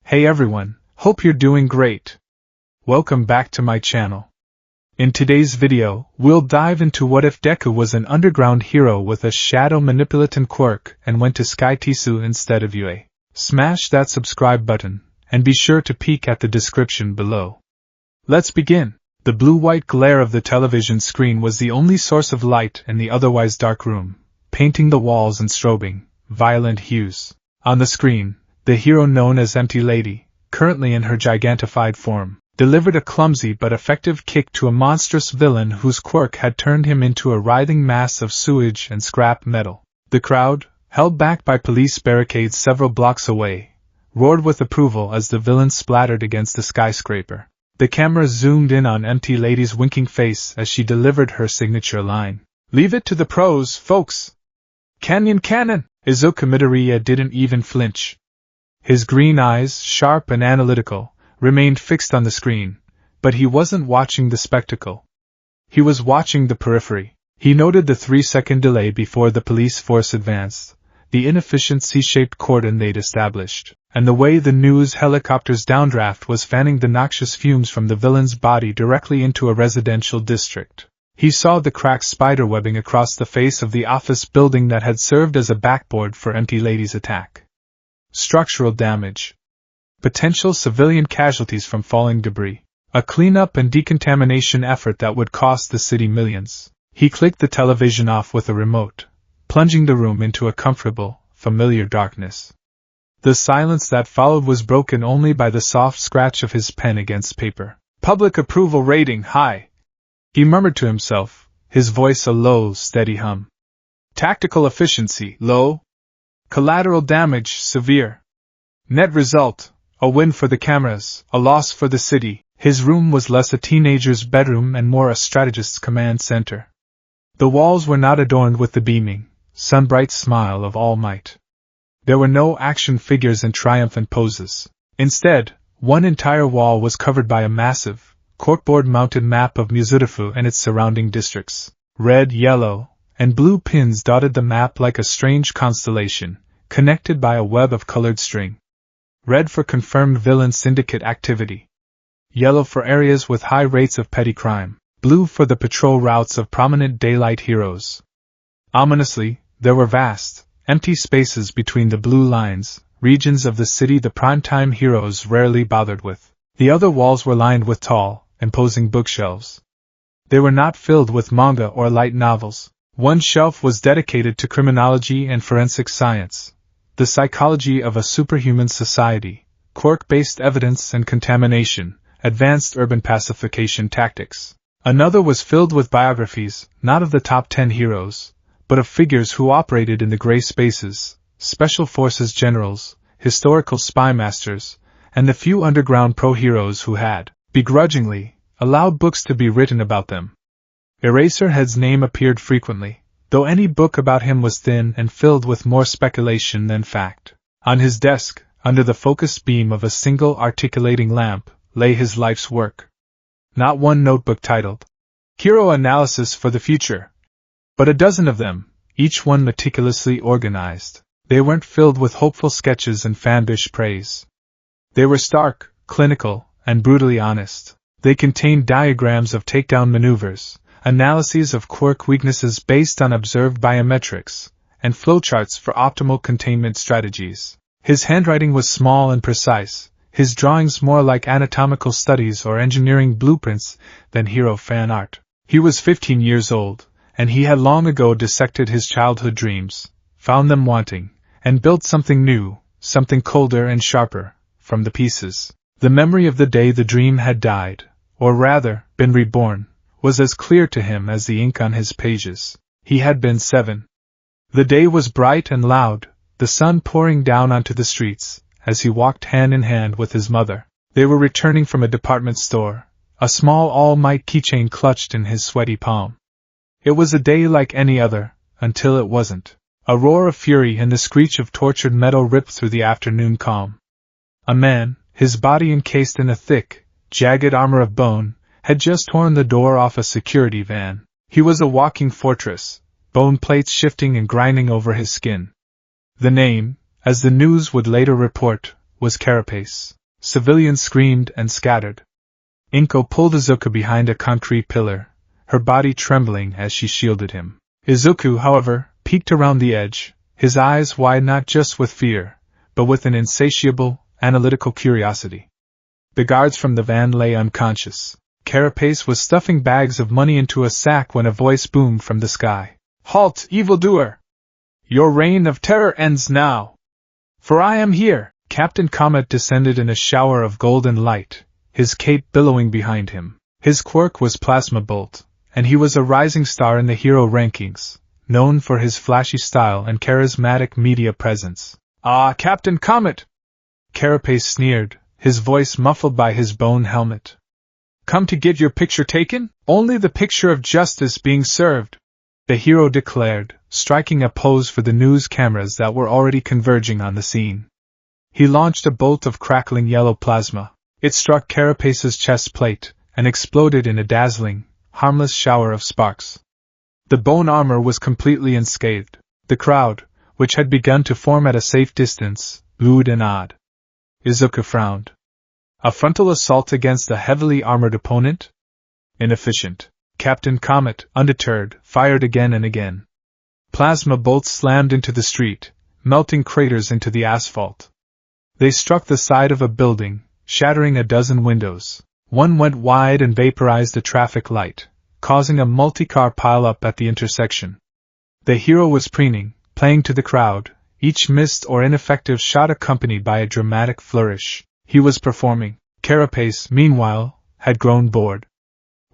Hey everyone, hope you're doing great. Welcome back to my channel. In today's video, we'll dive into what if Deku was an underground hero with a shadow manipulaton quirk and went to skitesu instead of UA. Smash that subscribe button, and be sure to peek at the description below. Let's begin. The blue-white glare of the television screen was the only source of light in the otherwise dark room, painting the walls and strobing violent hues. On the screen, the hero known as Empty Lady, currently in her gigantified form, delivered a clumsy but effective kick to a monstrous villain whose quirk had turned him into a writhing mass of sewage and scrap metal. The crowd, held back by police barricades several blocks away, roared with approval as the villain splattered against the skyscraper. The camera zoomed in on Empty Lady's winking face as she delivered her signature line. "Leave it to the pros, folks!" "Canyon cannon!" Izuku Midoriya didn't even flinch. His green eyes, sharp and analytical, remained fixed on the screen, but he wasn't watching the spectacle. He was watching the periphery. He noted the 3-second delay before the police force advanced, the inefficient C-shaped cordon they'd established, and the way the news helicopter's downdraft was fanning the noxious fumes from the villain's body directly into a residential district. He saw the cracked spiderwebbing across the face of the office building that had served as a backboard for Empty Lady's attack. Structural damage. Potential civilian casualties from falling debris. A cleanup and decontamination effort that would cost the city millions. He clicked the television off with a remote, plunging the room into a comfortable, familiar darkness. The silence that followed was broken only by the soft scratch of his pen against paper. Public approval rating high, he murmured to himself, his voice a low, steady hum. Tactical efficiency low. Collateral damage severe. Net result, a win for the cameras, a loss for the city. His room was less a teenager's bedroom and more a strategist's command center. The walls were not adorned with the beaming, sun-bright smile of All Might. There were no action figures in triumphant poses. Instead, one entire wall was covered by a massive, corkboard-mounted map of Muzurifu and its surrounding districts. Red, yellow, and blue pins dotted the map like a strange constellation, connected by a web of colored string. Red for confirmed villain syndicate activity. Yellow for areas with high rates of petty crime. Blue for the patrol routes of prominent daylight heroes. Ominously, there were vast, empty spaces between the blue lines, regions of the city the primetime heroes rarely bothered with. The other walls were lined with tall, imposing bookshelves. They were not filled with manga or light novels. One shelf was dedicated to criminology and forensic science, the psychology of a superhuman society, quirk-based evidence and contamination, advanced urban pacification tactics. Another was filled with biographies, not of the top 10 heroes, but of figures who operated in the gray spaces, special forces generals, historical spy masters, and the few underground pro-heroes who had, begrudgingly, allowed books to be written about them. Eraserhead's name appeared frequently, though any book about him was thin and filled with more speculation than fact. On his desk, under the focused beam of a single articulating lamp, lay his life's work. Not one notebook titled, "Hero Analysis for the Future," but a dozen of them, each one meticulously organized. They weren't filled with hopeful sketches and fanbish praise. They were stark, clinical, and brutally honest. They contained diagrams of takedown maneuvers, analyses of quirk weaknesses based on observed biometrics, and flowcharts for optimal containment strategies. His handwriting was small and precise, his drawings more like anatomical studies or engineering blueprints than hero fan art. He was 15 years old, and he had long ago dissected his childhood dreams, found them wanting, and built something new, something colder and sharper, from the pieces. The memory of the day the dream had died, or rather, been reborn, was as clear to him as the ink on his pages. He had been 7. The day was bright and loud, the sun pouring down onto the streets, as he walked hand in hand with his mother. They were returning from a department store, a small All Might keychain clutched in his sweaty palm. It was a day like any other, until it wasn't. A roar of fury and the screech of tortured metal ripped through the afternoon calm. A man, his body encased in a thick, jagged armor of bone, had just torn the door off a security van. He was a walking fortress, bone plates shifting and grinding over his skin. The name, as the news would later report, was Carapace. Civilians screamed and scattered. Inko pulled Izuku behind a concrete pillar, her body trembling as she shielded him. Izuku, however, peeked around the edge, his eyes wide not just with fear, but with an insatiable, analytical curiosity. The guards from the van lay unconscious. Carapace was stuffing bags of money into a sack when a voice boomed from the sky. "Halt, evildoer! Your reign of terror ends now! For I am here!" Captain Comet descended in a shower of golden light, his cape billowing behind him. His quirk was Plasma Bolt, and he was a rising star in the hero rankings, known for his flashy style and charismatic media presence. "Ah, Captain Comet!" Carapace sneered, his voice muffled by his bone helmet. "Come to get your picture taken? Only the picture of justice being served," the hero declared, striking a pose for the news cameras that were already converging on the scene. He launched a bolt of crackling yellow plasma. It struck Carapace's chest plate, and exploded in a dazzling, harmless shower of sparks. The bone armor was completely unscathed. The crowd, which had begun to form at a safe distance, oohed and awed. Izuku frowned. A frontal assault against a heavily armored opponent? Inefficient. Captain Comet, undeterred, fired again and again. Plasma bolts slammed into the street, melting craters into the asphalt. They struck the side of a building, shattering a dozen windows. One went wide and vaporized a traffic light, causing a multi-car pileup at the intersection. The hero was preening, playing to the crowd, each missed or ineffective shot accompanied by a dramatic flourish. He was performing. Carapace, meanwhile, had grown bored.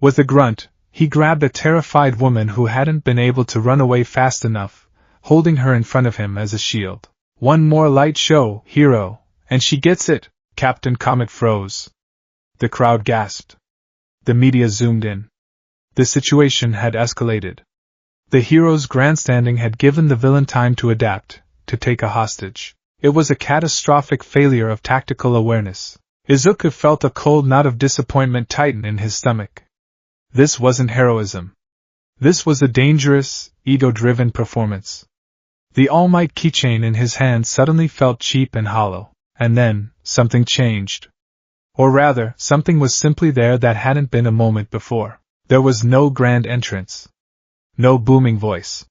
With a grunt, he grabbed a terrified woman who hadn't been able to run away fast enough, holding her in front of him as a shield. "One more light show, hero, and she gets it!" Captain Comet froze. The crowd gasped. The media zoomed in. The situation had escalated. The hero's grandstanding had given the villain time to adapt, to take a hostage. It was a catastrophic failure of tactical awareness. Izuku felt a cold knot of disappointment tighten in his stomach. This wasn't heroism. This was a dangerous, ego-driven performance. The All Might keychain in his hand suddenly felt cheap and hollow, and then, something changed. Or rather, something was simply there that hadn't been a moment before. There was no grand entrance. No booming voice.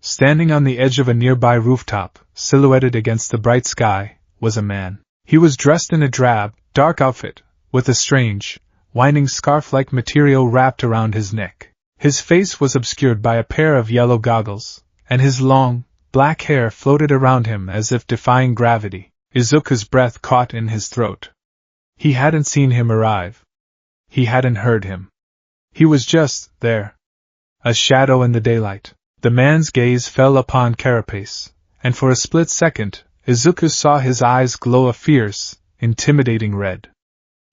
Standing on the edge of a nearby rooftop, silhouetted against the bright sky, was a man. He was dressed in a drab, dark outfit, with a strange, winding scarf-like material wrapped around his neck. His face was obscured by a pair of yellow goggles, and his long, black hair floated around him as if defying gravity. Izuku's breath caught in his throat. He hadn't seen him arrive. He hadn't heard him. He was just there. A shadow in the daylight. The man's gaze fell upon Carapace, and for a split second, Izuku saw his eyes glow a fierce, intimidating red.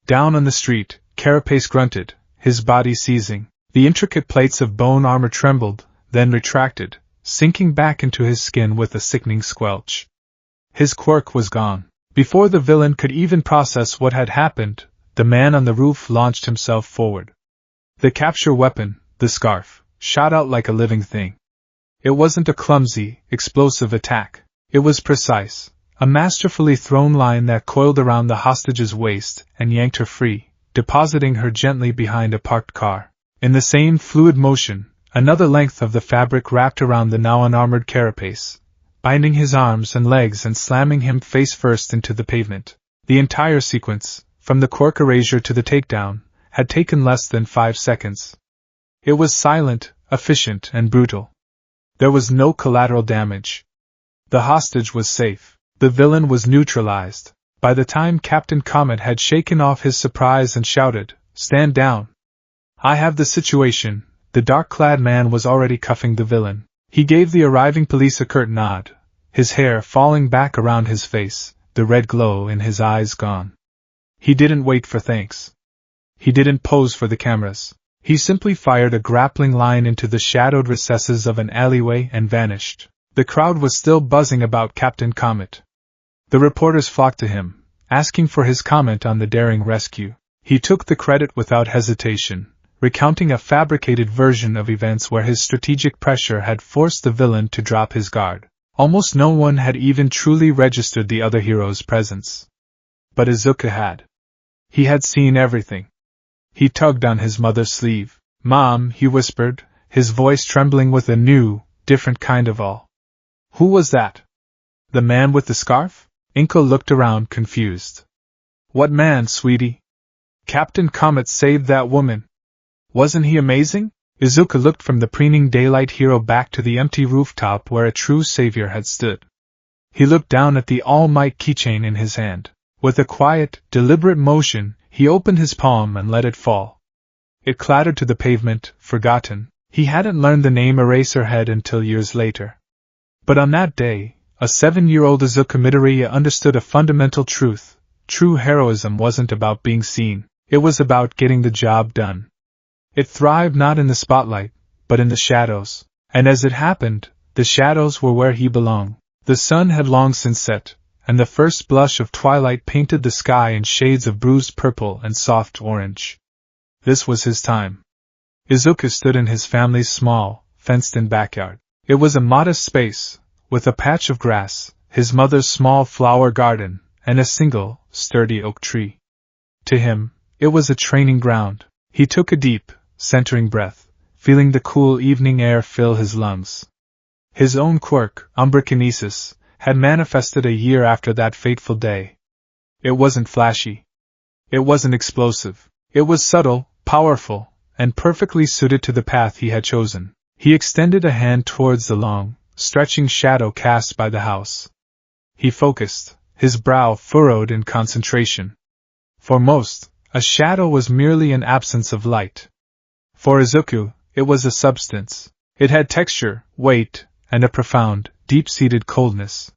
Down on the street, Carapace grunted, his body seizing. The intricate plates of bone armor trembled, then retracted, sinking back into his skin with a sickening squelch. His quirk was gone. Before the villain could even process what had happened, the man on the roof launched himself forward. The capture weapon, the scarf, shot out like a living thing. It wasn't a clumsy, explosive attack. It was precise, a masterfully thrown line that coiled around the hostage's waist and yanked her free, depositing her gently behind a parked car. In the same fluid motion, another length of the fabric wrapped around the now unarmored Carapace, binding his arms and legs and slamming him face first into the pavement. The entire sequence, from the quirk erasure to the takedown, had taken less than 5 seconds. It was silent, efficient, and brutal. There was no collateral damage. The hostage was safe. The villain was neutralized. By the time Captain Comet had shaken off his surprise and shouted, "Stand down! I have the situation," the dark-clad man was already cuffing the villain. He gave the arriving police a curt nod, his hair falling back around his face, the red glow in his eyes gone. He didn't wait for thanks. He didn't pose for the cameras. He simply fired a grappling line into the shadowed recesses of an alleyway and vanished. The crowd was still buzzing about Captain Comet. The reporters flocked to him, asking for his comment on the daring rescue. He took the credit without hesitation, recounting a fabricated version of events where his strategic pressure had forced the villain to drop his guard. Almost no one had even truly registered the other hero's presence. But Izuku had. He had seen everything. He tugged on his mother's sleeve. "Mom," he whispered, his voice trembling with a new, different kind of awe. "Who was that? The man with the scarf?" Inko looked around confused. "What man, sweetie? Captain Comet saved that woman. Wasn't he amazing?" Izuku looked from the preening daylight hero back to the empty rooftop where a true savior had stood. He looked down at the All Might keychain in his hand. With a quiet, deliberate motion, he opened his palm and let it fall. It clattered to the pavement, forgotten. He hadn't learned the name Eraserhead until years later. But on that day, a 7-year-old Izuku Midoriya understood a fundamental truth. True heroism wasn't about being seen, it was about getting the job done. It thrived not in the spotlight, but in the shadows. And as it happened, the shadows were where he belonged. The sun had long since set, and the first blush of twilight painted the sky in shades of bruised purple and soft orange. This was his time. Izuku stood in his family's small, fenced-in backyard. It was a modest space, with a patch of grass, his mother's small flower garden, and a single, sturdy oak tree. To him, it was a training ground. He took a deep, centering breath, feeling the cool evening air fill his lungs. His own quirk, umbrakinesis, had manifested a year after that fateful day. It wasn't flashy. It wasn't explosive. It was subtle, powerful, and perfectly suited to the path he had chosen. He extended a hand towards the long, stretching shadow cast by the house. He focused, his brow furrowed in concentration. For most, a shadow was merely an absence of light. For Izuku, it was a substance. It had texture, weight, and a profound, deep-seated coldness.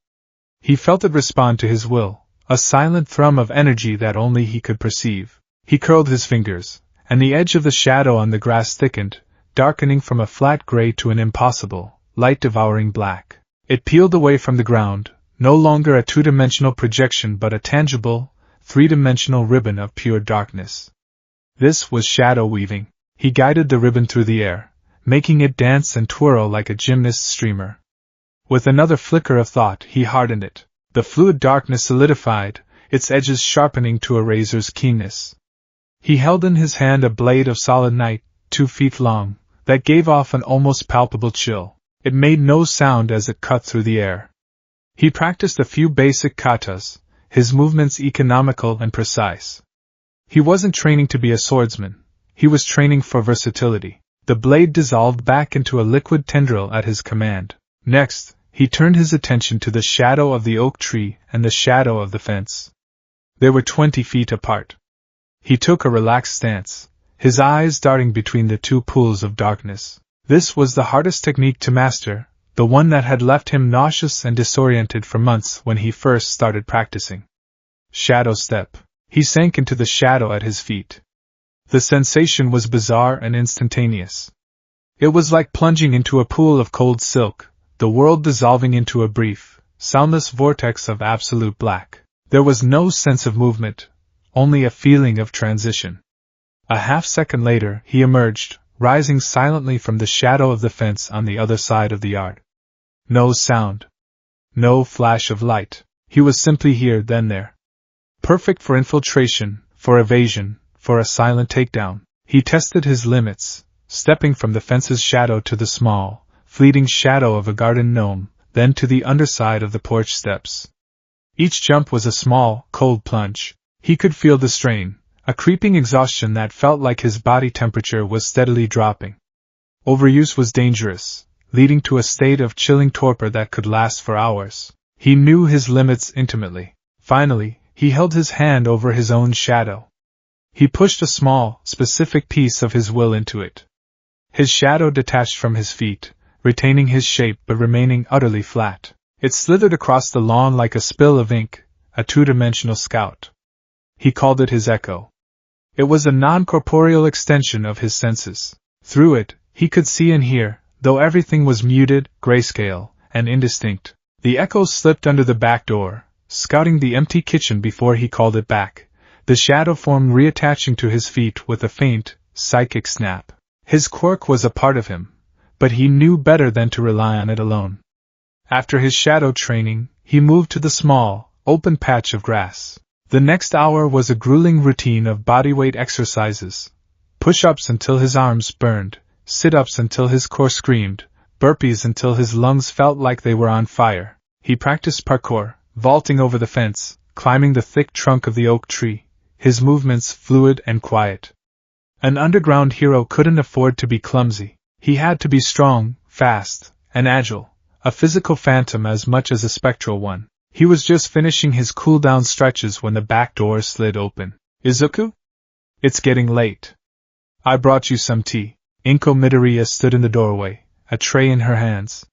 He felt it respond to his will, a silent thrum of energy that only he could perceive. He curled his fingers, and the edge of the shadow on the grass thickened, darkening from a flat gray to an impossible, light-devouring black. It peeled away from the ground, no longer a two-dimensional projection but a tangible, three-dimensional ribbon of pure darkness. This was shadow weaving. He guided the ribbon through the air, making it dance and twirl like a gymnast's streamer. With another flicker of thought, he hardened it. The fluid darkness solidified, its edges sharpening to a razor's keenness. He held in his hand a blade of solid night, 2 feet long, that gave off an almost palpable chill. It made no sound as it cut through the air. He practiced a few basic katas, his movements economical and precise. He wasn't training to be a swordsman, he was training for versatility. The blade dissolved back into a liquid tendril at his command. Next, he turned his attention to the shadow of the oak tree and the shadow of the fence. They were 20 feet apart. He took a relaxed stance, his eyes darting between the two pools of darkness. This was the hardest technique to master, the one that had left him nauseous and disoriented for months when he first started practicing. Shadow step. He sank into the shadow at his feet. The sensation was bizarre and instantaneous. It was like plunging into a pool of cold silk, the world dissolving into a brief, soundless vortex of absolute black. There was no sense of movement, only a feeling of transition. A half-second later, he emerged, rising silently from the shadow of the fence on the other side of the yard. No sound. No flash of light. He was simply here, then there. Perfect for infiltration, for evasion, for a silent takedown. He tested his limits, stepping from the fence's shadow to the small, fleeting shadow of a garden gnome, then to the underside of the porch steps. Each jump was a small, cold plunge. He could feel the strain, a creeping exhaustion that felt like his body temperature was steadily dropping. Overuse was dangerous, leading to a state of chilling torpor that could last for hours. He knew his limits intimately. Finally, he held his hand over his own shadow. He pushed a small, specific piece of his will into it. His shadow detached from his feet, retaining his shape but remaining utterly flat. It slithered across the lawn like a spill of ink, a two-dimensional scout. He called it his echo. It was a non-corporeal extension of his senses. Through it, he could see and hear, though everything was muted, grayscale, and indistinct. The echo slipped under the back door, scouting the empty kitchen before he called it back, the shadow form reattaching to his feet with a faint, psychic snap. His quirk was a part of him, but he knew better than to rely on it alone. After his shadow training, he moved to the small, open patch of grass. The next hour was a grueling routine of bodyweight exercises. Push-ups until his arms burned, sit-ups until his core screamed, burpees until his lungs felt like they were on fire. He practiced parkour, vaulting over the fence, climbing the thick trunk of the oak tree, his movements fluid and quiet. An underground hero couldn't afford to be clumsy. He had to be strong, fast, and agile, a physical phantom as much as a spectral one. He was just finishing his cool-down stretches when the back door slid open. "Izuku? It's getting late. I brought you some tea." Inko Midoriya stood in the doorway, a tray in her hands.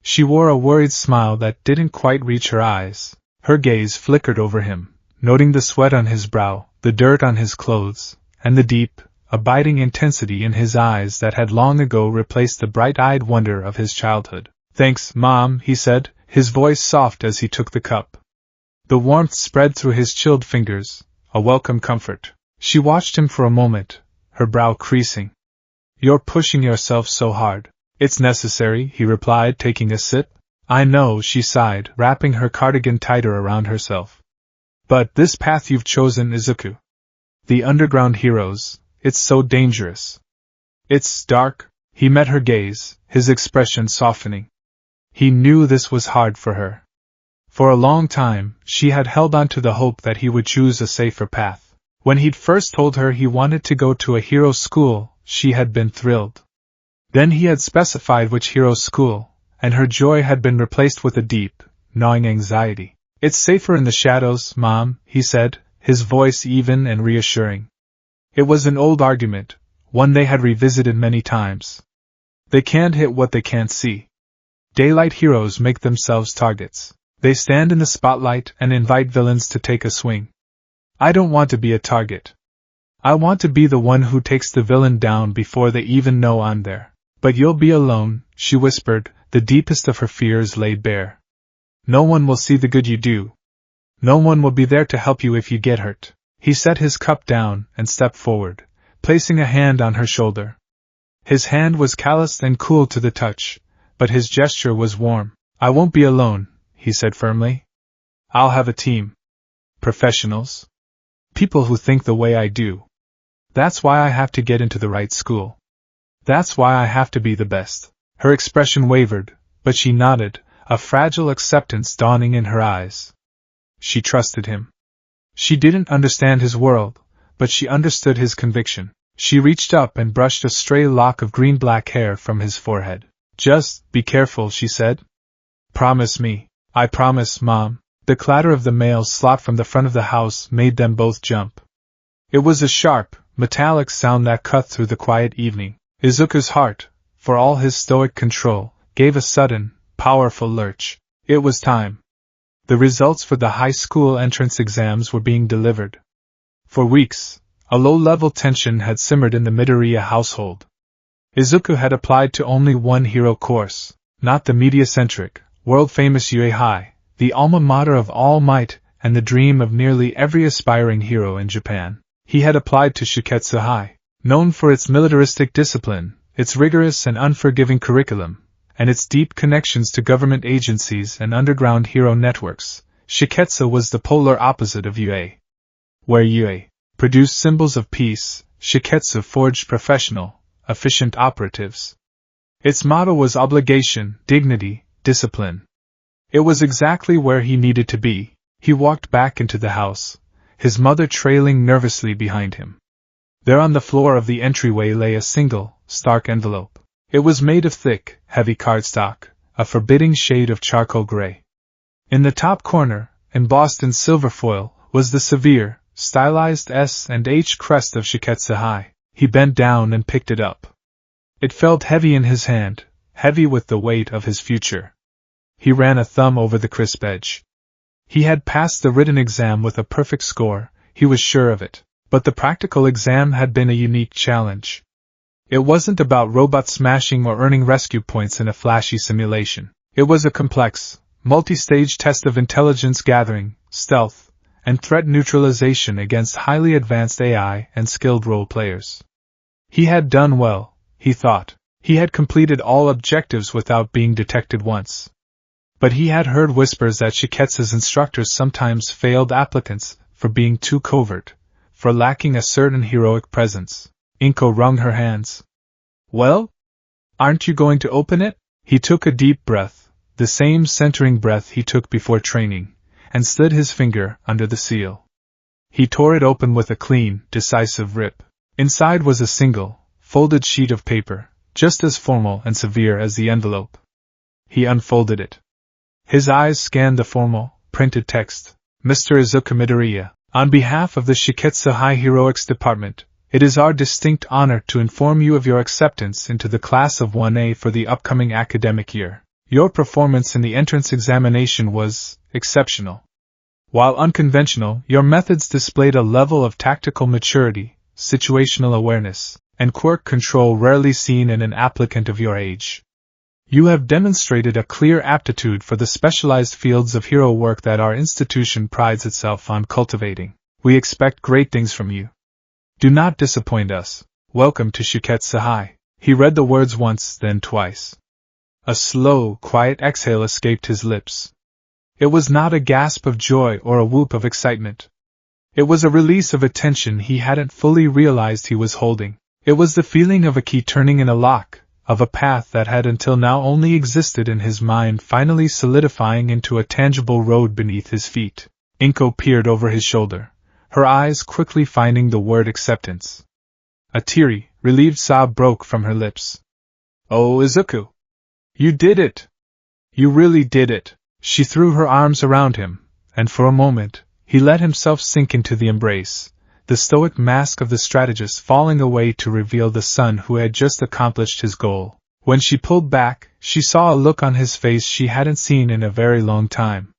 She wore a worried smile that didn't quite reach her eyes. Her gaze flickered over him, noting the sweat on his brow, the dirt on his clothes, and the deep, abiding intensity in his eyes that had long ago replaced the bright-eyed wonder of his childhood. "Thanks, Mom," he said, his voice soft as he took the cup. The warmth spread through his chilled fingers, a welcome comfort. She watched him for a moment, her brow creasing. "You're pushing yourself so hard." "It's necessary," he replied, taking a sip. "I know," she sighed, wrapping her cardigan tighter around herself. "But this path you've chosen, Izuku. The underground heroes, it's so dangerous. It's dark." He met her gaze, his expression softening. He knew this was hard for her. For a long time, she had held on to the hope that he would choose a safer path. When he'd first told her he wanted to go to a hero school, she had been thrilled. Then he had specified which hero school, and her joy had been replaced with a deep, gnawing anxiety. "It's safer in the shadows, Mom," he said, his voice even and reassuring. It was an old argument, one they had revisited many times. They can't hit what they can't see. Daylight heroes make themselves targets. They stand in the spotlight and invite villains to take a swing. I don't want to be a target. I want to be the one who takes the villain down before they even know I'm there. "But you'll be alone," she whispered, the deepest of her fears laid bare. "No one will see the good you do. No one will be there to help you if you get hurt." He set his cup down and stepped forward, placing a hand on her shoulder. His hand was calloused and cool to the touch, but his gesture was warm. "I won't be alone," he said firmly. "I'll have a team. Professionals. People who think the way I do. That's why I have to get into the right school. That's why I have to be the best." Her expression wavered, but she nodded, a fragile acceptance dawning in her eyes. She trusted him. She didn't understand his world, but she understood his conviction. She reached up and brushed a stray lock of green-black hair from his forehead. "Just be careful," she said. "Promise me." "I promise, Mom." The clatter of the mail slot from the front of the house made them both jump. It was a sharp, metallic sound that cut through the quiet evening. Izuku's heart, for all his stoic control, gave a sudden, powerful lurch. It was time. The results for the high school entrance exams were being delivered. For weeks, a low-level tension had simmered in the Midoriya household. Izuku had applied to only one hero course, not the media-centric, world-famous UA High, the alma mater of All Might and the dream of nearly every aspiring hero in Japan. He had applied to Shiketsu High, known for its militaristic discipline, its rigorous and unforgiving curriculum, and its deep connections to government agencies and underground hero networks. Shiketsu was the polar opposite of UA. Where UA produced symbols of peace, Shiketsu forged professional, efficient operatives. Its motto was obligation, dignity, discipline. It was exactly where he needed to be. He walked back into the house, his mother trailing nervously behind him. There on the floor of the entryway lay a single, stark envelope. It was made of thick, heavy cardstock, a forbidding shade of charcoal gray. In the top corner, embossed in silver foil, was the severe, stylized S and H crest of Shiketsu High. He bent down and picked it up. It felt heavy in his hand, heavy with the weight of his future. He ran a thumb over the crisp edge. He had passed the written exam with a perfect score, he was sure of it. But the practical exam had been a unique challenge. It wasn't about robot smashing or earning rescue points in a flashy simulation. It was a complex, multi-stage test of intelligence gathering, stealth, and threat neutralization against highly advanced AI and skilled role players. He had done well, he thought. He had completed all objectives without being detected once. But he had heard whispers that Shiketsu's instructors sometimes failed applicants, for being too covert, for lacking a certain heroic presence. Inko wrung her hands. Well? Aren't you going to open it? He took a deep breath, the same centering breath he took before training, and slid his finger under the seal. He tore it open with a clean, decisive rip. Inside was a single, folded sheet of paper, just as formal and severe as the envelope. He unfolded it. His eyes scanned the formal, printed text. Mr. Izuku Midoriya, on behalf of the Shiketsu High Heroics Department, it is our distinct honor to inform you of your acceptance into the class of 1A for the upcoming academic year. Your performance in the entrance examination was exceptional. While unconventional, your methods displayed a level of tactical maturity, situational awareness, and quirk control rarely seen in an applicant of your age. You have demonstrated a clear aptitude for the specialized fields of hero work that our institution prides itself on cultivating. We expect great things from you. Do not disappoint us. Welcome to Shiketsu High. He read the words once, then twice. A slow, quiet exhale escaped his lips. It was not a gasp of joy or a whoop of excitement. It was a release of a tension he hadn't fully realized he was holding. It was the feeling of a key turning in a lock, of a path that had until now only existed in his mind finally solidifying into a tangible road beneath his feet. Inko peered over his shoulder, her eyes quickly finding the word acceptance. A teary, relieved sob broke from her lips. Oh, Izuku! You did it! You really did it! She threw her arms around him, and for a moment, he let himself sink into the embrace, the stoic mask of the strategist falling away to reveal the son who had just accomplished his goal. When she pulled back, she saw a look on his face she hadn't seen in a very long time.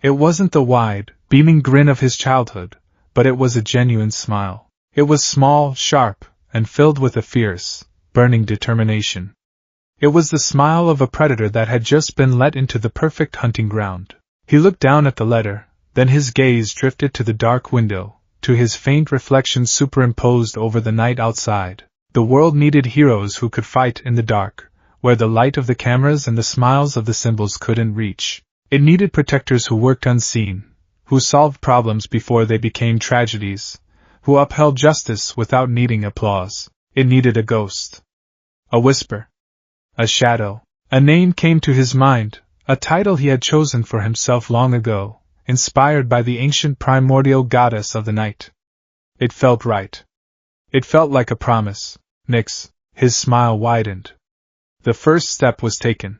It wasn't the wide, beaming grin of his childhood, but it was a genuine smile. It was small, sharp, and filled with a fierce, burning determination. It was the smile of a predator that had just been let into the perfect hunting ground. He looked down at the letter, then his gaze drifted to the dark window, to his faint reflection superimposed over the night outside. The world needed heroes who could fight in the dark, where the light of the cameras and the smiles of the symbols couldn't reach. It needed protectors who worked unseen, who solved problems before they became tragedies, who upheld justice without needing applause. It needed a ghost. A whisper. A shadow. A name came to his mind, a title he had chosen for himself long ago, inspired by the ancient primordial goddess of the night. It felt right. It felt like a promise. Nix. His smile widened. The first step was taken.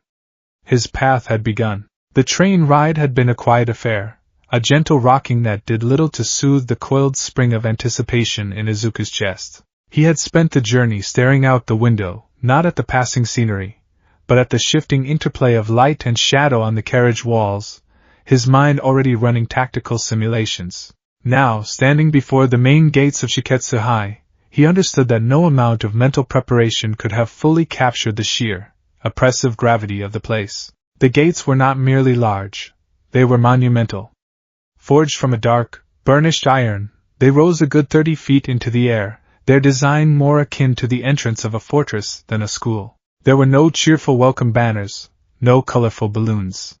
His path had begun. The train ride had been a quiet affair, a gentle rocking that did little to soothe the coiled spring of anticipation in Izuku's chest. He had spent the journey staring out the window, not at the passing scenery, but at the shifting interplay of light and shadow on the carriage walls, his mind already running tactical simulations. Now, standing before the main gates of Shiketsu High, he understood that no amount of mental preparation could have fully captured the sheer, oppressive gravity of the place. The gates were not merely large, they were monumental. Forged from a dark, burnished iron, they rose a good 30 feet into the air, their design more akin to the entrance of a fortress than a school. There were no cheerful welcome banners, no colorful balloons.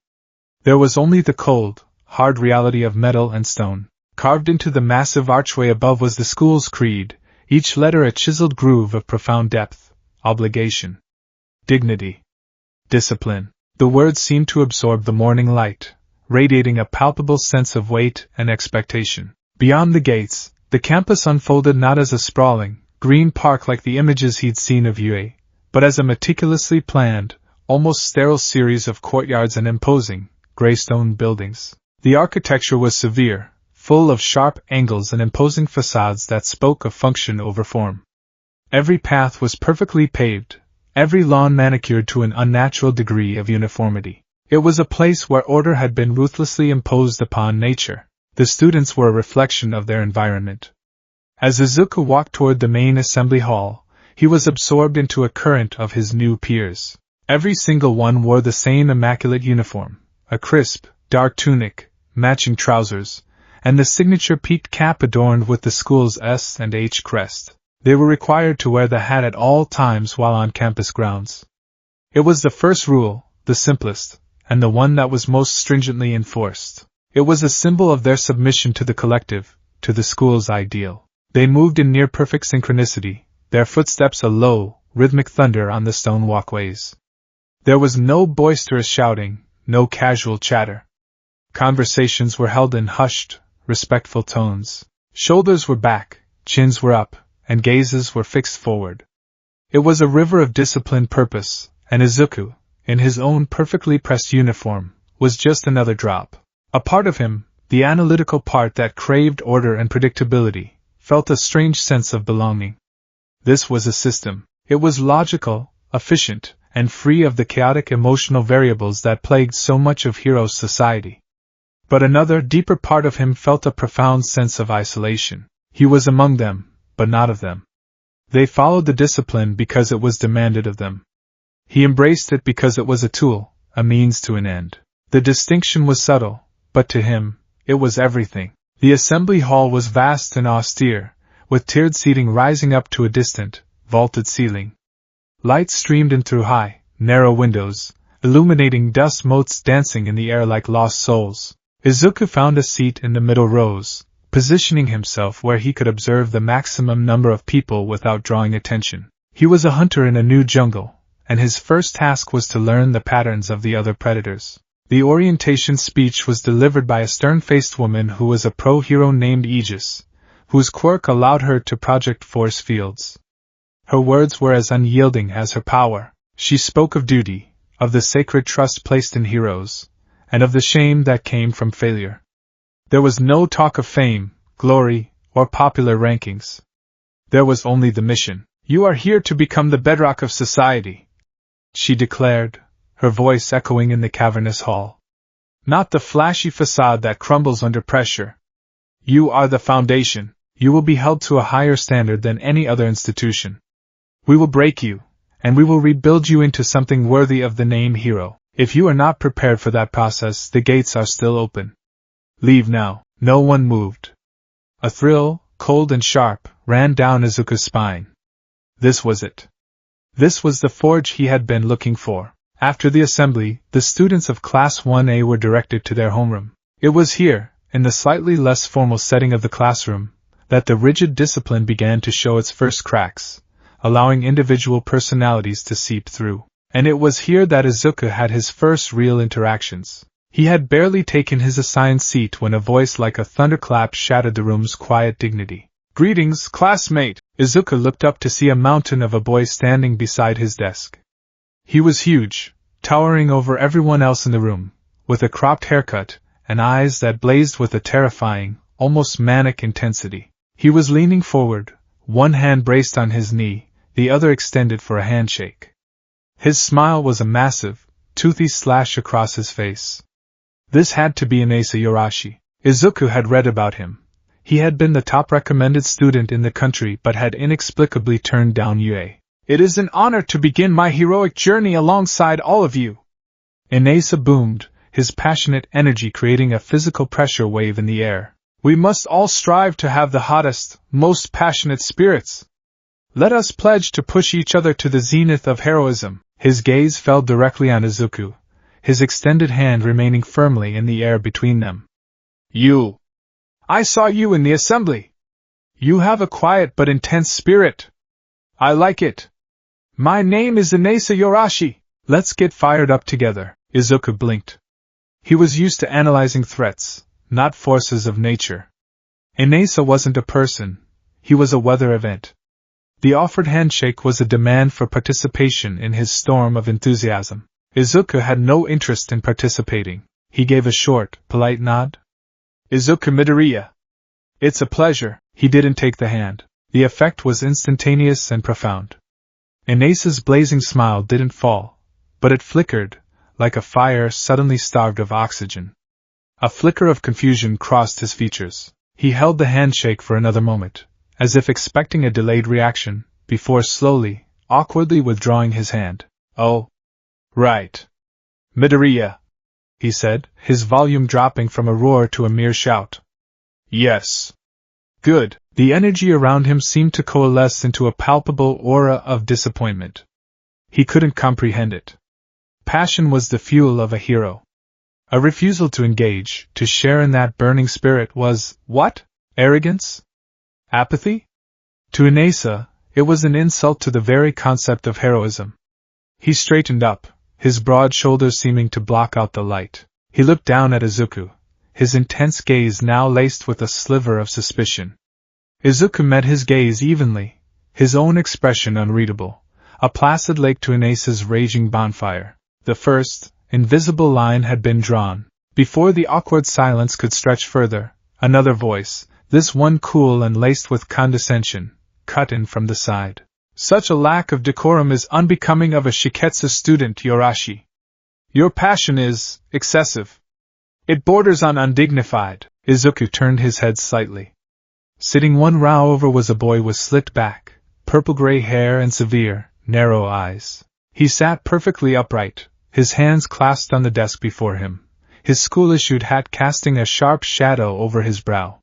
There was only the cold, hard reality of metal and stone. Carved into the massive archway above was the school's creed, each letter a chiseled groove of profound depth, obligation, dignity, discipline. The words seemed to absorb the morning light, radiating a palpable sense of weight and expectation. Beyond the gates, the campus unfolded not as a sprawling, green park like the images he'd seen of UA, but as a meticulously planned, almost sterile series of courtyards and imposing, gray stone buildings. The architecture was severe, full of sharp angles and imposing facades that spoke of function over form. Every path was perfectly paved, every lawn manicured to an unnatural degree of uniformity. It was a place where order had been ruthlessly imposed upon nature. The students were a reflection of their environment. As Izuku walked toward the main assembly hall, he was absorbed into a current of his new peers. Every single one wore the same immaculate uniform, a crisp, dark tunic, matching trousers, and the signature peaked cap adorned with the school's S and H crest. They were required to wear the hat at all times while on campus grounds. It was the first rule, the simplest, and the one that was most stringently enforced. It was a symbol of their submission to the collective, to the school's ideal. They moved in near-perfect synchronicity, their footsteps a low, rhythmic thunder on the stone walkways. There was no boisterous shouting, no casual chatter. Conversations were held in hushed, respectful tones. Shoulders were back, chins were up, and gazes were fixed forward. It was a river of disciplined purpose, and Izuku, in his own perfectly pressed uniform, was just another drop. A part of him, the analytical part that craved order and predictability, felt a strange sense of belonging. This was a system. It was logical, efficient, and free of the chaotic emotional variables that plagued so much of Hiro's society. But another, deeper part of him felt a profound sense of isolation. He was among them, but not of them. They followed the discipline because it was demanded of them. He embraced it because it was a tool, a means to an end. The distinction was subtle, but to him, it was everything. The assembly hall was vast and austere, with tiered seating rising up to a distant, vaulted ceiling. Light streamed in through high, narrow windows, illuminating dust motes dancing in the air like lost souls. Izuku found a seat in the middle rows, positioning himself where he could observe the maximum number of people without drawing attention. He was a hunter in a new jungle, and his first task was to learn the patterns of the other predators. The orientation speech was delivered by a stern-faced woman who was a pro-hero named Aegis, whose quirk allowed her to project force fields. Her words were as unyielding as her power. She spoke of duty, of the sacred trust placed in heroes, and of the shame that came from failure. There was no talk of fame, glory, or popular rankings. There was only the mission. "You are here to become the bedrock of society," she declared, her voice echoing in the cavernous hall. "Not the flashy facade that crumbles under pressure. You are the foundation. You will be held to a higher standard than any other institution. We will break you, and we will rebuild you into something worthy of the name hero. If you are not prepared for that process, the gates are still open. Leave now." No one moved. A thrill, cold and sharp, ran down Izuku's spine. This was it. This was the forge he had been looking for. After the assembly, the students of Class 1A were directed to their homeroom. It was here, in the slightly less formal setting of the classroom, that the rigid discipline began to show its first cracks, allowing individual personalities to seep through. And it was here that Izuku had his first real interactions. He had barely taken his assigned seat when a voice like a thunderclap shattered the room's quiet dignity. "Greetings, classmate!" Izuku looked up to see a mountain of a boy standing beside his desk. He was huge, towering over everyone else in the room, with a cropped haircut, and eyes that blazed with a terrifying, almost manic intensity. He was leaning forward, one hand braced on his knee, the other extended for a handshake. His smile was a massive, toothy slash across his face. This had to be Inasa Yorashi. Izuku had read about him. He had been the top recommended student in the country but had inexplicably turned down UA. "It is an honor to begin my heroic journey alongside all of you," Inasa boomed, his passionate energy creating a physical pressure wave in the air. "We must all strive to have the hottest, most passionate spirits. Let us pledge to push each other to the zenith of heroism." His gaze fell directly on Izuku, his extended hand remaining firmly in the air between them. "You. I saw you in the assembly. You have a quiet but intense spirit. I like it. My name is Inasa Yorashi. Let's get fired up together." Izuku blinked. He was used to analyzing threats, not forces of nature. Inasa wasn't a person, he was a weather event. The offered handshake was a demand for participation in his storm of enthusiasm. Izuku had no interest in participating. He gave a short, polite nod. "Izuku Midoriya. It's a pleasure." He didn't take the hand. The effect was instantaneous and profound. Inasa's blazing smile didn't fall, but it flickered, like a fire suddenly starved of oxygen. A flicker of confusion crossed his features. He held the handshake for another moment, as if expecting a delayed reaction, before slowly, awkwardly withdrawing his hand. "Oh. Right. Midoriya," he said, his volume dropping from a roar to a mere shout. "Yes. Good." The energy around him seemed to coalesce into a palpable aura of disappointment. He couldn't comprehend it. Passion was the fuel of a hero. A refusal to engage, to share in that burning spirit was, what? Arrogance? Apathy? To Inasa, it was an insult to the very concept of heroism. He straightened up, his broad shoulders seeming to block out the light. He looked down at Izuku, his intense gaze now laced with a sliver of suspicion. Izuku met his gaze evenly, his own expression unreadable, a placid lake to Inasa's raging bonfire. The first, invisible line had been drawn. Before the awkward silence could stretch further, another voice, this one cool and laced with condescension, cut in from the side. Such a lack of decorum is unbecoming of a Shiketsu student, Yorashi. Your passion is excessive. It borders on undignified. Izuku turned his head slightly. Sitting one row over was a boy with slicked back, purple-gray hair and severe, narrow eyes. He sat perfectly upright, his hands clasped on the desk before him, his school-issued hat casting a sharp shadow over his brow.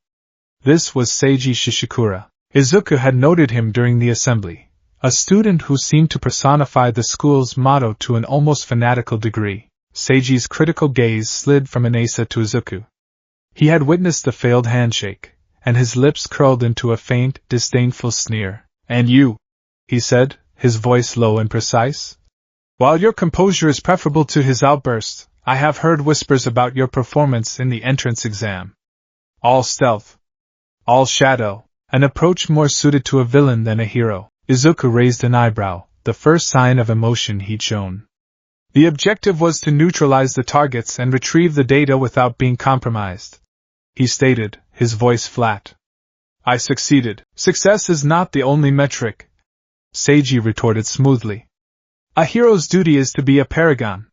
This was Seiji Shishikura. Izuku had noted him during the assembly, a student who seemed to personify the school's motto to an almost fanatical degree. Seiji's critical gaze slid from Inasa to Izuku. He had witnessed the failed handshake, and his lips curled into a faint, disdainful sneer. And you, he said, his voice low and precise. While your composure is preferable to his outburst, I have heard whispers about your performance in the entrance exam. All stealth. All shadow. An approach more suited to a villain than a hero. Izuku raised an eyebrow, the first sign of emotion he'd shown. The objective was to neutralize the targets and retrieve the data without being compromised. He stated, his voice flat. I succeeded. Success is not the only metric. Seiji retorted smoothly. A hero's duty is to be a paragon.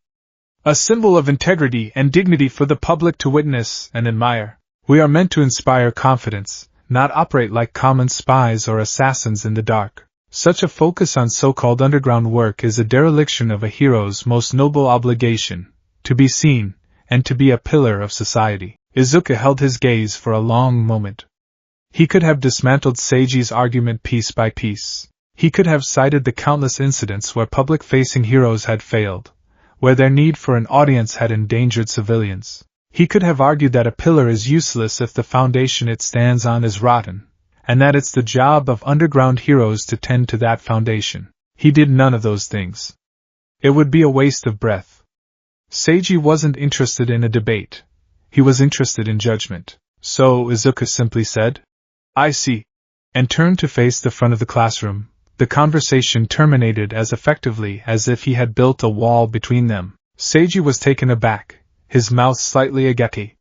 A symbol of integrity and dignity for the public to witness and admire. We are meant to inspire confidence, not operate like common spies or assassins in the dark. Such a focus on so-called underground work is a dereliction of a hero's most noble obligation, to be seen, and to be a pillar of society. Izuku held his gaze for a long moment. He could have dismantled Seiji's argument piece by piece. He could have cited the countless incidents where public-facing heroes had failed, where their need for an audience had endangered civilians. He could have argued that a pillar is useless if the foundation it stands on is rotten, and that it's the job of underground heroes to tend to that foundation. He did none of those things. It would be a waste of breath. Seiji wasn't interested in a debate. He was interested in judgment. So Izuku simply said, I see, and turned to face the front of the classroom. The conversation terminated as effectively as if he had built a wall between them. Seiji was taken aback, his mouth slightly agape.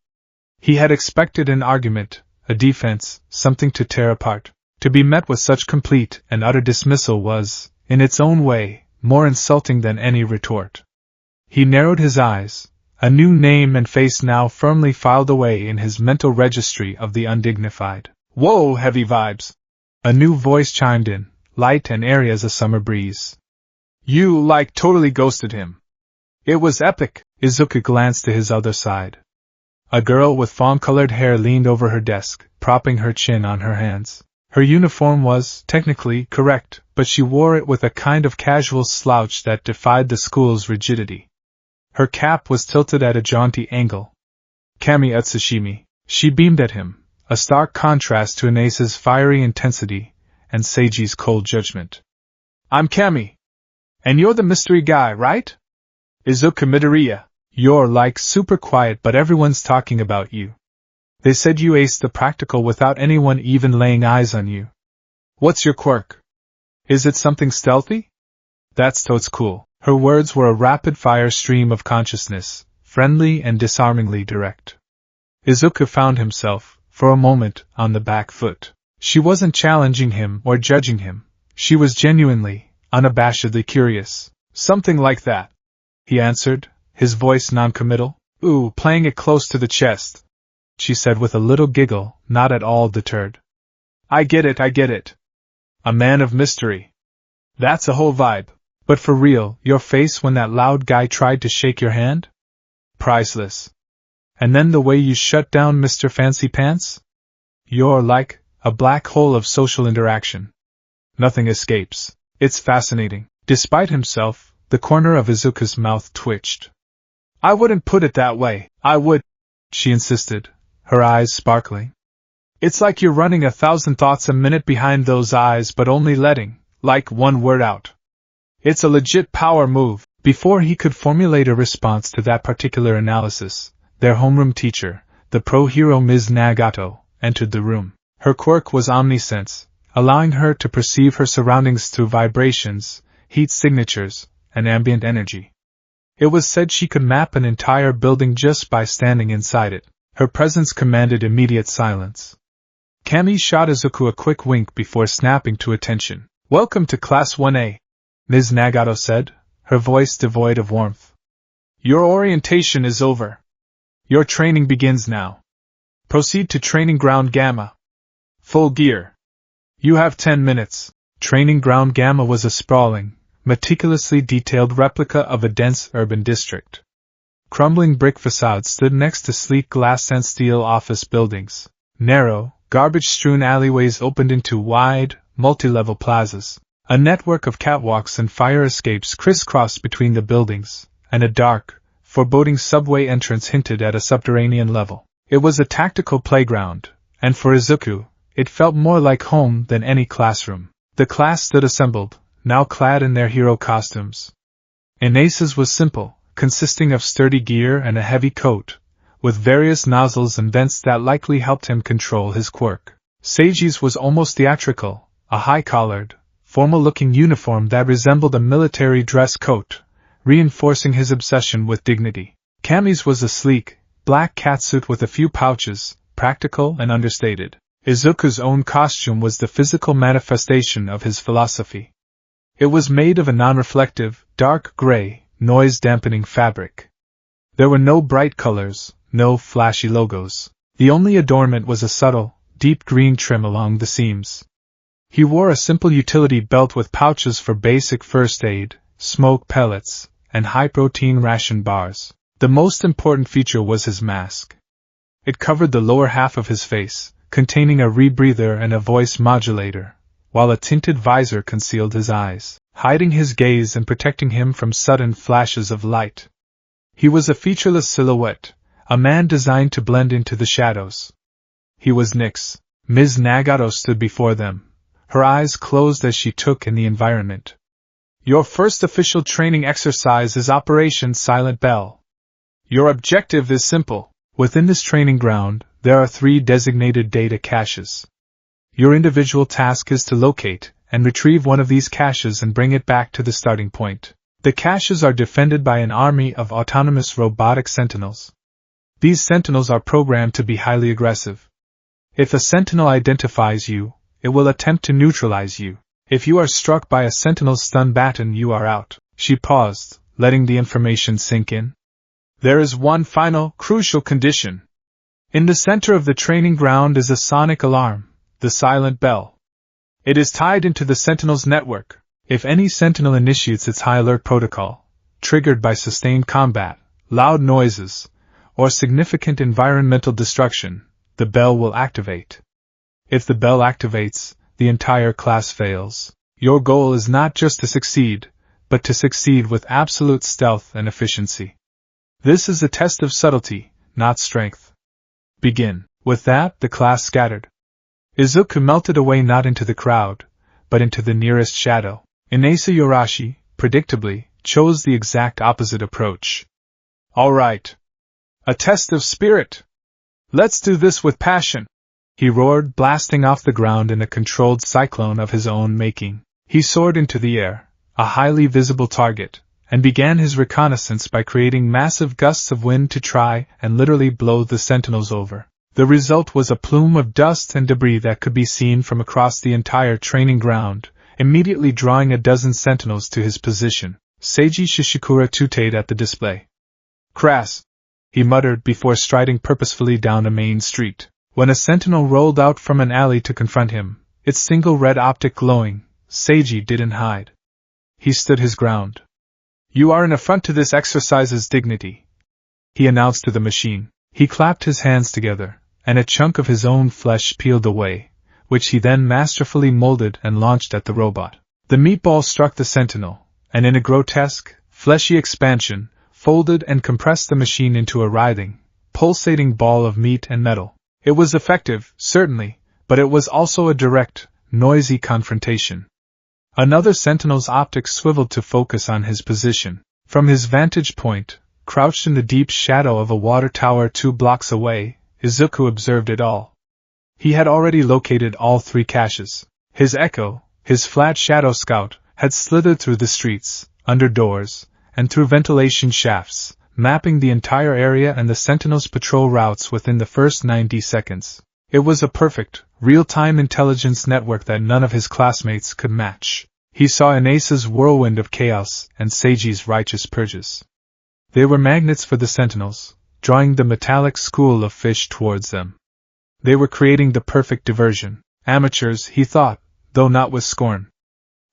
He had expected an argument, a defense, something to tear apart. To be met with such complete and utter dismissal was, in its own way, more insulting than any retort. He narrowed his eyes, a new name and face now firmly filed away in his mental registry of the undignified. Whoa, heavy vibes! A new voice chimed in, light and airy as a summer breeze. You, totally ghosted him. It was epic. Izuku glanced to his other side. A girl with fawn-colored hair leaned over her desk, propping her chin on her hands. Her uniform was, technically, correct, but she wore it with a kind of casual slouch that defied the school's rigidity. Her cap was tilted at a jaunty angle. Kami Utsushimi. She beamed at him, a stark contrast to Inasa's fiery intensity and Seiji's cold judgment. I'm Kami. And you're the mystery guy, right? Izuku Midoriya. You're super quiet but everyone's talking about you. They said you aced the practical without anyone even laying eyes on you. What's your quirk? Is it something stealthy? That's totes cool. Her words were a rapid-fire stream of consciousness, friendly and disarmingly direct. Izuku found himself, for a moment, on the back foot. She wasn't challenging him or judging him. She was genuinely, unabashedly curious. Something like that, he answered, his voice noncommittal. Ooh, playing it close to the chest, she said with a little giggle, not at all deterred. I get it. A man of mystery. That's a whole vibe. But for real, your face when that loud guy tried to shake your hand? Priceless. And then the way you shut down Mr. Fancy Pants? You're like a black hole of social interaction. Nothing escapes. It's fascinating. Despite himself, the corner of Izuku's mouth twitched. I wouldn't put it that way, I would, she insisted, her eyes sparkling. It's like you're running 1,000 thoughts a minute behind those eyes but only letting, like, one word out. It's a legit power move. Before he could formulate a response to that particular analysis, their homeroom teacher, the pro-hero Ms. Nagato, entered the room. Her quirk was omnisense, allowing her to perceive her surroundings through vibrations, heat signatures, and ambient energy. It was said she could map an entire building just by standing inside it. Her presence commanded immediate silence. Kami shot Izuku a quick wink before snapping to attention. "Welcome to Class 1A," Ms. Nagato said, her voice devoid of warmth. "Your orientation is over. Your training begins now. Proceed to Training Ground Gamma. Full gear. You have 10 minutes. Training Ground Gamma was a sprawling, meticulously detailed replica of a dense urban district. Crumbling brick facades stood next to sleek glass and steel office buildings. Narrow, garbage-strewn alleyways opened into wide, multi-level plazas. A network of catwalks and fire escapes crisscrossed between the buildings, and a dark, foreboding subway entrance hinted at a subterranean level. It was a tactical playground, and for Izuku, it felt more like home than any classroom. The class stood assembled, now clad in their hero costumes. Inasa's was simple, consisting of sturdy gear and a heavy coat, with various nozzles and vents that likely helped him control his quirk. Seiji's was almost theatrical, a high-collared, formal-looking uniform that resembled a military dress coat, reinforcing his obsession with dignity. Kami's was a sleek, black catsuit with a few pouches, practical and understated. Izuku's own costume was the physical manifestation of his philosophy. It was made of a non-reflective, dark gray, noise-dampening fabric. There were no bright colors, no flashy logos. The only adornment was a subtle, deep green trim along the seams. He wore a simple utility belt with pouches for basic first aid, smoke pellets, and high-protein ration bars. The most important feature was his mask. It covered the lower half of his face, containing a rebreather and a voice modulator, while a tinted visor concealed his eyes, hiding his gaze and protecting him from sudden flashes of light. He was a featureless silhouette, a man designed to blend into the shadows. He was Nyx. Ms. Nagato stood before them, her eyes closed as she took in the environment. "Your first official training exercise is Operation Silent Bell. Your objective is simple. Within this training ground, there are 3 designated data caches. Your individual task is to locate and retrieve one of these caches and bring it back to the starting point. The caches are defended by an army of autonomous robotic sentinels. These sentinels are programmed to be highly aggressive. If a sentinel identifies you, it will attempt to neutralize you. If you are struck by a sentinel's stun baton, you are out." She paused, letting the information sink in. "There is one final, crucial condition. In the center of the training ground is a sonic alarm, the silent bell. It is tied into the sentinel's network. If any sentinel initiates its high alert protocol, triggered by sustained combat, loud noises, or significant environmental destruction, the bell will activate. If the bell activates, the entire class fails. Your goal is not just to succeed, but to succeed with absolute stealth and efficiency. This is a test of subtlety, not strength. Begin." With that, the class scattered. Izuku melted away not into the crowd, but into the nearest shadow. Inasa Yorashi, predictably, chose the exact opposite approach. "All right. A test of spirit. Let's do this with passion," he roared, blasting off the ground in a controlled cyclone of his own making. He soared into the air, a highly visible target, and began his reconnaissance by creating massive gusts of wind to try and literally blow the sentinels over. The result was a plume of dust and debris that could be seen from across the entire training ground, immediately drawing a dozen sentinels to his position. Seiji Shishikura tooted at the display. "Crass," he muttered before striding purposefully down a main street. When a sentinel rolled out from an alley to confront him, its single red optic glowing, Seiji didn't hide. He stood his ground. "You are an affront to this exercise's dignity," he announced to the machine. He clapped his hands together, and a chunk of his own flesh peeled away, which he then masterfully molded and launched at the robot. The meatball struck the sentinel, and in a grotesque, fleshy expansion, folded and compressed the machine into a writhing, pulsating ball of meat and metal. It was effective, certainly, but it was also a direct, noisy confrontation. Another sentinel's optics swiveled to focus on his position. From his vantage point, crouched in the deep shadow of a water tower 2 blocks away, Izuku observed it all. He had already located all 3 caches. His echo, his flat shadow scout, had slithered through the streets, under doors, and through ventilation shafts, mapping the entire area and the Sentinel's patrol routes within the first 90 seconds. It was a perfect, real-time intelligence network that none of his classmates could match. He saw Inasa's whirlwind of chaos and Seiji's righteous purges. They were magnets for the Sentinels, drawing the metallic school of fish towards them. They were creating the perfect diversion. Amateurs, he thought, though not with scorn.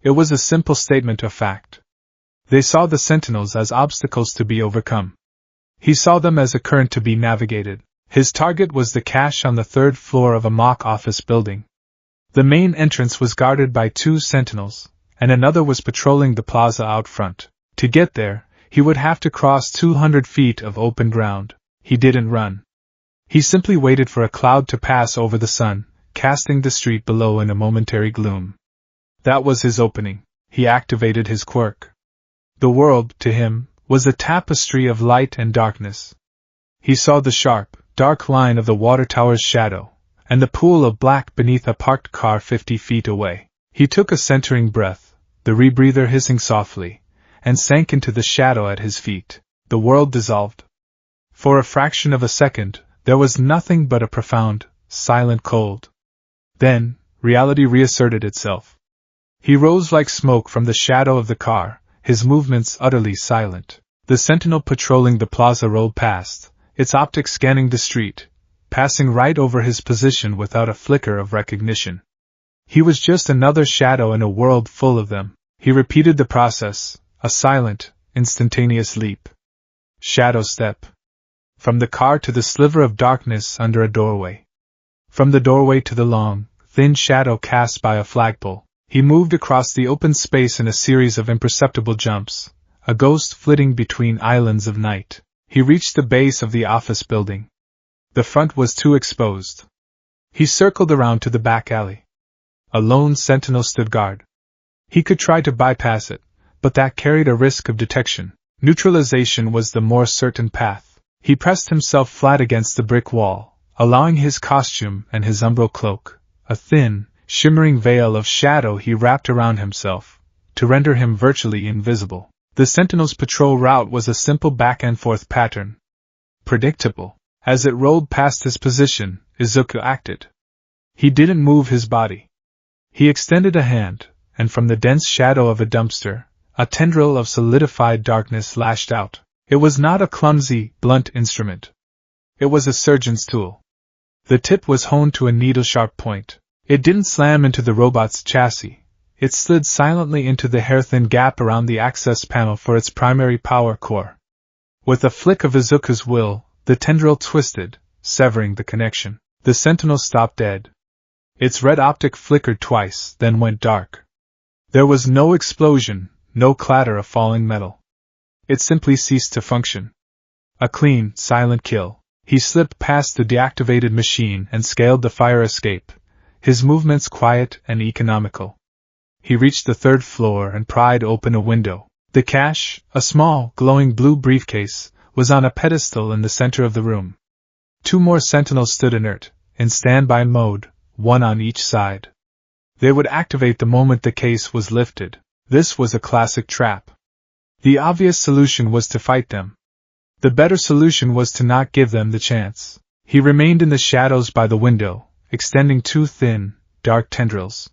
It was a simple statement of fact. They saw the Sentinels as obstacles to be overcome. He saw them as a current to be navigated. His target was the cache on the 3rd floor of a mock office building. The main entrance was guarded by 2 Sentinels, and another was patrolling the plaza out front. To get there, he would have to cross 200 feet of open ground. He didn't run. He simply waited for a cloud to pass over the sun, casting the street below in a momentary gloom. That was his opening. He activated his quirk. The world, to him, was a tapestry of light and darkness. He saw the sharp, dark line of the water tower's shadow, and the pool of black beneath a parked car 50 feet away. He took a centering breath, the rebreather hissing softly, and sank into the shadow at his feet. The world dissolved. For a fraction of a second, there was nothing but a profound, silent cold. Then, reality reasserted itself. He rose like smoke from the shadow of the car, his movements utterly silent. The sentinel patrolling the plaza rolled past, its optics scanning the street, passing right over his position without a flicker of recognition. He was just another shadow in a world full of them. He repeated the process, a silent, instantaneous leap. Shadow step. From the car to the sliver of darkness under a doorway. From the doorway to the long, thin shadow cast by a flagpole. He moved across the open space in a series of imperceptible jumps, a ghost flitting between islands of night. He reached the base of the office building. The front was too exposed. He circled around to the back alley. A lone sentinel stood guard. He could try to bypass it, but that carried a risk of detection. Neutralization was the more certain path. He pressed himself flat against the brick wall, allowing his costume and his umbral cloak, a thin, shimmering veil of shadow he wrapped around himself, to render him virtually invisible. The Sentinel's patrol route was a simple back-and-forth pattern. Predictable. As it rolled past his position, Izuku acted. He didn't move his body. He extended a hand, and from the dense shadow of a dumpster, a tendril of solidified darkness lashed out. It was not a clumsy, blunt instrument. It was a surgeon's tool. The tip was honed to a needle-sharp point. It didn't slam into the robot's chassis. It slid silently into the hair-thin gap around the access panel for its primary power core. With a flick of Izuku's will, the tendril twisted, severing the connection. The sentinel stopped dead. Its red optic flickered twice, then went dark. There was no explosion, no clatter of falling metal. It simply ceased to function. A clean, silent kill. He slipped past the deactivated machine and scaled the fire escape, his movements quiet and economical. He reached the 3rd floor and pried open a window. The cache, a small, glowing blue briefcase, was on a pedestal in the center of the room. 2 more sentinels stood inert, in standby mode, one on each side. They would activate the moment the case was lifted. This was a classic trap. The obvious solution was to fight them. The better solution was to not give them the chance. He remained in the shadows by the window, extending 2 thin, dark tendrils.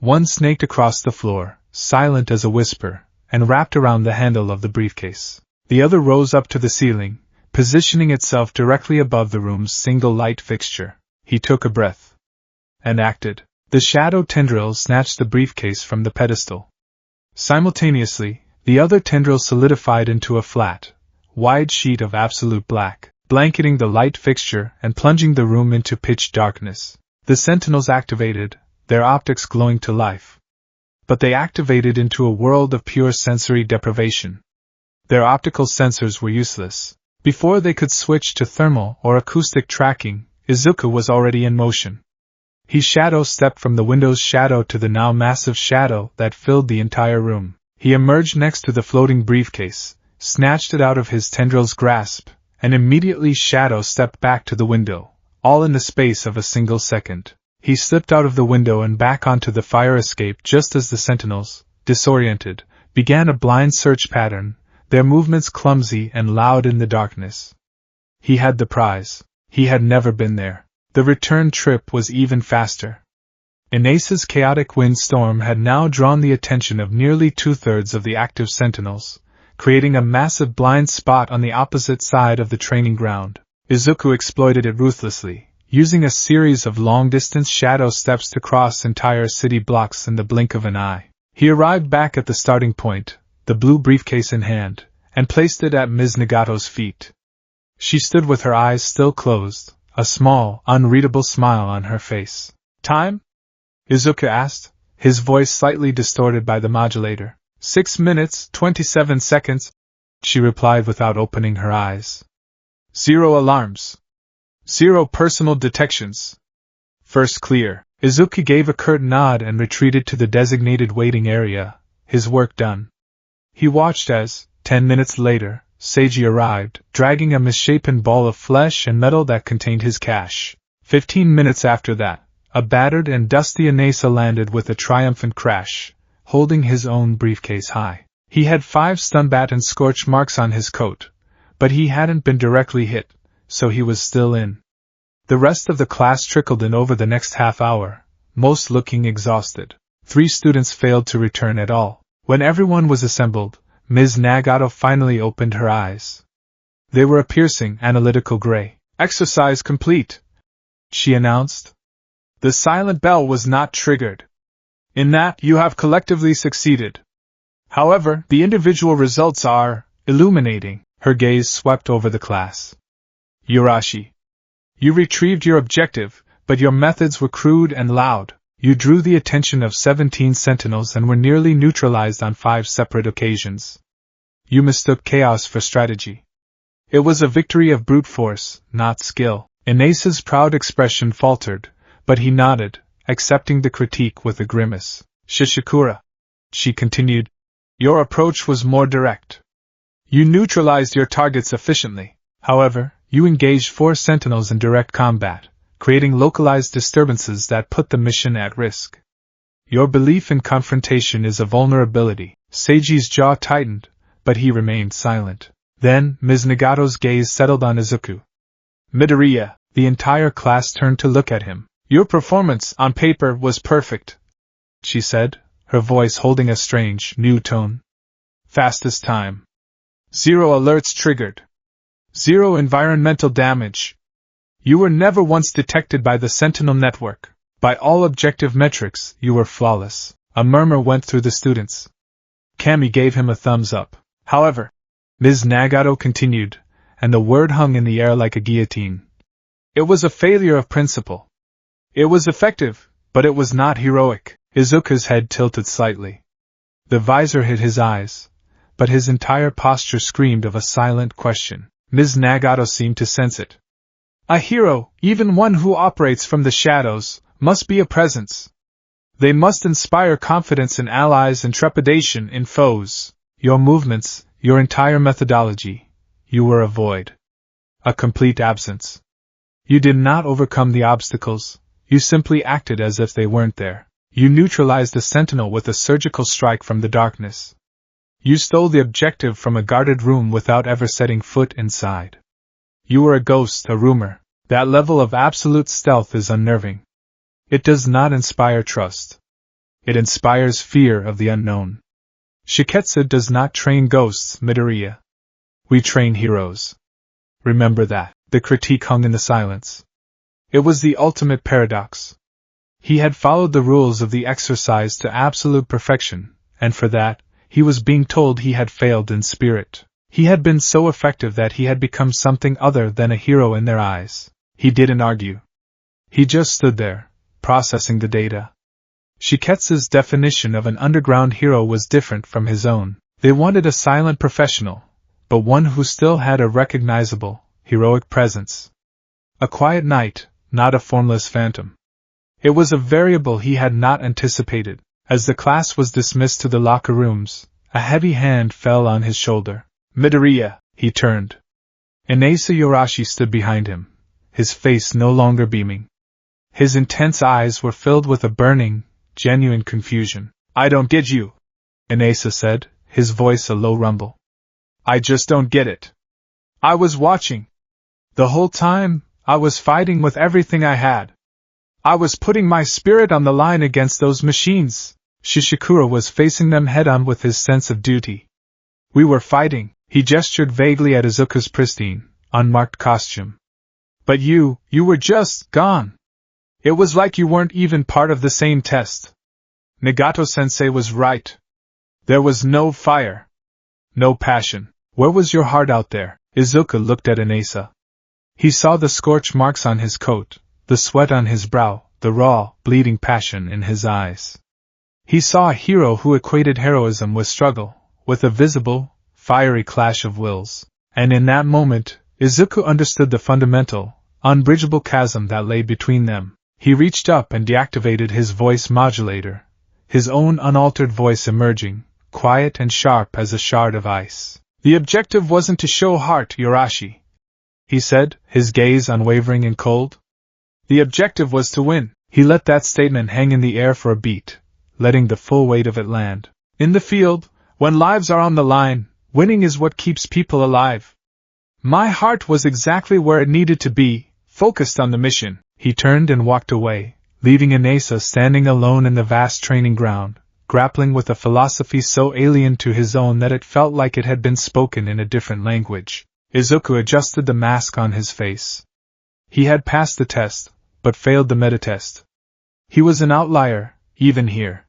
One snaked across the floor, silent as a whisper, and wrapped around the handle of the briefcase. The other rose up to the ceiling, positioning itself directly above the room's single light fixture. He took a breath. And acted. The shadow tendril snatched the briefcase from the pedestal. Simultaneously, the other tendril solidified into a flat, wide sheet of absolute black, blanketing the light fixture and plunging the room into pitch darkness. The sentinels activated, their optics glowing to life. But they activated into a world of pure sensory deprivation. Their optical sensors were useless. Before they could switch to thermal or acoustic tracking, Izuku was already in motion. He shadow-stepped from the window's shadow to the now massive shadow that filled the entire room. He emerged next to the floating briefcase, snatched it out of his tendril's grasp, and immediately shadow-stepped back to the window, all in the space of a single second. He slipped out of the window and back onto the fire escape just as the sentinels, disoriented, began a blind search pattern, their movements clumsy and loud in the darkness. He had the prize. He had never been there. The return trip was even faster. Inace's chaotic windstorm had now drawn the attention of nearly 2/3 of the active sentinels, creating a massive blind spot on the opposite side of the training ground. Izuku exploited it ruthlessly, using a series of long-distance shadow steps to cross entire city blocks in the blink of an eye. He arrived back at the starting point, the blue briefcase in hand, and placed it at Ms. Nagato's feet. She stood with her eyes still closed, a small, unreadable smile on her face. "Time?" Izuku asked, his voice slightly distorted by the modulator. 6 minutes, 27 seconds, she replied without opening her eyes. 0 alarms. 0 personal detections. First clear. Izuku gave a curt nod and retreated to the designated waiting area, his work done. He watched as, 10 minutes later, Seiji arrived, dragging a misshapen ball of flesh and metal that contained his cash. 15 minutes after that, a battered and dusty Inasa landed with a triumphant crash, holding his own briefcase high. He had 5 stun-bat and scorch marks on his coat, but he hadn't been directly hit, so he was still in. The rest of the class trickled in over the next half hour, most looking exhausted. 3 students failed to return at all. When everyone was assembled, Ms. Nagato finally opened her eyes. They were a piercing, analytical gray. "Exercise complete," she announced. "The silent bell was not triggered. In that, you have collectively succeeded. However, the individual results are illuminating." Her gaze swept over the class. "Yurashi, you retrieved your objective, but your methods were crude and loud. You drew the attention of 17 sentinels and were nearly neutralized on 5 separate occasions. You mistook chaos for strategy. It was a victory of brute force, not skill." Inasa's proud expression faltered, but he nodded, accepting the critique with a grimace. "Shishikura," she continued, "your approach was more direct. You neutralized your targets efficiently. However, you engaged 4 sentinels in direct combat, creating localized disturbances that put the mission at risk. Your belief in confrontation is a vulnerability." Seiji's jaw tightened, but he remained silent. Then, Ms. Nagato's gaze settled on Izuku. "Midoriya," the entire class turned to look at him. "Your performance, on paper, was perfect," she said, her voice holding a strange, new tone. "Fastest time. 0 alerts triggered. 0 environmental damage. You were never once detected by the Sentinel network. By all objective metrics, you were flawless." A murmur went through the students. Kami gave him a thumbs up. "However," Ms. Nagato continued, and the word hung in the air like a guillotine, "it was a failure of principle. It was effective, but it was not heroic." Izuku's head tilted slightly. The visor hid his eyes, but his entire posture screamed of a silent question. Ms. Nagato seemed to sense it. "A hero, even one who operates from the shadows, must be a presence. They must inspire confidence in allies and trepidation in foes. Your movements, your entire methodology, you were a void. A complete absence. You did not overcome the obstacles, you simply acted as if they weren't there. You neutralized the sentinel with a surgical strike from the darkness. You stole the objective from a guarded room without ever setting foot inside. You were a ghost, a rumor. That level of absolute stealth is unnerving. It does not inspire trust. It inspires fear of the unknown. Shiketsu does not train ghosts, Midoriya. We train heroes. Remember that." The critique hung in the silence. It was the ultimate paradox. He had followed the rules of the exercise to absolute perfection, and for that, he was being told he had failed in spirit. He had been so effective that he had become something other than a hero in their eyes. He didn't argue. He just stood there, processing the data. Shiketsu's definition of an underground hero was different from his own. They wanted a silent professional, but one who still had a recognizable, heroic presence. A quiet knight, not a formless phantom. It was a variable he had not anticipated. As the class was dismissed to the locker rooms, a heavy hand fell on his shoulder. Midoriya, he turned. Inasa Yorashi stood behind him, his face no longer beaming. His intense eyes were filled with a burning, genuine confusion. I don't get you, Inasa said, his voice a low rumble. I just don't get it. I was watching. The whole time, I was fighting with everything I had. I was putting my spirit on the line against those machines. Shishikura was facing them head-on with his sense of duty. We were fighting, he gestured vaguely at Izuku's pristine, unmarked costume. But you were just gone. It was like you weren't even part of the same test. Nagato-sensei was right. There was no fire. No passion. Where was your heart out there? Izuku looked at Inasa. He saw the scorch marks on his coat, the sweat on his brow, the raw, bleeding passion in his eyes. He saw a hero who equated heroism with struggle, with a visible, fiery clash of wills. And in that moment, Izuku understood the fundamental, unbridgeable chasm that lay between them. He reached up and deactivated his voice modulator, his own unaltered voice emerging, quiet and sharp as a shard of ice. The objective wasn't to show heart, Yorashi, he said, his gaze unwavering and cold. The objective was to win. He let that statement hang in the air for a beat, letting the full weight of it land. In the field, when lives are on the line, winning is what keeps people alive. My heart was exactly where it needed to be, focused on the mission. He turned and walked away, leaving Inasa standing alone in the vast training ground, grappling with a philosophy so alien to his own that it felt like it had been spoken in a different language. Izuku adjusted the mask on his face. He had passed the test, but failed the metatest. He was an outlier, even here.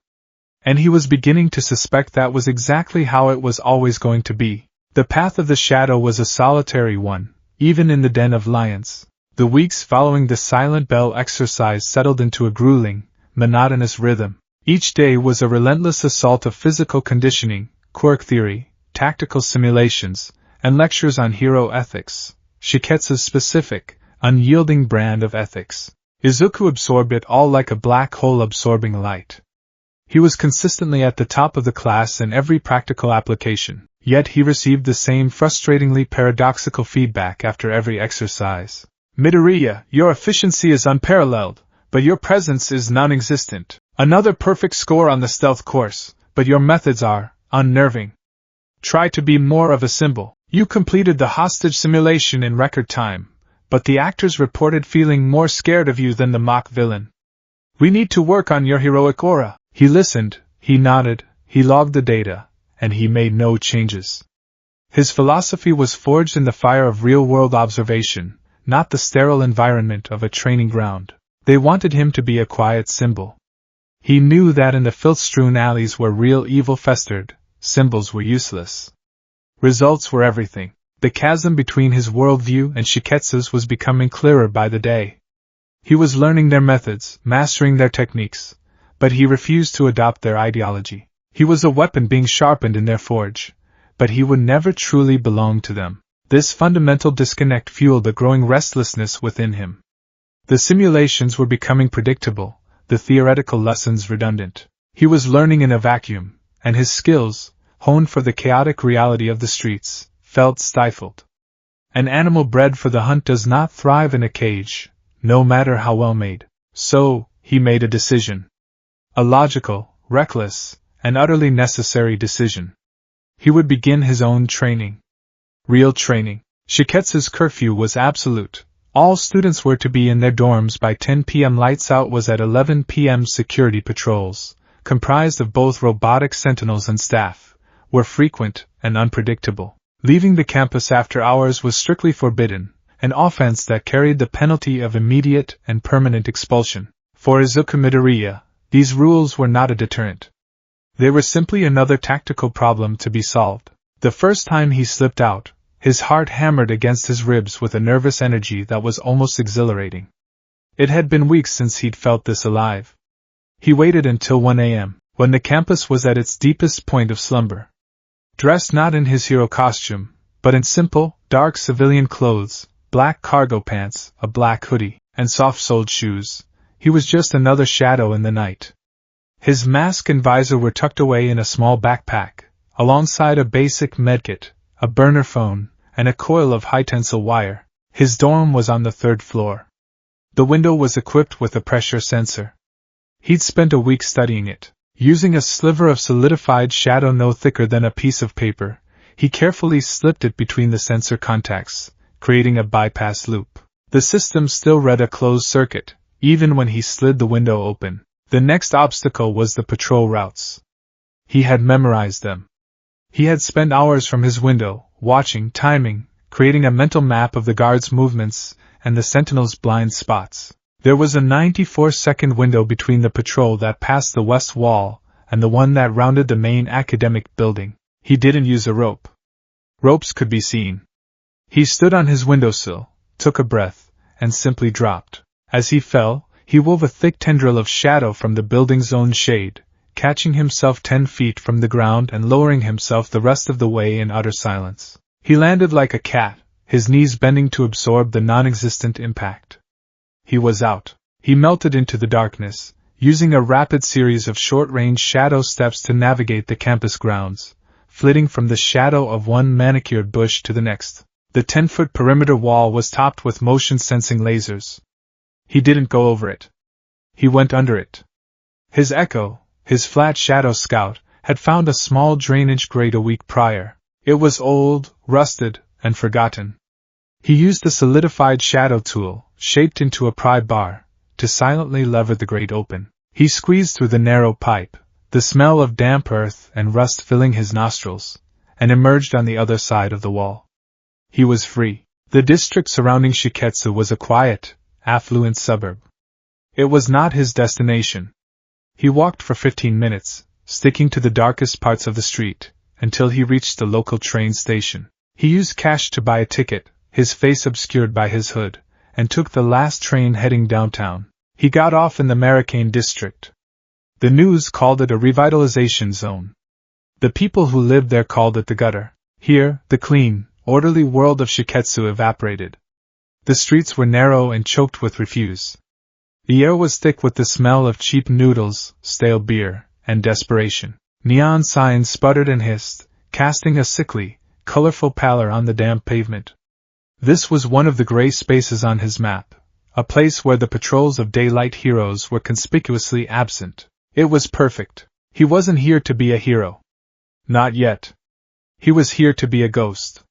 And he was beginning to suspect that was exactly how it was always going to be. The path of the shadow was a solitary one, even in the den of lions. The weeks following the silent bell exercise settled into a grueling, monotonous rhythm. Each day was a relentless assault of physical conditioning, quirk theory, tactical simulations, and lectures on hero ethics, Shiketsu's specific, unyielding brand of ethics. Izuku absorbed it all like a black hole absorbing light. He was consistently at the top of the class in every practical application, yet he received the same frustratingly paradoxical feedback after every exercise. Midoriya, your efficiency is unparalleled, but your presence is non-existent. Another perfect score on the stealth course, but your methods are unnerving. Try to be more of a symbol. You completed the hostage simulation in record time, but the actors reported feeling more scared of you than the mock villain. We need to work on your heroic aura. He listened, he nodded, he logged the data, and he made no changes. His philosophy was forged in the fire of real-world observation, not the sterile environment of a training ground. They wanted him to be a quiet symbol. He knew that in the filth-strewn alleys where real evil festered, symbols were useless. Results were everything. The chasm between his worldview and Shiketsu's was becoming clearer by the day. He was learning their methods, mastering their techniques, but he refused to adopt their ideology. He was a weapon being sharpened in their forge, but he would never truly belong to them. This fundamental disconnect fueled a growing restlessness within him. The simulations were becoming predictable, the theoretical lessons redundant. He was learning in a vacuum, and his skills, honed for the chaotic reality of the streets, felt stifled. An animal bred for the hunt does not thrive in a cage, no matter how well made. So, he made a decision. A logical, reckless, and utterly necessary decision. He would begin his own training. Real training. Shiketsu's curfew was absolute. All students were to be in their dorms by 10 p.m. Lights out was at 11 p.m. Security patrols, comprised of both robotic sentinels and staff, were frequent and unpredictable. Leaving the campus after hours was strictly forbidden, an offense that carried the penalty of immediate and permanent expulsion. For Izuku Midoriya, these rules were not a deterrent. They were simply another tactical problem to be solved. The first time he slipped out, his heart hammered against his ribs with a nervous energy that was almost exhilarating. It had been weeks since he'd felt this alive. He waited until 1 a.m., when the campus was at its deepest point of slumber. Dressed not in his hero costume, but in simple, dark civilian clothes, black cargo pants, a black hoodie, and soft-soled shoes, he was just another shadow in the night. His mask and visor were tucked away in a small backpack, alongside a basic medkit, a burner phone, and a coil of high-tensile wire. His dorm was on the 3rd floor. The window was equipped with a pressure sensor. He'd spent a week studying it. Using a sliver of solidified shadow no thicker than a piece of paper, he carefully slipped it between the sensor contacts, creating a bypass loop. The system still read a closed circuit, even when he slid the window open. The next obstacle was the patrol routes. He had memorized them. He had spent hours from his window, watching, timing, creating a mental map of the guards' movements and the sentinels' blind spots. There was a 94-second window between the patrol that passed the west wall and the one that rounded the main academic building. He didn't use a rope. Ropes could be seen. He stood on his windowsill, took a breath, and simply dropped. As he fell, he wove a thick tendril of shadow from the building's own shade, catching himself 10 feet from the ground and lowering himself the rest of the way in utter silence. He landed like a cat, his knees bending to absorb the non-existent impact. He was out. He melted into the darkness, using a rapid series of short-range shadow steps to navigate the campus grounds, flitting from the shadow of one manicured bush to the next. The 10-foot perimeter wall was topped with motion-sensing lasers. He didn't go over it. He went under it. His echo, his flat shadow scout, had found a small drainage grate a week prior. It was old, rusted, and forgotten. He used the solidified shadow tool, shaped into a pry bar, to silently lever the grate open. He squeezed through the narrow pipe, the smell of damp earth and rust filling his nostrils, and emerged on the other side of the wall. He was free. The district surrounding Skitesu was a quiet, affluent suburb. It was not his destination. He walked for 15 minutes, sticking to the darkest parts of the street, until he reached the local train station. He used cash to buy a ticket, his face obscured by his hood, and took the last train heading downtown. He got off in the Marikane district. The news called it a revitalization zone. The people who lived there called it the gutter. Here, the clean, orderly world of Skitesu evaporated. The streets were narrow and choked with refuse. The air was thick with the smell of cheap noodles, stale beer, and desperation. Neon signs sputtered and hissed, casting a sickly, colorful pallor on the damp pavement. This was one of the gray spaces on his map, a place where the patrols of daylight heroes were conspicuously absent. It was perfect. He wasn't here to be a hero. Not yet. He was here to be a ghost.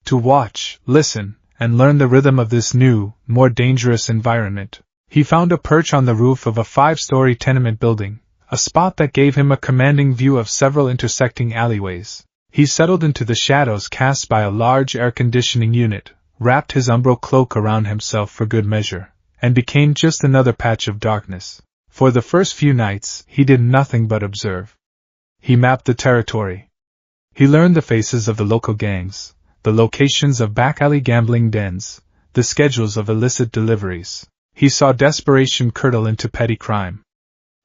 To watch, listen, and learn the rhythm of this new, more dangerous environment. He found a perch on the roof of a 5-story tenement building, a spot that gave him a commanding view of several intersecting alleyways. He settled into the shadows cast by a large air conditioning unit, wrapped his umbro cloak around himself for good measure, and became just another patch of darkness. For the first few nights, he did nothing but observe. He mapped the territory. He learned the faces of the local gangs, the locations of back-alley gambling dens, the schedules of illicit deliveries. He saw desperation curdle into petty crime.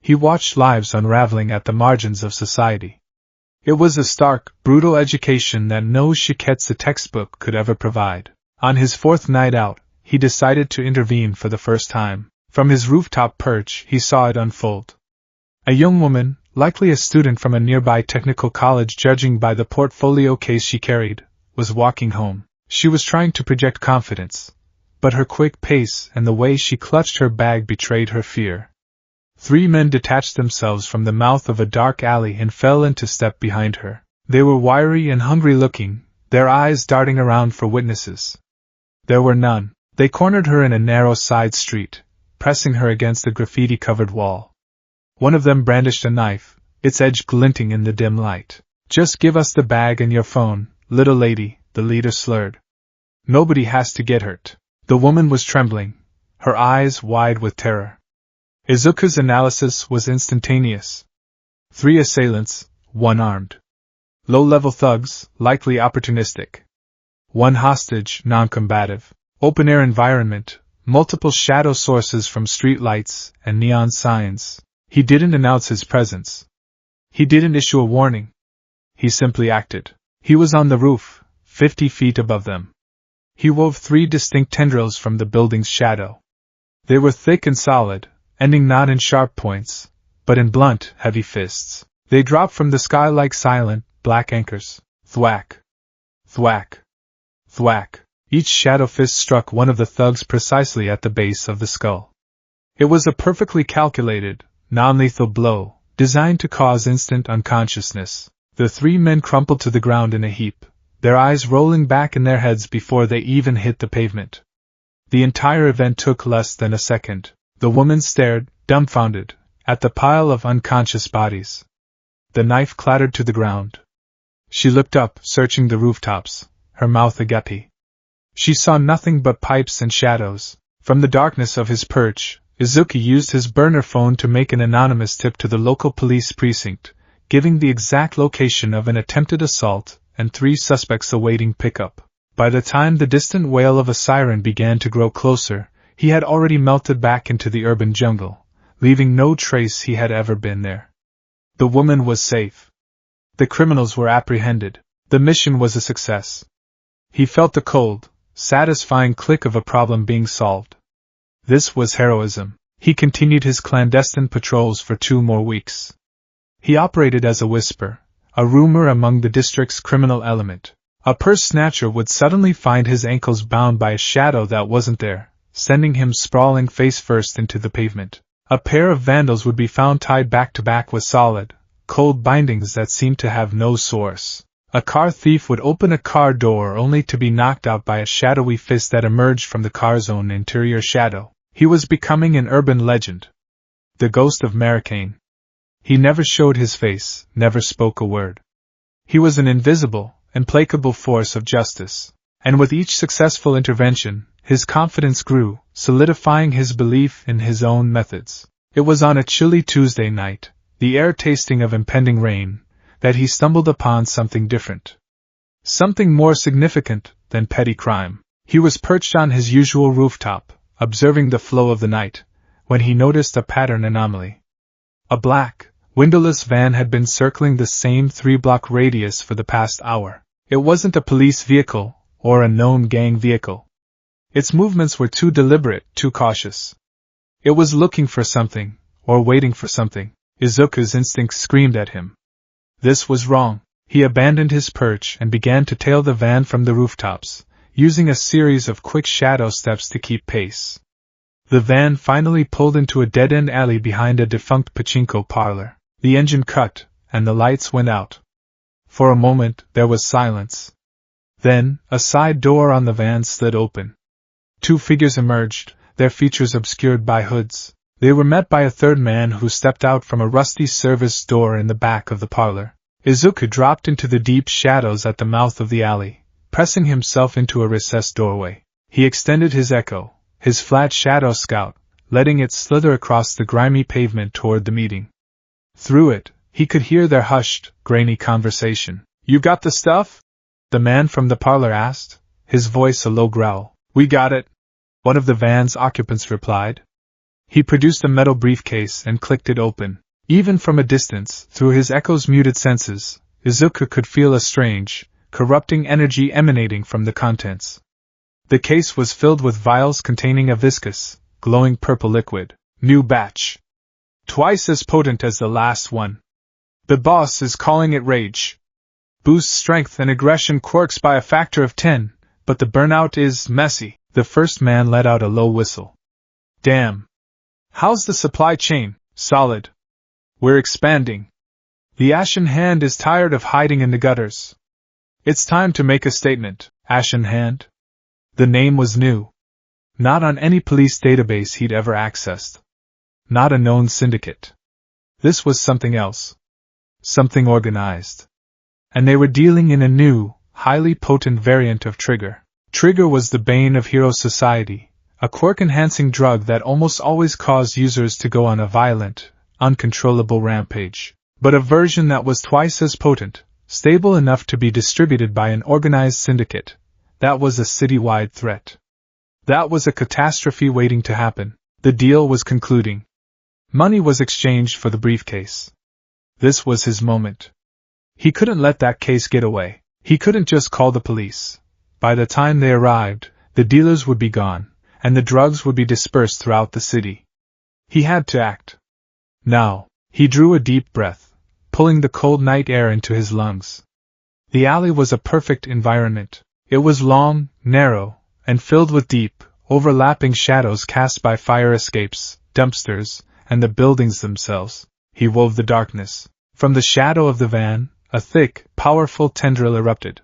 He watched lives unraveling at the margins of society. It was a stark, brutal education that no Skitesu textbook could ever provide. On his 4th night out, he decided to intervene for the first time. From his rooftop perch, he saw it unfold. A young woman, likely a student from a nearby technical college judging by the portfolio case she carried, was walking home. She was trying to project confidence, but her quick pace and the way she clutched her bag betrayed her fear. 3 men detached themselves from the mouth of a dark alley and fell into step behind her. They were wiry and hungry-looking, their eyes darting around for witnesses. There were none. They cornered her in a narrow side street, pressing her against a graffiti-covered wall. One of them brandished a knife, its edge glinting in the dim light. "Just give us the bag and your phone, little lady," the leader slurred. "Nobody has to get hurt." The woman was trembling, her eyes wide with terror. Izuku's analysis was instantaneous. 3 assailants, 1 armed. Low-level thugs, likely opportunistic. 1 hostage, non-combative. Open-air environment, multiple shadow sources from street lights and neon signs. He didn't announce his presence. He didn't issue a warning. He simply acted. He was on the roof, 50 feet above them. He wove 3 distinct tendrils from the building's shadow. They were thick and solid, ending not in sharp points, but in blunt, heavy fists. They dropped from the sky like silent, black anchors. Thwack! Thwack! Thwack! Each shadow fist struck one of the thugs precisely at the base of the skull. It was a perfectly calculated, non-lethal blow, designed to cause instant unconsciousness. The 3 men crumpled to the ground in a heap, their eyes rolling back in their heads before they even hit the pavement. The entire event took less than a second. The woman stared, dumbfounded, at the pile of unconscious bodies. The knife clattered to the ground. She looked up, searching the rooftops, her mouth agape. She saw nothing but pipes and shadows. From the darkness of his perch, Izuku used his burner phone to make an anonymous tip to the local police precinct, giving the exact location of an attempted assault and 3 suspects awaiting pickup. By the time the distant wail of a siren began to grow closer, he had already melted back into the urban jungle, leaving no trace he had ever been there. The woman was safe. The criminals were apprehended. The mission was a success. He felt the cold, satisfying click of a problem being solved. This was heroism. He continued his clandestine patrols for 2 more weeks. He operated as a whisper, a rumor among the district's criminal element. A purse snatcher would suddenly find his ankles bound by a shadow that wasn't there, sending him sprawling face first into the pavement. A pair of vandals would be found tied back to back with solid, cold bindings that seemed to have no source. A car thief would open a car door only to be knocked out by a shadowy fist that emerged from the car's own interior shadow. He was becoming an urban legend. The ghost of Maricane. He never showed his face, never spoke a word. He was an invisible, implacable force of justice. And with each successful intervention, his confidence grew, solidifying his belief in his own methods. It was on a chilly Tuesday night, the air tasting of impending rain, that he stumbled upon something different. Something more significant than petty crime. He was perched on his usual rooftop, observing the flow of the night, when he noticed a pattern anomaly. A black, windowless van had been circling the same 3-block radius for the past hour. It wasn't a police vehicle, or a known gang vehicle. Its movements were too deliberate, too cautious. It was looking for something, or waiting for something. Izuku's instincts screamed at him. This was wrong. He abandoned his perch and began to tail the van from the rooftops, using a series of quick shadow steps to keep pace. The van finally pulled into a dead-end alley behind a defunct pachinko parlor. The engine cut, and the lights went out. For a moment, there was silence. Then, a side door on the van slid open. 2 figures emerged, their features obscured by hoods. They were met by a third man who stepped out from a rusty service door in the back of the parlor. Izuku dropped into the deep shadows at the mouth of the alley, pressing himself into a recessed doorway. He extended his echo, his flat shadow scout, letting it slither across the grimy pavement toward the meeting. Through it, he could hear their hushed, grainy conversation. "You got the stuff?" the man from the parlor asked, his voice a low growl. "We got it," one of the van's occupants replied. He produced a metal briefcase and clicked it open. Even from a distance, through his echo's muted senses, Izuku could feel a strange, corrupting energy emanating from the contents. The case was filled with vials containing a viscous, glowing purple liquid. New batch. Twice as potent as the last one. The boss is calling it rage. Boosts strength and aggression quirks by a factor of 10, but the burnout is messy. The first man let out a low whistle. Damn. How's the supply chain? Solid. We're expanding. The Ashen Hand is tired of hiding in the gutters. It's time to make a statement. Ashen Hand? The name was new. Not on any police database he'd ever accessed. Not a known syndicate. This was something else. Something organized. And they were dealing in a new, highly potent variant of Trigger. Trigger was the bane of hero society, a quirk-enhancing drug that almost always caused users to go on a violent, uncontrollable rampage. But a version that was twice as potent, stable enough to be distributed by an organized syndicate. That was a citywide threat. That was a catastrophe waiting to happen. The deal was concluding. Money was exchanged for the briefcase. This was his moment. He couldn't let that case get away. He couldn't just call the police. By the time they arrived, the dealers would be gone, and the drugs would be dispersed throughout the city. He had to act. Now, he drew a deep breath, pulling the cold night air into his lungs. The alley was a perfect environment. It was long, narrow, and filled with deep, overlapping shadows cast by fire escapes, dumpsters, and the buildings themselves. He wove the darkness. From the shadow of the van, a thick, powerful tendril erupted.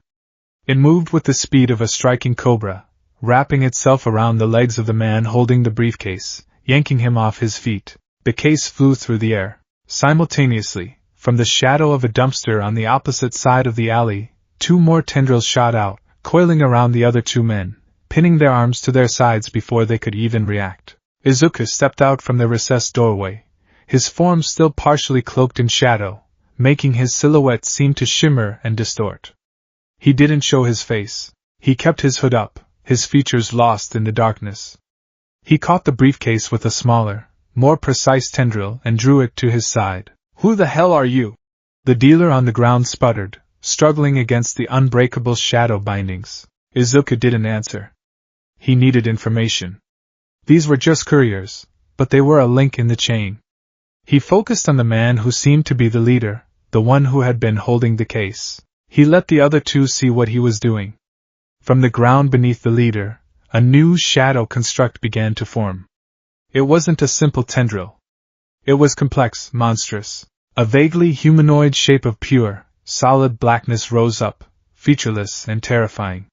It moved with the speed of a striking cobra, wrapping itself around the legs of the man holding the briefcase, yanking him off his feet. The case flew through the air. Simultaneously, from the shadow of a dumpster on the opposite side of the alley, 2 more tendrils shot out, coiling around the other 2 men, pinning their arms to their sides before they could even react. Izuku stepped out from the recessed doorway, his form still partially cloaked in shadow, making his silhouette seem to shimmer and distort. He didn't show his face. He kept his hood up, his features lost in the darkness. He caught the briefcase with a smaller, more precise tendril and drew it to his side. "Who the hell are you?" The dealer on the ground sputtered, struggling against the unbreakable shadow bindings. Izuku didn't answer. He needed information. These were just couriers, but they were a link in the chain. He focused on the man who seemed to be the leader, the one who had been holding the case. He let the other 2 see what he was doing. From the ground beneath the leader, a new shadow construct began to form. It wasn't a simple tendril. It was complex, monstrous. A vaguely humanoid shape of pure, solid blackness rose up, featureless and terrifying.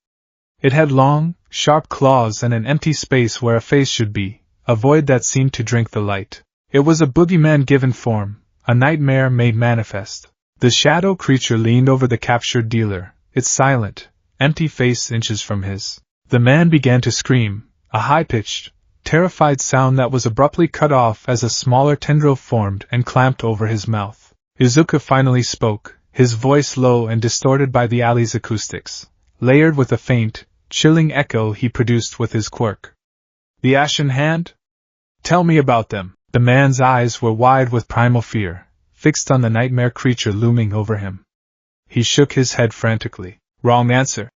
It had long, sharp claws and an empty space where a face should be, a void that seemed to drink the light. It was a boogeyman given form, a nightmare made manifest. The shadow creature leaned over the captured dealer, its silent, empty face inches from his. The man began to scream, a high-pitched, terrified sound that was abruptly cut off as a smaller tendril formed and clamped over his mouth. Izuku finally spoke, his voice low and distorted by the alley's acoustics, layered with a faint, chilling echo he produced with his quirk. "The Ashen Hand? Tell me about them." The man's eyes were wide with primal fear, fixed on the nightmare creature looming over him. He shook his head frantically. "Wrong answer,"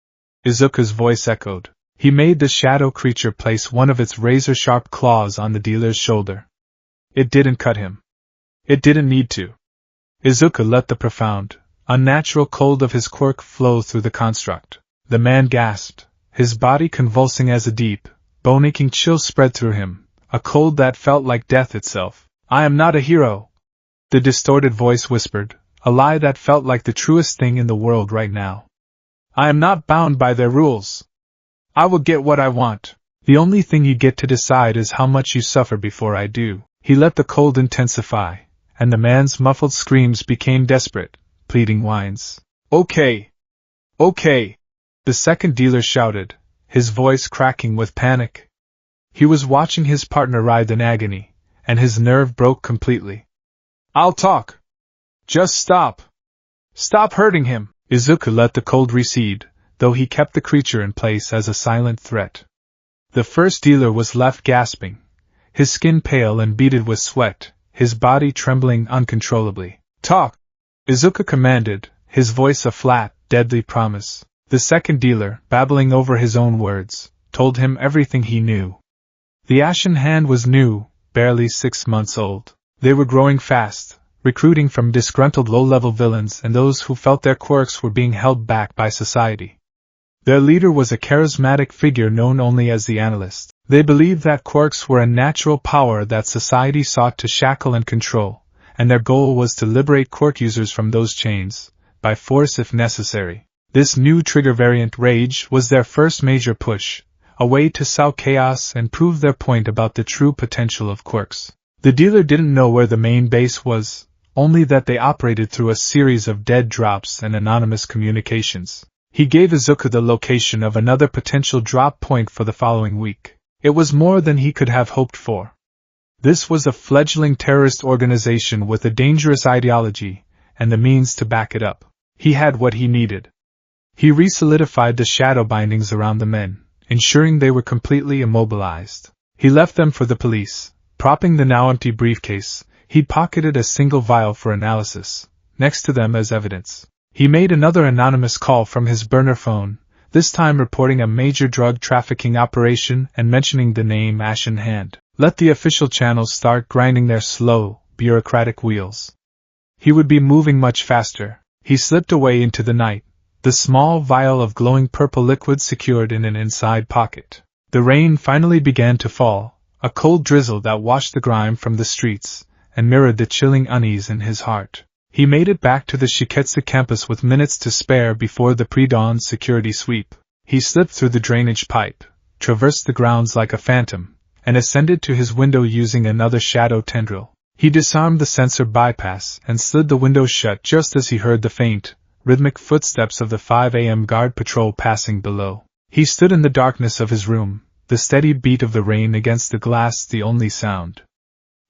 Izuku's voice echoed. He made the shadow creature place one of its razor-sharp claws on the dealer's shoulder. It didn't cut him. It didn't need to. Izuku let the profound, unnatural cold of his quirk flow through the construct. The man gasped, his body convulsing as a deep, bone-aching chill spread through him, a cold that felt like death itself. "I am not a hero," the distorted voice whispered, a lie that felt like the truest thing in the world right now. "I am not bound by their rules. I will get what I want. The only thing you get to decide is how much you suffer before I do." He let the cold intensify, and the man's muffled screams became desperate, pleading whines. "Okay. Okay," the second dealer shouted, his voice cracking with panic. He was watching his partner writhe in agony, and his nerve broke completely. "I'll talk. Just stop. Stop hurting him." Izuku let the cold recede, though he kept the creature in place as a silent threat. The first dealer was left gasping, his skin pale and beaded with sweat, his body trembling uncontrollably. "Talk," Izuku commanded, his voice a flat, deadly promise. The second dealer, babbling over his own words, told him everything he knew. The Ashen Hand was new, barely 6 months old. They were growing fast, recruiting from disgruntled low-level villains and those who felt their quirks were being held back by society. Their leader was a charismatic figure known only as the Analyst. They believed that quirks were a natural power that society sought to shackle and control, and their goal was to liberate quirk users from those chains, by force if necessary. This new trigger variant, Rage, was their first major push, a way to sow chaos and prove their point about the true potential of quirks. The dealer didn't know where the main base was, only that they operated through a series of dead drops and anonymous communications. He gave Izuku the location of another potential drop point for the following week. It was more than he could have hoped for. This was a fledgling terrorist organization with a dangerous ideology, and the means to back it up. He had what he needed. He re-solidified the shadow bindings around the men, ensuring they were completely immobilized. He left them for the police. Propping the now empty briefcase, he pocketed a single vial for analysis, next to them as evidence. He made another anonymous call from his burner phone, this time reporting a major drug trafficking operation and mentioning the name Ashen Hand. Let the official channels start grinding their slow, bureaucratic wheels. He would be moving much faster. He slipped away into the night, the small vial of glowing purple liquid secured in an inside pocket. The rain finally began to fall, a cold drizzle that washed the grime from the streets and mirrored the chilling unease in his heart. He made it back to the Shiketsu campus with minutes to spare before the pre-dawn security sweep. He slipped through the drainage pipe, traversed the grounds like a phantom, and ascended to his window using another shadow tendril. He disarmed the sensor bypass and slid the window shut just as he heard the faint, rhythmic footsteps of the 5 a.m. guard patrol passing below. He stood in the darkness of his room, the steady beat of the rain against the glass the only sound.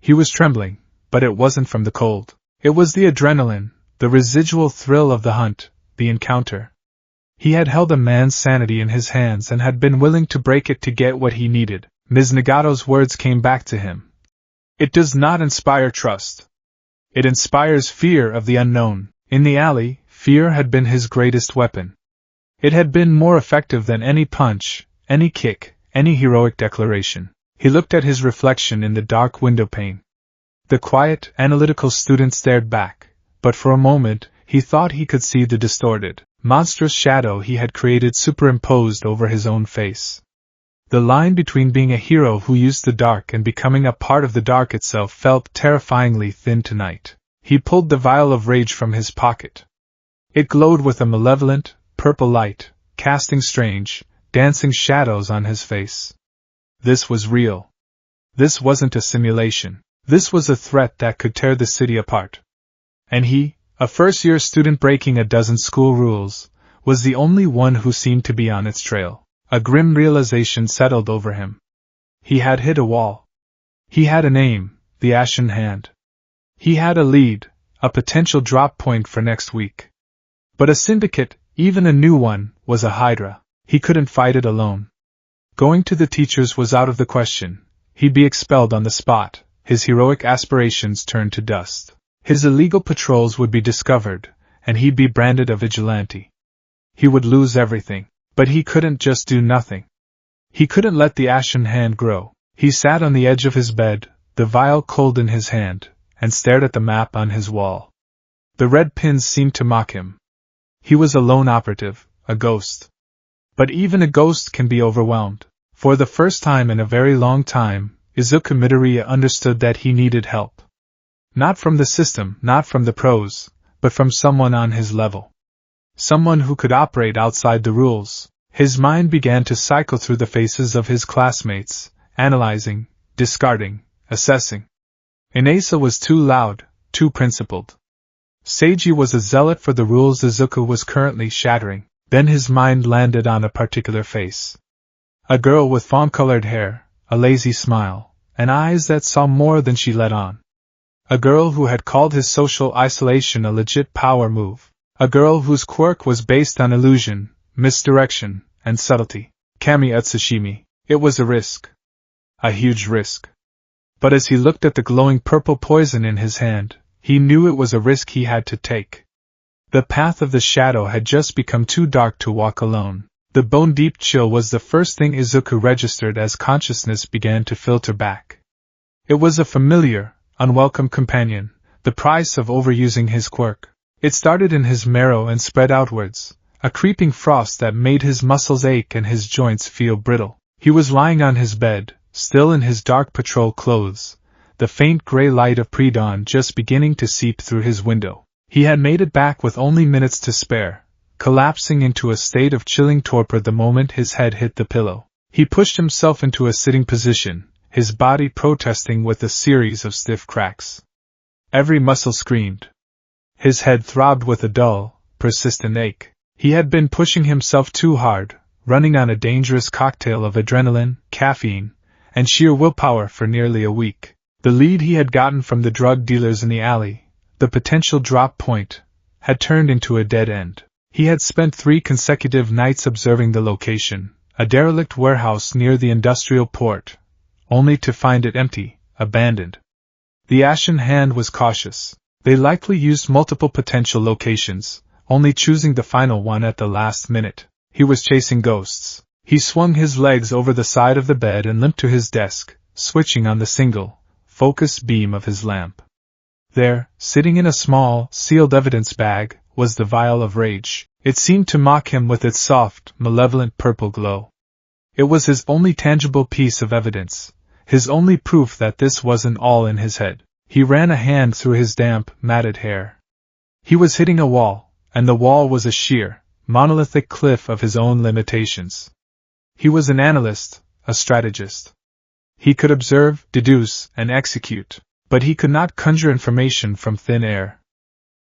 He was trembling, but it wasn't from the cold. It was the adrenaline, the residual thrill of the hunt, the encounter. He had held a man's sanity in his hands and had been willing to break it to get what he needed. Ms. Nagato's words came back to him. It does not inspire trust. It inspires fear of the unknown. In the alley, fear had been his greatest weapon. It had been more effective than any punch, any kick, any heroic declaration. He looked at his reflection in the dark window pane. The quiet, analytical student stared back, but for a moment, he thought he could see the distorted, monstrous shadow he had created superimposed over his own face. The line between being a hero who used the dark and becoming a part of the dark itself felt terrifyingly thin tonight. He pulled the vial of rage from his pocket. It glowed with a malevolent, purple light, casting strange, dancing shadows on his face. This was real. This wasn't a simulation. This was a threat that could tear the city apart. And he, a first-year student breaking a dozen school rules, was the only one who seemed to be on its trail. A grim realization settled over him. He had hit a wall. He had a name, the Ashen Hand. He had a lead, a potential drop point for next week. But a syndicate, even a new one, was a hydra. He couldn't fight it alone. Going to the teachers was out of the question. He'd be expelled on the spot. His heroic aspirations turned to dust. His illegal patrols would be discovered, and he'd be branded a vigilante. He would lose everything. But he couldn't just do nothing. He couldn't let the Ashen Hand grow. He sat on the edge of his bed, the vial cold in his hand, and stared at the map on his wall. The red pins seemed to mock him. He was a lone operative, a ghost. But even a ghost can be overwhelmed. For the first time in a very long time, Izuku Midoriya understood that he needed help. Not from the system, not from the pros, but from someone on his level. Someone who could operate outside the rules. His mind began to cycle through the faces of his classmates, analyzing, discarding, assessing. Inasa was too loud, too principled. Seiji was a zealot for the rules Izuku was currently shattering. Then his mind landed on a particular face. A girl with fawn-colored hair, a lazy smile, and eyes that saw more than she let on. A girl who had called his social isolation a legit power move. A girl whose quirk was based on illusion, misdirection, and subtlety. Kami Utsushimi. It was a risk. A huge risk. But as he looked at the glowing purple poison in his hand, he knew it was a risk he had to take. The path of the shadow had just become too dark to walk alone. The bone-deep chill was the first thing Izuku registered as consciousness began to filter back. It was a familiar, unwelcome companion, the price of overusing his quirk. It started in his marrow and spread outwards, a creeping frost that made his muscles ache and his joints feel brittle. He was lying on his bed, still in his dark patrol clothes, the faint gray light of pre-dawn just beginning to seep through his window. He had made it back with only minutes to spare, collapsing into a state of chilling torpor the moment his head hit the pillow. He pushed himself into a sitting position, his body protesting with a series of stiff cracks. Every muscle screamed. His head throbbed with a dull, persistent ache. He had been pushing himself too hard, running on a dangerous cocktail of adrenaline, caffeine, and sheer willpower for nearly a week. The lead he had gotten from the drug dealers in the alley, the potential drop point, had turned into a dead end. He had spent 3 consecutive nights observing the location, a derelict warehouse near the industrial port, only to find it empty, abandoned. The Ashen Hand was cautious. They likely used multiple potential locations, only choosing the final one at the last minute. He was chasing ghosts. He swung his legs over the side of the bed and limped to his desk, switching on the single, focused beam of his lamp. There, sitting in a small, sealed evidence bag, was the vial of rage. It seemed to mock him with its soft, malevolent purple glow. It was his only tangible piece of evidence, his only proof that this wasn't all in his head. He ran a hand through his damp, matted hair. He was hitting a wall, and the wall was a sheer, monolithic cliff of his own limitations. He was an analyst, a strategist. He could observe, deduce, and execute, but he could not conjure information from thin air.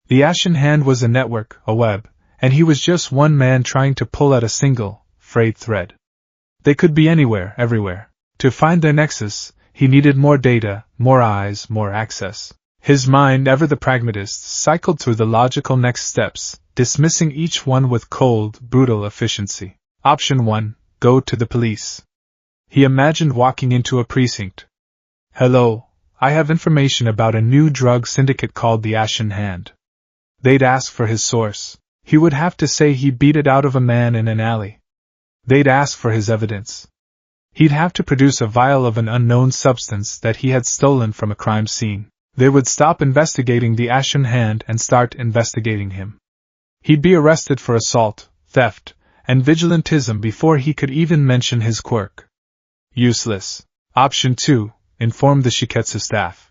The ashen hand was a network, a web, and he was just one man trying to pull at a single, frayed thread. They could be anywhere, everywhere. To find their nexus, he needed more data, more eyes, more access. His mind, ever the pragmatist, cycled through the logical next steps, dismissing each one with cold, brutal efficiency. Option 1, go to the police. He imagined walking into a precinct. Hello, I have information about a new drug syndicate called the Ashen Hand. They'd ask for his source. He would have to say he beat it out of a man in an alley. They'd ask for his evidence. He'd have to produce a vial of an unknown substance that he had stolen from a crime scene. They would stop investigating the Ashen Hand and start investigating him. He'd be arrested for assault, theft, and vigilantism before he could even mention his quirk. Useless. Option 2, inform the Shiketsu staff.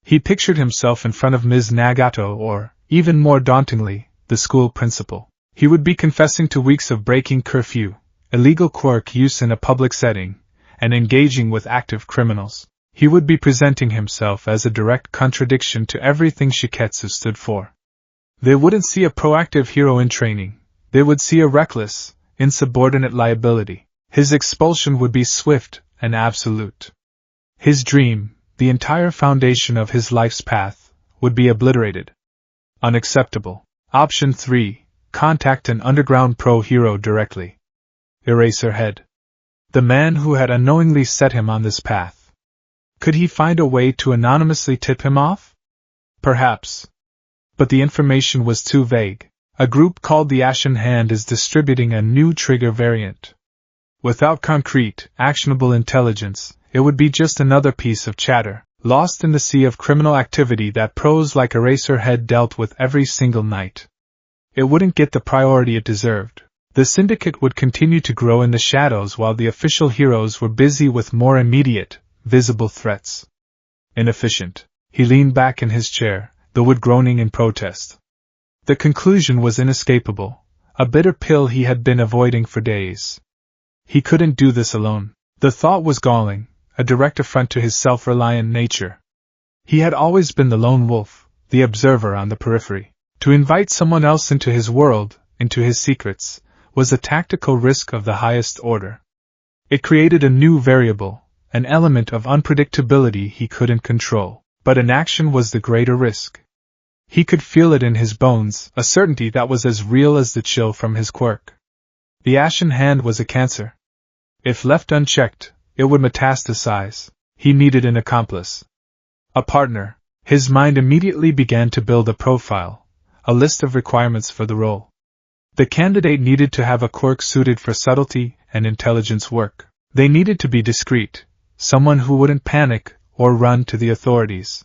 He pictured himself in front of Ms. Nagato or, even more dauntingly, the school principal. He would be confessing to weeks of breaking curfew, illegal quirk use in a public setting, and engaging with active criminals. He would be presenting himself as a direct contradiction to everything Shiketsu stood for. They wouldn't see a proactive hero in training, they would see a reckless, insubordinate liability. His expulsion would be swift and absolute. His dream, the entire foundation of his life's path, would be obliterated. Unacceptable. Option 3, contact an underground pro-hero directly. Eraserhead. The man who had unknowingly set him on this path. Could he find a way to anonymously tip him off? Perhaps. But the information was too vague. A group called the Ashen Hand is distributing a new trigger variant. Without concrete, actionable intelligence, it would be just another piece of chatter, lost in the sea of criminal activity that pros like Eraserhead dealt with every single night. It wouldn't get the priority it deserved. The syndicate would continue to grow in the shadows while the official heroes were busy with more immediate, visible threats. Inefficient. He leaned back in his chair, the wood groaning in protest. The conclusion was inescapable, a bitter pill he had been avoiding for days. He couldn't do this alone. The thought was galling, a direct affront to his self-reliant nature. He had always been the lone wolf, the observer on the periphery. To invite someone else into his world, into his secrets, was a tactical risk of the highest order. It created a new variable, an element of unpredictability he couldn't control, but inaction was the greater risk. He could feel it in his bones, a certainty that was as real as the chill from his quirk. The Ashen Hand was a cancer. If left unchecked, it would metastasize. He needed an accomplice. A partner. His mind immediately began to build a profile, a list of requirements for the role. The candidate needed to have a quirk suited for subtlety and intelligence work. They needed to be discreet, someone who wouldn't panic or run to the authorities.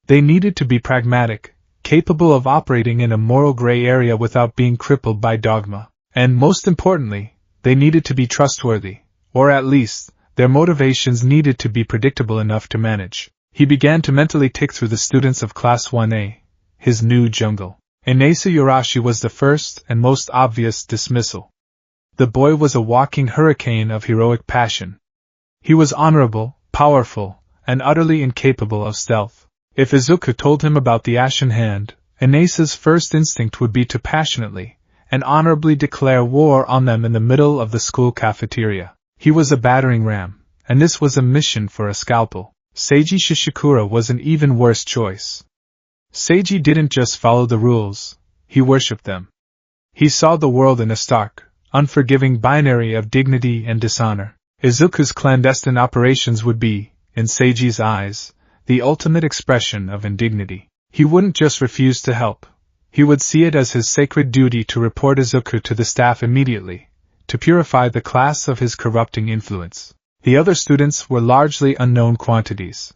They needed to be pragmatic, capable of operating in a moral gray area without being crippled by dogma. And most importantly, they needed to be trustworthy, or at least, their motivations needed to be predictable enough to manage. He began to mentally tick through the students of Class 1A, his new jungle. Inasa Yorashi was the first and most obvious dismissal. The boy was a walking hurricane of heroic passion. He was honorable, powerful, and utterly incapable of stealth. If Izuku told him about the Ashen Hand, Inasa's first instinct would be to passionately and honorably declare war on them in the middle of the school cafeteria. He was a battering ram, and this was a mission for a scalpel. Seiji Shishikura was an even worse choice. Seiji didn't just follow the rules, he worshipped them. He saw the world in a stark, unforgiving binary of dignity and dishonor. Izuku's clandestine operations would be, in Seiji's eyes, the ultimate expression of indignity. He wouldn't just refuse to help. He would see it as his sacred duty to report Izuku to the staff immediately, to purify the class of his corrupting influence. The other students were largely unknown quantities.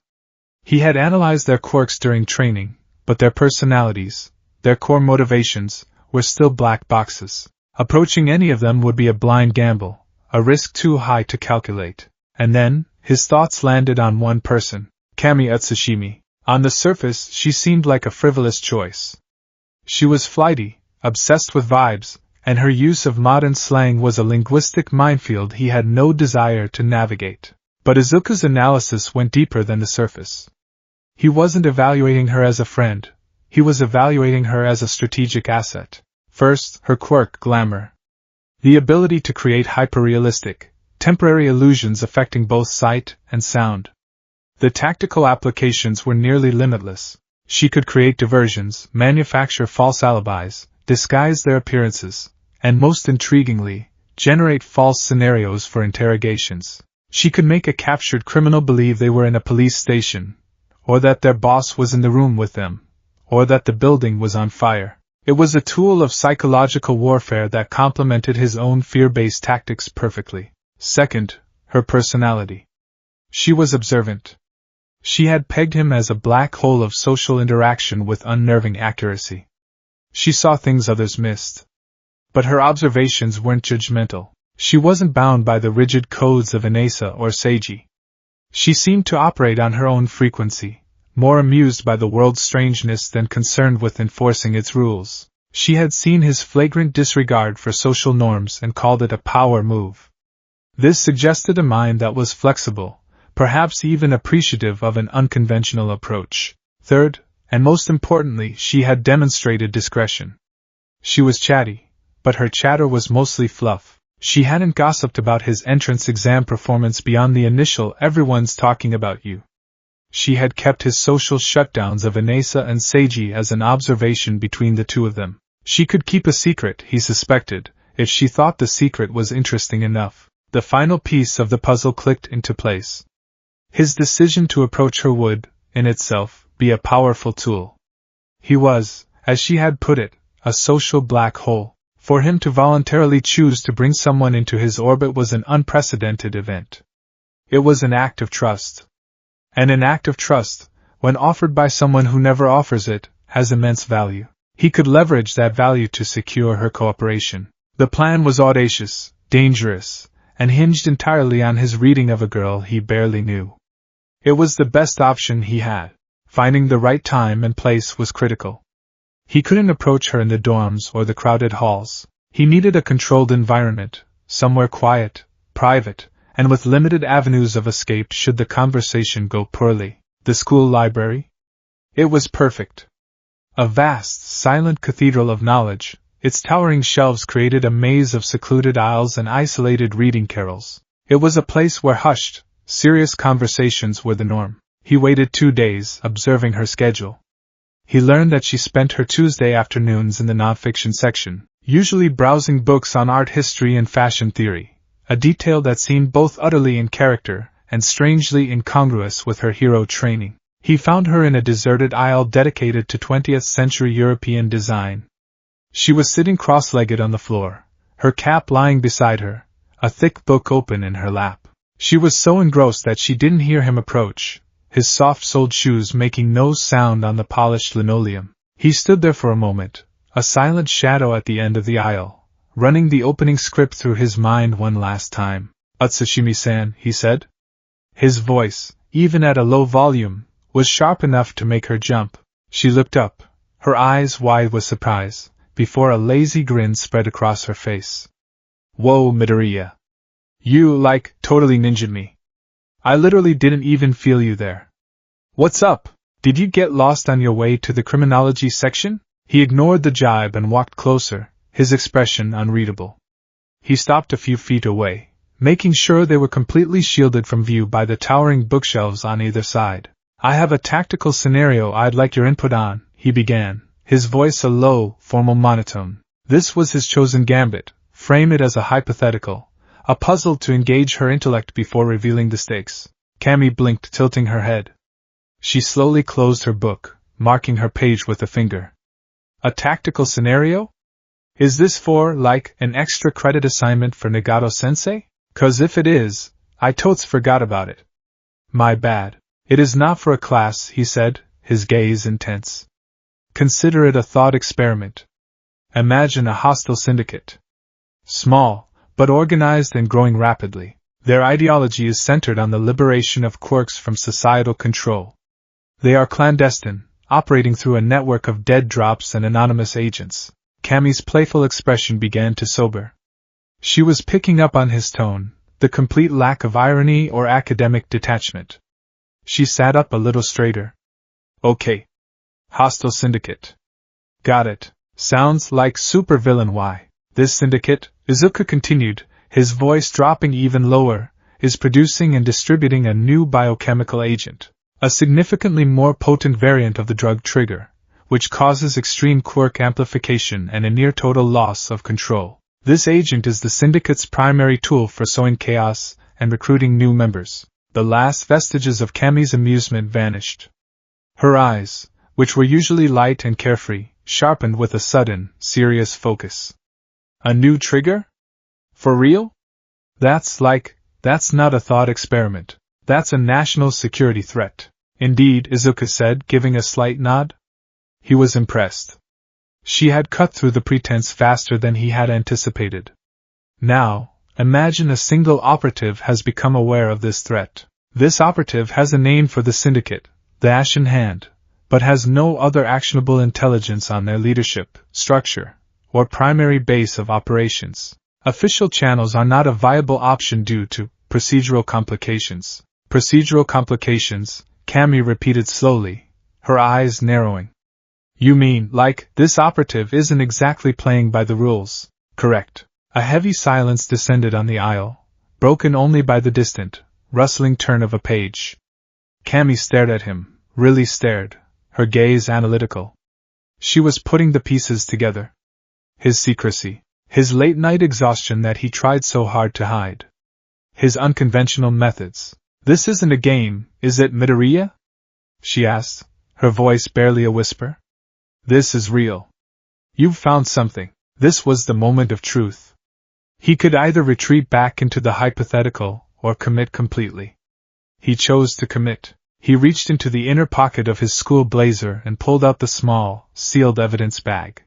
He had analyzed their quirks during training, but their personalities, their core motivations, were still black boxes. Approaching any of them would be a blind gamble, a risk too high to calculate. And then, his thoughts landed on one person, Kami Utsushimi. On the surface, she seemed like a frivolous choice. She was flighty, obsessed with vibes, and her use of modern slang was a linguistic minefield he had no desire to navigate. But Izuku's analysis went deeper than the surface. He wasn't evaluating her as a friend, he was evaluating her as a strategic asset. First, her quirk, glamour. The ability to create hyperrealistic, temporary illusions affecting both sight and sound. The tactical applications were nearly limitless. She could create diversions, manufacture false alibis, disguise their appearances, and most intriguingly, generate false scenarios for interrogations. She could make a captured criminal believe they were in a police station, or that their boss was in the room with them, or that the building was on fire. It was a tool of psychological warfare that complemented his own fear-based tactics perfectly. Second, her personality. She was observant. She had pegged him as a black hole of social interaction with unnerving accuracy. She saw things others missed. But her observations weren't judgmental. She wasn't bound by the rigid codes of Inasa or Seiji. She seemed to operate on her own frequency, more amused by the world's strangeness than concerned with enforcing its rules. She had seen his flagrant disregard for social norms and called it a power move. This suggested a mind that was flexible, perhaps even appreciative of an unconventional approach. Third, and most importantly, she had demonstrated discretion. She was chatty, but her chatter was mostly fluff. She hadn't gossiped about his entrance exam performance beyond the initial "everyone's talking about you." She had kept his social shutdowns of Inasa and Seiji as an observation between the two of them. She could keep a secret, he suspected, if she thought the secret was interesting enough. The final piece of the puzzle clicked into place. His decision to approach her would, in itself, be a powerful tool. He was, as she had put it, a social black hole. For him to voluntarily choose to bring someone into his orbit was an unprecedented event. It was an act of trust. And an act of trust, when offered by someone who never offers it, has immense value. He could leverage that value to secure her cooperation. The plan was audacious, dangerous, and hinged entirely on his reading of a girl he barely knew. It was the best option he had. Finding the right time and place was critical. He couldn't approach her in the dorms or the crowded halls. He needed a controlled environment, somewhere quiet, private, and with limited avenues of escape should the conversation go poorly. The school library? It was perfect. A vast, silent cathedral of knowledge, its towering shelves created a maze of secluded aisles and isolated reading carrels. It was a place where hushed, serious conversations were the norm. He waited 2 days, observing her schedule. He learned that she spent her Tuesday afternoons in the nonfiction section, usually browsing books on art history and fashion theory, a detail that seemed both utterly in character and strangely incongruous with her hero training. He found her in a deserted aisle dedicated to 20th century European design. She was sitting cross-legged on the floor, her cap lying beside her, a thick book open in her lap. She was so engrossed that she didn't hear him approach, his soft-soled shoes making no sound on the polished linoleum. He stood there for a moment, a silent shadow at the end of the aisle, running the opening script through his mind one last time. "Utsushimi-san," he said. His voice, even at a low volume, was sharp enough to make her jump. She looked up, her eyes wide with surprise, before a lazy grin spread across her face. "Whoa, Midoriya. You, totally ninja'd me. I literally didn't even feel you there. What's up? Did you get lost on your way to the criminology section?" He ignored the jibe and walked closer, his expression unreadable. He stopped a few feet away, making sure they were completely shielded from view by the towering bookshelves on either side. "I have a tactical scenario I'd like your input on," he began, his voice a low, formal monotone. This was his chosen gambit, frame it as a hypothetical, a puzzle to engage her intellect before revealing the stakes. Cammy blinked, tilting her head. She slowly closed her book, marking her page with a finger. A tactical scenario? Is this for, like, an extra credit assignment for Nagato-sensei? 'Cause if it is, I totes forgot about it. My bad. It is not for a class, he said, his gaze intense. Consider it a thought experiment. Imagine a hostile syndicate. Small, but organized and growing rapidly. Their ideology is centered on the liberation of quirks from societal control. They are clandestine, operating through a network of dead drops and anonymous agents. Cammy's playful expression began to sober. She was picking up on his tone, the complete lack of irony or academic detachment. She sat up a little straighter. Okay. Hostile syndicate. Got it. Sounds like supervillain. Why? This syndicate, Izuku continued, his voice dropping even lower, is producing and distributing a new biochemical agent, a significantly more potent variant of the drug trigger, which causes extreme quirk amplification and a near-total loss of control. This agent is the syndicate's primary tool for sowing chaos and recruiting new members. The last vestiges of Cammy's amusement vanished. Her eyes, which were usually light and carefree, sharpened with a sudden, serious focus. A new trigger? For real? That's not a thought experiment. That's a national security threat. Indeed, Izuku said, giving a slight nod. He was impressed. She had cut through the pretense faster than he had anticipated. Now, imagine a single operative has become aware of this threat. This operative has a name for the syndicate, the Ashen Hand, but has no other actionable intelligence on their leadership, structure, or primary base of operations. Official channels are not a viable option due to procedural complications. Procedural complications, Cammy repeated slowly, her eyes narrowing. You mean, like, this operative isn't exactly playing by the rules? Correct. A heavy silence descended on the aisle, broken only by the distant, rustling turn of a page. Cammy stared at him, really stared, her gaze analytical. She was putting the pieces together. His secrecy, his late-night exhaustion that he tried so hard to hide. His unconventional methods. This isn't a game, is it, Midoriya? She asked, her voice barely a whisper. This is real. You've found something. This was the moment of truth. He could either retreat back into the hypothetical, or commit completely. He chose to commit. He reached into the inner pocket of his school blazer and pulled out the small, sealed evidence bag.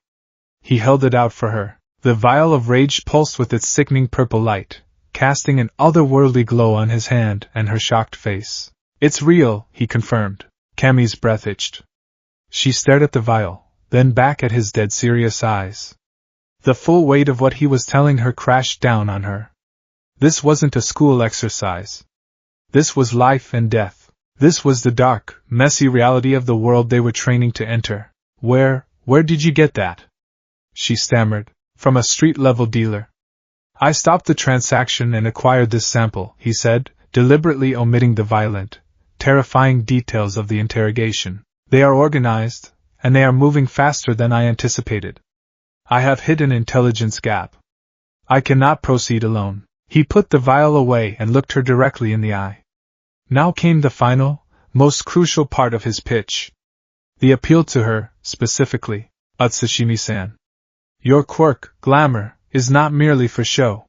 He held it out for her. The vial of rage pulsed with its sickening purple light, casting an otherworldly glow on his hand and her shocked face. It's real, he confirmed. Cammy's breath itched. She stared at the vial, then back at his dead serious eyes. The full weight of what he was telling her crashed down on her. This wasn't a school exercise. This was life and death. This was the dark, messy reality of the world they were training to enter. Where did you get that? She stammered. From a street-level dealer. I stopped the transaction and acquired this sample, he said, deliberately omitting the violent, terrifying details of the interrogation. They are organized, and they are moving faster than I anticipated. I have hit an intelligence gap. I cannot proceed alone. He put the vial away and looked her directly in the eye. Now came the final, most crucial part of his pitch. The appeal to her, specifically, Utsushimi-san. Your quirk, glamour, is not merely for show.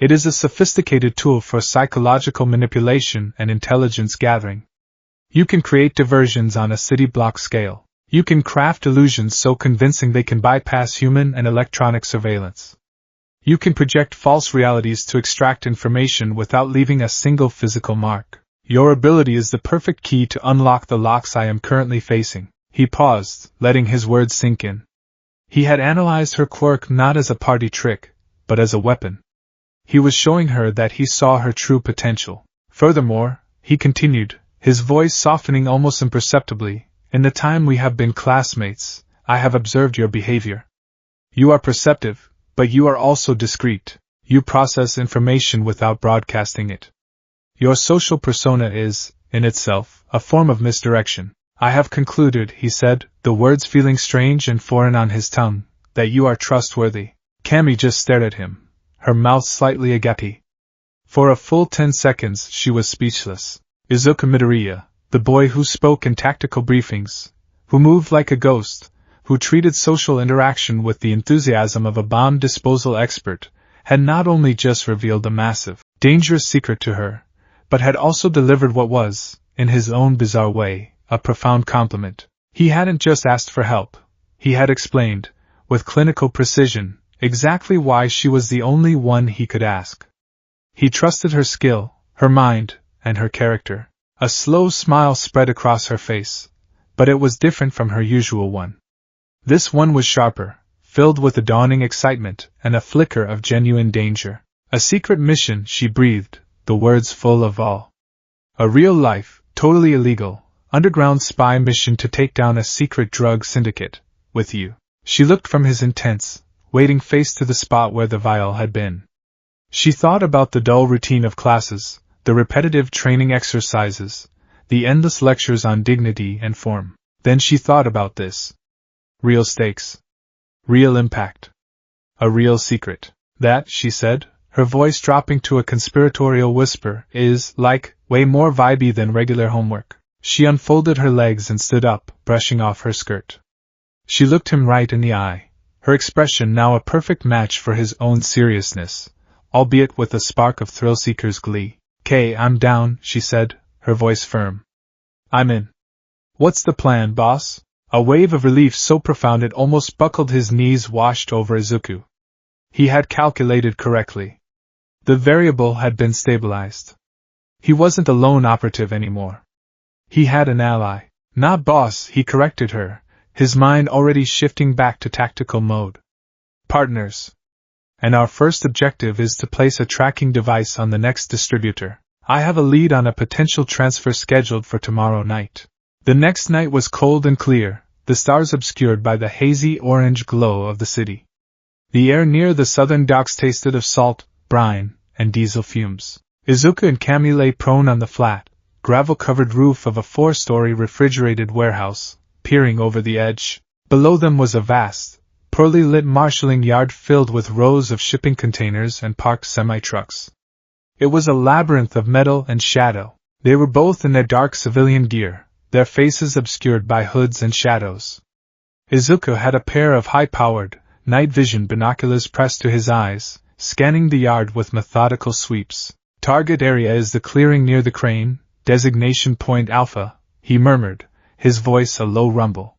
It is a sophisticated tool for psychological manipulation and intelligence gathering. You can create diversions on a city block scale. You can craft illusions so convincing they can bypass human and electronic surveillance. You can project false realities to extract information without leaving a single physical mark. Your ability is the perfect key to unlock the locks I am currently facing. He paused, letting his words sink in. He had analyzed her quirk not as a party trick, but as a weapon. He was showing her that he saw her true potential. Furthermore, he continued, his voice softening almost imperceptibly, in the time we have been classmates, I have observed your behavior. You are perceptive, but you are also discreet. You process information without broadcasting it. Your social persona is, in itself, a form of misdirection. I have concluded, he said, the words feeling strange and foreign on his tongue, that you are trustworthy. Cammy just stared at him, her mouth slightly agape. For a full 10 seconds she was speechless. Izuku Midoriya, the boy who spoke in tactical briefings, who moved like a ghost, who treated social interaction with the enthusiasm of a bomb disposal expert, had not only just revealed a massive, dangerous secret to her, but had also delivered what was, in his own bizarre way, a profound compliment. He hadn't just asked for help, he had explained, with clinical precision, exactly why she was the only one he could ask. He trusted her skill, her mind, and her character. A slow smile spread across her face, but it was different from her usual one. This one was sharper, filled with a dawning excitement and a flicker of genuine danger. A secret mission, she breathed, the words full of awe. A real-life, totally illegal, underground spy mission to take down a secret drug syndicate, with you. She looked from his intense, waiting face to the spot where the vial had been. She thought about the dull routine of classes, the repetitive training exercises, the endless lectures on dignity and form. Then she thought about this. Real stakes. Real impact. A real secret. That, she said, her voice dropping to a conspiratorial whisper, is, like, way more vibey than regular homework. She unfolded her legs and stood up, brushing off her skirt. She looked him right in the eye, her expression now a perfect match for his own seriousness, albeit with a spark of thrill-seeker's glee. "'Kay, I'm down," she said, her voice firm. "I'm in." "What's the plan, boss?" A wave of relief so profound it almost buckled his knees washed over Izuku. He had calculated correctly. The variable had been stabilized. He wasn't a lone operative anymore. He had an ally. "Not boss," he corrected her, his mind already shifting back to tactical mode. "Partners. And our first objective is to place a tracking device on the next distributor. I have a lead on a potential transfer scheduled for tomorrow night." The next night was cold and clear, the stars obscured by the hazy orange glow of the city. The air near the southern docks tasted of salt, brine, and diesel fumes. Izuku and Kami lay prone on the flat, gravel-covered roof of a 4-story refrigerated warehouse, peering over the edge. Below them was a vast, poorly lit marshalling yard filled with rows of shipping containers and parked semi-trucks. It was a labyrinth of metal and shadow. They were both in their dark civilian gear, their faces obscured by hoods and shadows. Izuku had a pair of high-powered, night vision binoculars pressed to his eyes, scanning the yard with methodical sweeps. "Target area is the clearing near the crane, designation point Alpha," he murmured, his voice a low rumble.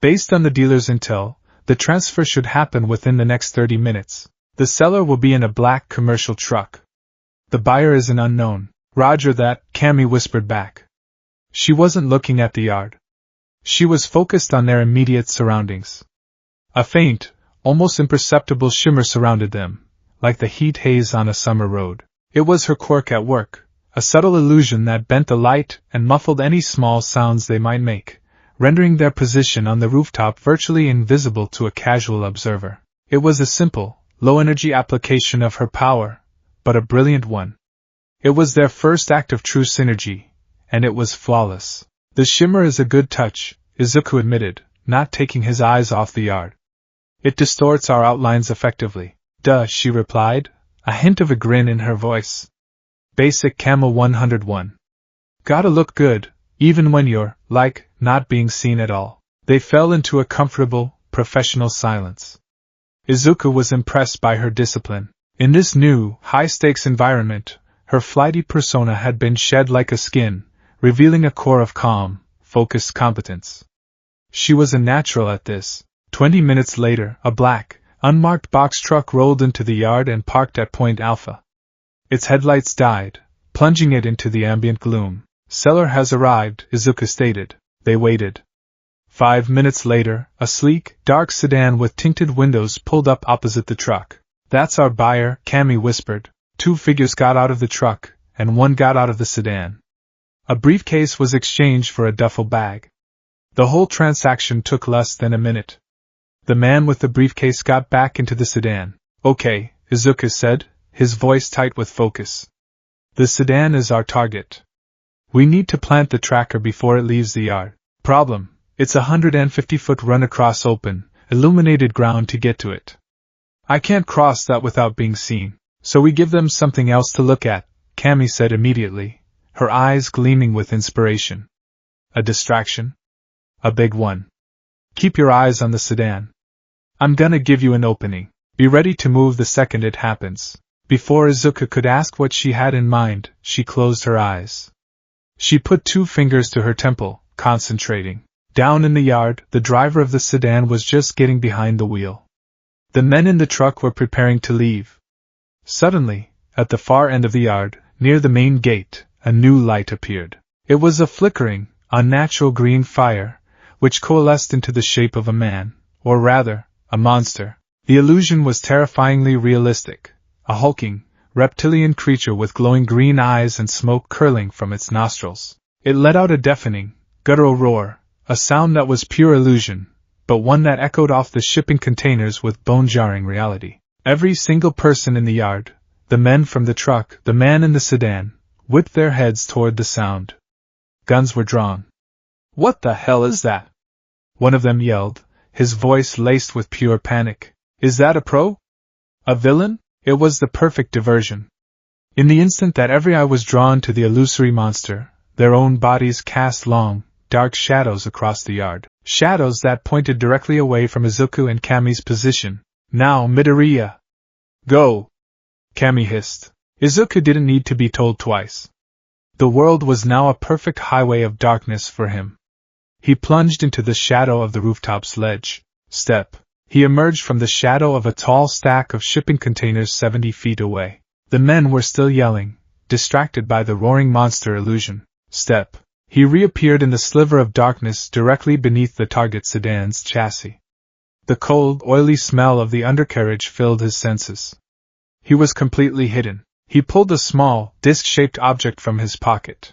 "Based on the dealer's intel, the transfer should happen within the next 30 minutes. The seller will be in a black commercial truck. The buyer is an unknown." "Roger that," Kami whispered back. She wasn't looking at the yard. She was focused on their immediate surroundings. A faint, almost imperceptible shimmer surrounded them, like the heat haze on a summer road. It was her quirk at work, a subtle illusion that bent the light and muffled any small sounds they might make, rendering their position on the rooftop virtually invisible to a casual observer. It was a simple, low-energy application of her power, but a brilliant one. It was their first act of true synergy, and it was flawless. "The shimmer is a good touch," Izuku admitted, not taking his eyes off the yard. "It distorts our outlines effectively." "Duh," she replied, a hint of a grin in her voice. "Basic Camel 101. Gotta look good, even when you're, like, not being seen at all." They fell into a comfortable, professional silence. Izuku was impressed by her discipline. In this new, high-stakes environment, her flighty persona had been shed like a skin, revealing a core of calm, focused competence. She was a natural at this. 20 minutes later, a black, unmarked box truck rolled into the yard and parked at Point Alpha. Its headlights died, plunging it into the ambient gloom. "Seller has arrived," Izuku stated. They waited. 5 minutes later, a sleek, dark sedan with tinted windows pulled up opposite the truck. "That's our buyer," Kami whispered. 2 figures got out of the truck, and 1 got out of the sedan. A briefcase was exchanged for a duffel bag. The whole transaction took less than a minute. The man with the briefcase got back into the sedan. "Okay," Izuku said, his voice tight with focus. "The sedan is our target. We need to plant the tracker before it leaves the yard. Problem: it's a 150-foot run across open, illuminated ground to get to it. I can't cross that without being seen, so we give them something else to look at," Kami said immediately, her eyes gleaming with inspiration. "A distraction? A big one." Keep your eyes on the sedan. I'm gonna give you an opening. Be ready to move the second it happens. Before Izuku could ask what she had in mind, she closed her eyes. She put 2 fingers to her temple, concentrating. Down in the yard, the driver of the sedan was just getting behind the wheel. The men in the truck were preparing to leave. Suddenly, at the far end of the yard, near the main gate, a new light appeared. It was a flickering, unnatural green fire, which coalesced into the shape of a man, or rather, a monster. The illusion was terrifyingly realistic, a hulking, reptilian creature with glowing green eyes and smoke curling from its nostrils. It let out a deafening, guttural roar, a sound that was pure illusion, but one that echoed off the shipping containers with bone-jarring reality. Every single person in the yard, the men from the truck, the man in the sedan, whipped their heads toward the sound. Guns were drawn. "What the hell is that?" one of them yelled, his voice laced with pure panic. "Is that a pro? A villain?" It was the perfect diversion. In the instant that every eye was drawn to the illusory monster, their own bodies cast long, dark shadows across the yard. Shadows that pointed directly away from Izuku and Kami's position. "Now, Midoriya! Go!" Kami hissed. Izuku didn't need to be told twice. The world was now a perfect highway of darkness for him. He plunged into the shadow of the rooftop's ledge. Step. He emerged from the shadow of a tall stack of shipping containers 70 feet away. The men were still yelling, distracted by the roaring monster illusion. Step. He reappeared in the sliver of darkness directly beneath the target sedan's chassis. The cold, oily smell of the undercarriage filled his senses. He was completely hidden. He pulled a small, disc-shaped object from his pocket.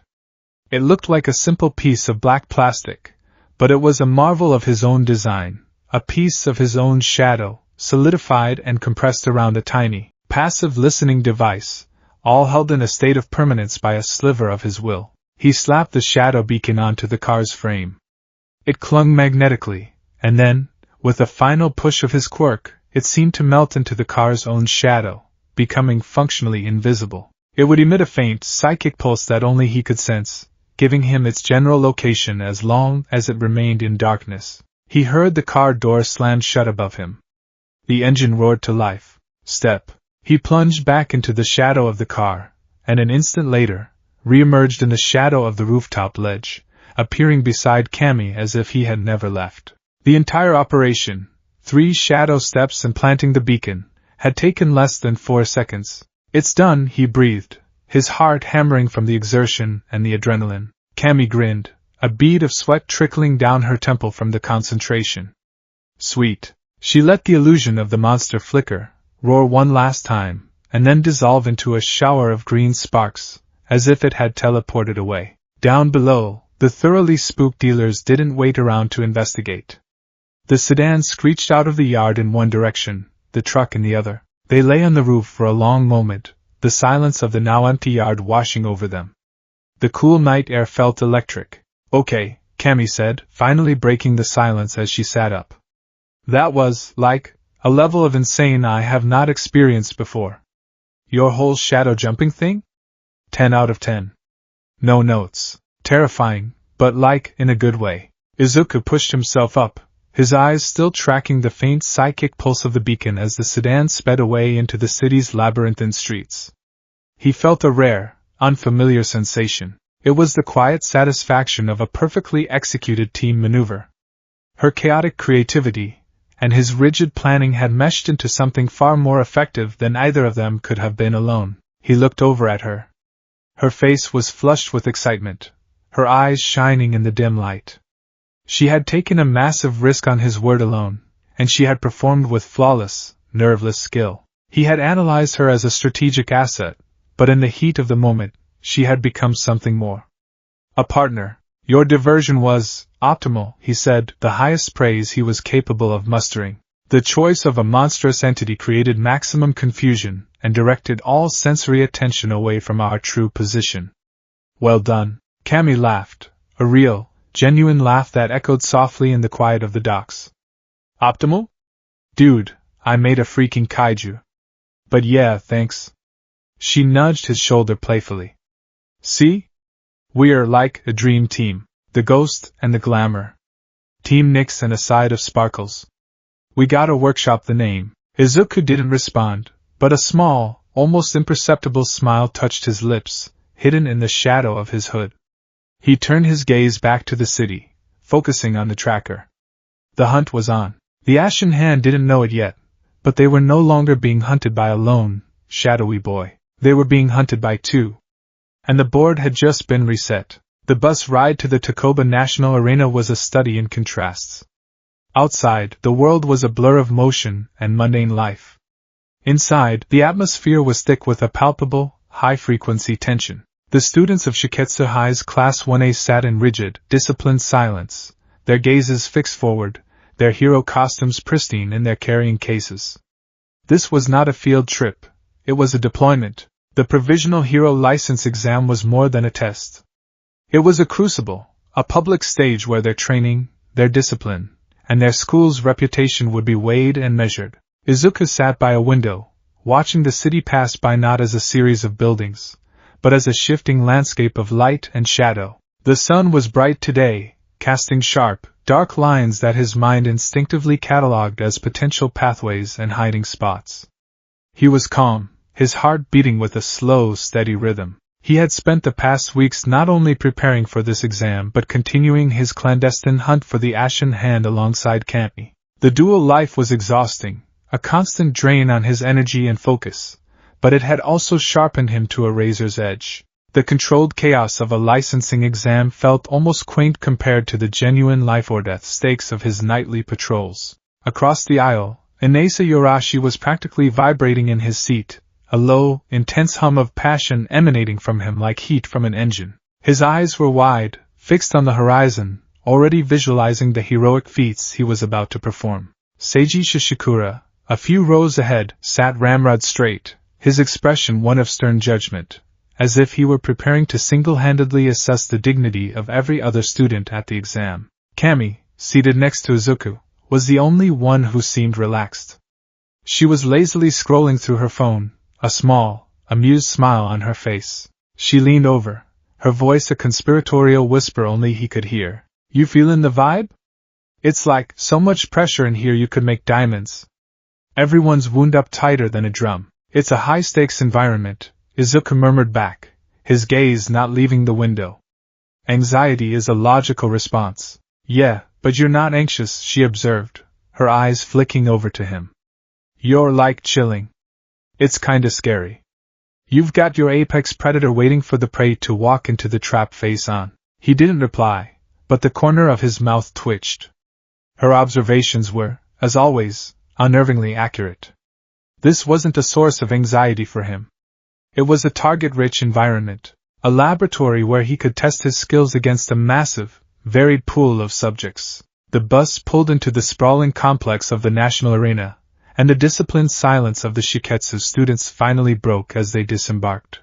It looked like a simple piece of black plastic, but it was a marvel of his own design. A piece of his own shadow, solidified and compressed around a tiny, passive listening device, all held in a state of permanence by a sliver of his will. He slapped the shadow beacon onto the car's frame. It clung magnetically, and then, with a final push of his quirk, it seemed to melt into the car's own shadow, becoming functionally invisible. It would emit a faint, psychic pulse that only he could sense, giving him its general location as long as it remained in darkness. He heard the car door slam shut above him. The engine roared to life. Step. He plunged back into the shadow of the car, and an instant later, re-emerged in the shadow of the rooftop ledge, appearing beside Kami as if he had never left. The entire operation, 3 shadow steps and planting the beacon, had taken less than 4 seconds. "It's done," he breathed, his heart hammering from the exertion and the adrenaline. Kami grinned, a bead of sweat trickling down her temple from the concentration. Sweet. She let the illusion of the monster flicker, roar one last time, and then dissolve into a shower of green sparks, as if it had teleported away. Down below, the thoroughly spooked dealers didn't wait around to investigate. The sedan screeched out of the yard in one direction, the truck in the other. They lay on the roof for a long moment, the silence of the now empty yard washing over them. The cool night air felt electric. "Okay," Kami said, finally breaking the silence as she sat up. "That was, like, a level of insane I have not experienced before." "Your whole shadow jumping thing?" 10 out of 10. No notes. Terrifying, but like, in a good way. Izuku pushed himself up, his eyes still tracking the faint psychic pulse of the beacon as the sedan sped away into the city's labyrinthine streets. He felt a rare, unfamiliar sensation. It was the quiet satisfaction of a perfectly executed team maneuver. Her chaotic creativity and his rigid planning had meshed into something far more effective than either of them could have been alone. He looked over at her. Her face was flushed with excitement, her eyes shining in the dim light. She had taken a massive risk on his word alone, and she had performed with flawless, nerveless skill. He had analyzed her as a strategic asset, but in the heat of the moment, she had become something more. A partner. "Your diversion was optimal," he said, the highest praise he was capable of mustering. "The choice of a monstrous entity created maximum confusion and directed all sensory attention away from our true position." "Well done." Kami laughed, a real, genuine laugh that echoed softly in the quiet of the docks. "Optimal? Dude, I made a freaking kaiju. But yeah, thanks." She nudged his shoulder playfully. "See? We're like a dream team. The ghost and the glamour. Team Nix and a side of sparkles. We gotta workshop the name. Izuku didn't respond, but a small, almost imperceptible smile touched his lips, hidden in the shadow of his hood. He turned his gaze back to the city, focusing on the tracker. The hunt was on. The Ashen Hand didn't know it yet, but they were no longer being hunted by a lone, shadowy boy. They were being hunted by two. And the board had just been reset. The bus ride to the Takoba National Arena was a study in contrasts. Outside, the world was a blur of motion and mundane life. Inside, the atmosphere was thick with a palpable, high-frequency tension. The students of Shiketsu High's Class 1A sat in rigid, disciplined silence, their gazes fixed forward, their hero costumes pristine in their carrying cases. This was not a field trip, it was a deployment. The provisional hero license exam was more than a test. It was a crucible, a public stage where their training, their discipline, and their school's reputation would be weighed and measured. Izuku sat by a window, watching the city pass by not as a series of buildings, but as a shifting landscape of light and shadow. The sun was bright today, casting sharp, dark lines that his mind instinctively catalogued as potential pathways and hiding spots. He was calm, his heart beating with a slow, steady rhythm. He had spent the past weeks not only preparing for this exam but continuing his clandestine hunt for the Ashen Hand alongside Kami. The dual life was exhausting, a constant drain on his energy and focus, but it had also sharpened him to a razor's edge. The controlled chaos of a licensing exam felt almost quaint compared to the genuine life-or-death stakes of his nightly patrols. Across the aisle, Inasa Yorashi was practically vibrating in his seat, a low, intense hum of passion emanating from him like heat from an engine. His eyes were wide, fixed on the horizon, already visualizing the heroic feats he was about to perform. Seiji Shishikura, a few rows ahead, sat ramrod straight, his expression one of stern judgment, as if he were preparing to single-handedly assess the dignity of every other student at the exam. Kami, seated next to Izuku, was the only one who seemed relaxed. She was lazily scrolling through her phone, a small, amused smile on her face. She leaned over, her voice a conspiratorial whisper only he could hear. "You feelin' the vibe? It's like so much pressure in here you could make diamonds." Everyone's wound up tighter than a drum. "It's a high-stakes environment," Izuku murmured back, his gaze not leaving the window. "Anxiety is a logical response." "Yeah, but you're not anxious," she observed, her eyes flicking over to him. "You're like chilling. It's kinda scary. You've got your apex predator waiting for the prey to walk into the trap face on." He didn't reply, but the corner of his mouth twitched. Her observations were, as always, unnervingly accurate. This wasn't a source of anxiety for him. It was a target-rich environment, a laboratory where he could test his skills against a massive, varied pool of subjects. The bus pulled into the sprawling complex of the National Arena, and the disciplined silence of the Shiketsu students finally broke as they disembarked.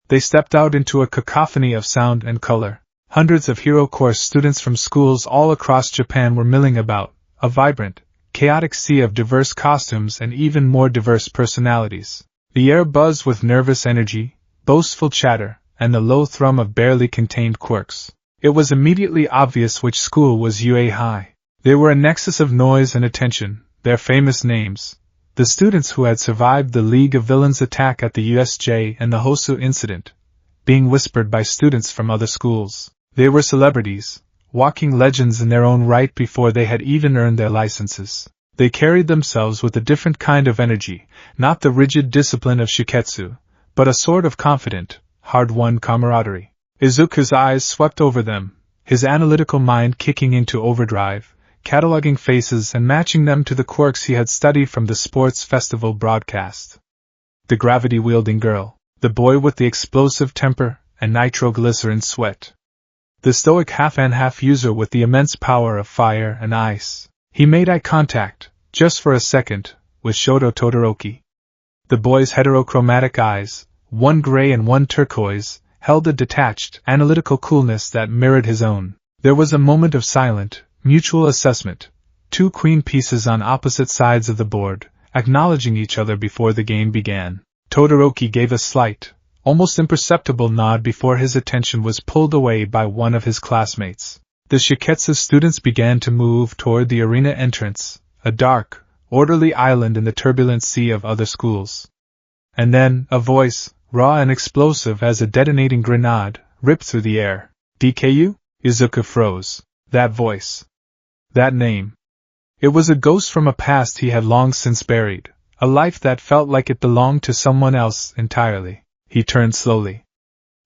They stepped out into a cacophony of sound and color. Hundreds of Hero Course students from schools all across Japan were milling about, a vibrant, chaotic sea of diverse costumes and even more diverse personalities. The air buzzed with nervous energy, boastful chatter, and the low thrum of barely contained quirks. It was immediately obvious which school was UA High. They were a nexus of noise and attention, their famous names, the students who had survived the League of Villains attack at the USJ and the Hosu incident, being whispered by students from other schools. They were celebrities, walking legends in their own right before they had even earned their licenses. They carried themselves with a different kind of energy, not the rigid discipline of Shiketsu, but a sort of confident, hard-won camaraderie. Izuku's eyes swept over them, his analytical mind kicking into overdrive, cataloging faces and matching them to the quirks he had studied from the sports festival broadcast. The gravity-wielding girl, the boy with the explosive temper and nitroglycerin sweat. The stoic half-and-half user with the immense power of fire and ice. He made eye contact, just for a second, with Shoto Todoroki. The boy's heterochromatic eyes, one gray and one turquoise, held a detached, analytical coolness that mirrored his own. There was a moment of silent, mutual assessment, two queen pieces on opposite sides of the board, acknowledging each other before the game began. Todoroki gave a slight, almost imperceptible nod before his attention was pulled away by one of his classmates. The Shiketsu students began to move toward the arena entrance, a dark, orderly island in the turbulent sea of other schools. And then, a voice, raw and explosive as a detonating grenade, ripped through the air. "DKU?" Izuku froze. That voice. That name. It was a ghost from a past he had long since buried, a life that felt like it belonged to someone else entirely. He turned slowly.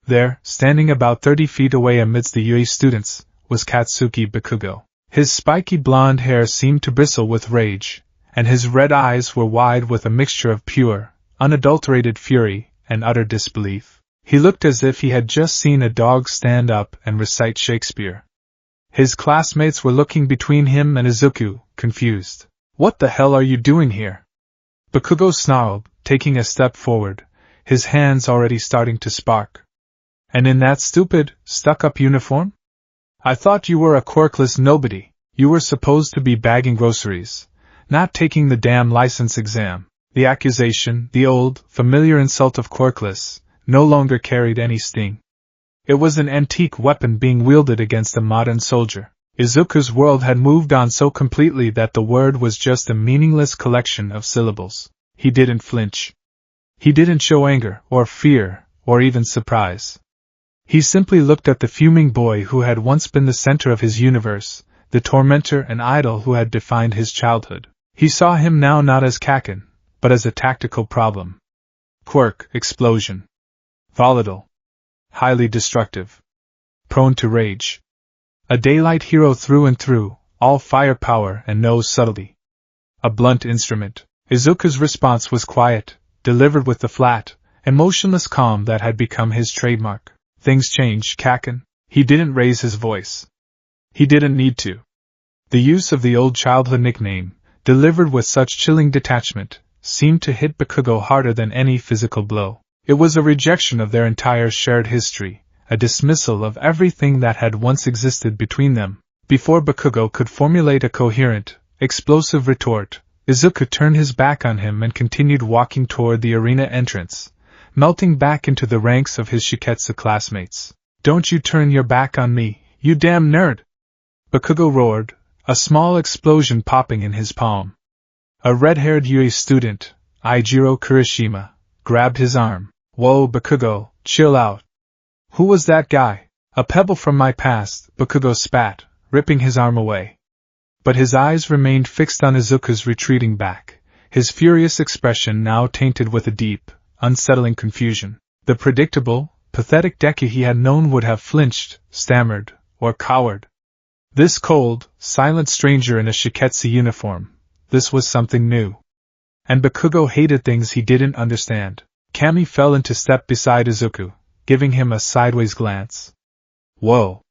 There, standing about 30 feet away amidst the Yui students, was Katsuki Bakugo. His spiky blonde hair seemed to bristle with rage, and his red eyes were wide with a mixture of pure, unadulterated fury and utter disbelief. He looked as if he had just seen a dog stand up and recite Shakespeare. His classmates were looking between him and Izuku, confused. "What the hell are you doing here?" Bakugo snarled, taking a step forward, his hands already starting to spark. "And in that stupid, stuck-up uniform? I thought you were a quirkless nobody. You were supposed to be bagging groceries, not taking the damn license exam." The accusation, the old, familiar insult of quirkless, no longer carried any sting. It was an antique weapon being wielded against a modern soldier. Izuku's world had moved on so completely that the word was just a meaningless collection of syllables. He didn't flinch. He didn't show anger, or fear, or even surprise. He simply looked at the fuming boy who had once been the center of his universe, the tormentor and idol who had defined his childhood. He saw him now not as Kaken, but as a tactical problem. Quirk, explosion. Volatile. Highly destructive. Prone to rage. A daylight hero through and through, all firepower and no subtlety. A blunt instrument. Izuku's response was quiet, delivered with the flat, emotionless calm that had become his trademark. "Things changed, Kaken." He didn't raise his voice. He didn't need to. The use of the old childhood nickname, delivered with such chilling detachment, seemed to hit Bakugo harder than any physical blow. It was a rejection of their entire shared history, a dismissal of everything that had once existed between them. Before Bakugo could formulate a coherent, explosive retort, Izuku turned his back on him and continued walking toward the arena entrance, melting back into the ranks of his Shiketsu classmates. "Don't you turn your back on me, you damn nerd!" Bakugo roared, a small explosion popping in his palm. A red-haired Yui student, Eijiro Kurishima, grabbed his arm. "Whoa, Bakugo, chill out. Who was that guy?" "A pebble from my past," Bakugo spat, ripping his arm away. But his eyes remained fixed on Izuku's retreating back, his furious expression now tainted with a deep, unsettling confusion. The predictable, pathetic Deku he had known would have flinched, stammered, or cowered. This cold, silent stranger in a Shiketsu uniform, this was something new. And Bakugo hated things he didn't understand. Kami fell into step beside Izuku, giving him a sideways glance. "Whoa.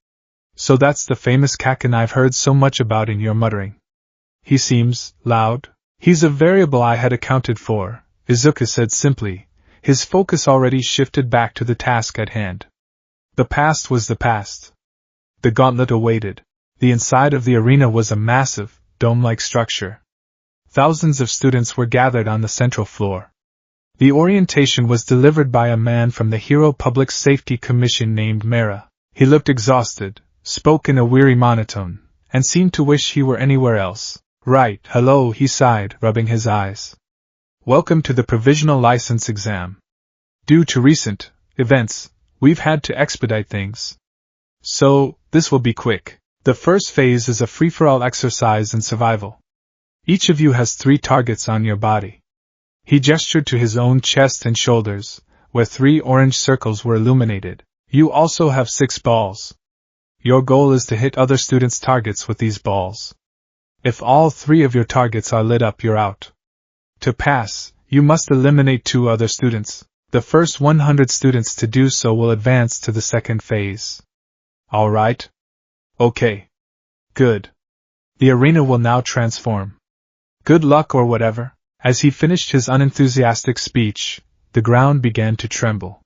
So that's the famous Kaken I've heard so much about in your muttering. He seems loud." "He's a variable I had accounted for," Izuku said simply, his focus already shifted back to the task at hand. The past was the past. The gauntlet awaited. The inside of the arena was a massive, dome-like structure. Thousands of students were gathered on the central floor. The orientation was delivered by a man from the Hero Public Safety Commission named Mera. He looked exhausted, spoke in a weary monotone, and seemed to wish he were anywhere else. "Right, hello," he sighed, rubbing his eyes. "Welcome to the provisional license exam. Due to recent events, we've had to expedite things. So, this will be quick. The first phase is a free-for-all exercise in survival. Each of you has 3 targets on your body." He gestured to his own chest and shoulders, where 3 orange circles were illuminated. "You also have 6 balls. Your goal is to hit other students' targets with these balls. If all 3 of your targets are lit up, you're out. To pass, you must eliminate 2 other students. The first 100 students to do so will advance to the second phase. All right? Okay. Good. The arena will now transform. Good luck or whatever." As he finished his unenthusiastic speech, the ground began to tremble.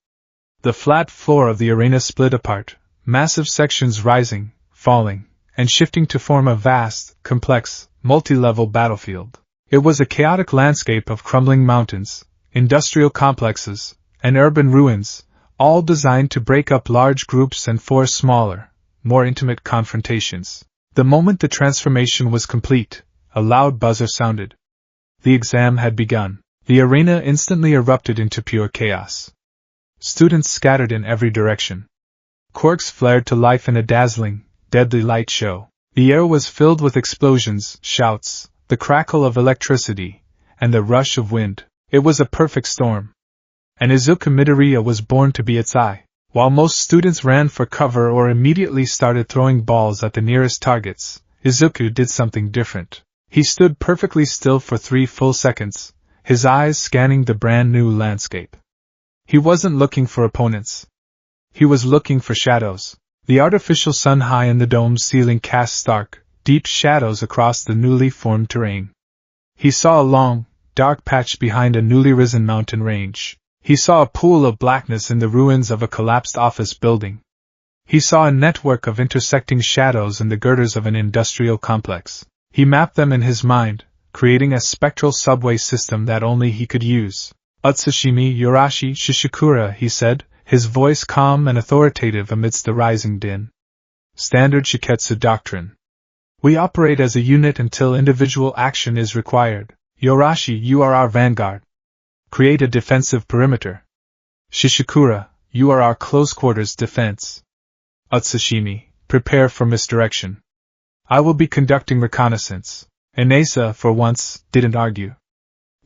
The flat floor of the arena split apart, massive sections rising, falling, and shifting to form a vast, complex, multi-level battlefield. It was a chaotic landscape of crumbling mountains, industrial complexes, and urban ruins, all designed to break up large groups and force smaller, more intimate confrontations. The moment the transformation was complete, a loud buzzer sounded. The exam had begun. The arena instantly erupted into pure chaos. Students scattered in every direction. Quirks flared to life in a dazzling, deadly light show. The air was filled with explosions, shouts, the crackle of electricity, and the rush of wind. It was a perfect storm. And Izuku Midoriya was born to be its eye. While most students ran for cover or immediately started throwing balls at the nearest targets, Izuku did something different. He stood perfectly still for 3 full seconds, his eyes scanning the brand new landscape. He wasn't looking for opponents. He was looking for shadows. The artificial sun high in the dome's ceiling cast stark, deep shadows across the newly formed terrain. He saw a long, dark patch behind a newly risen mountain range. He saw a pool of blackness in the ruins of a collapsed office building. He saw a network of intersecting shadows in the girders of an industrial complex. He mapped them in his mind, creating a spectral subway system that only he could use. Utsushimi Yorashi Shishikura, he said, his voice calm and authoritative amidst the rising din. Standard Shiketsu Doctrine. We operate as a unit until individual action is required. Yorashi, you are our vanguard. Create a defensive perimeter. Shishikura, you are our close-quarters defense. Utsushimi, prepare for misdirection. I will be conducting reconnaissance. Inesa, for once, didn't argue.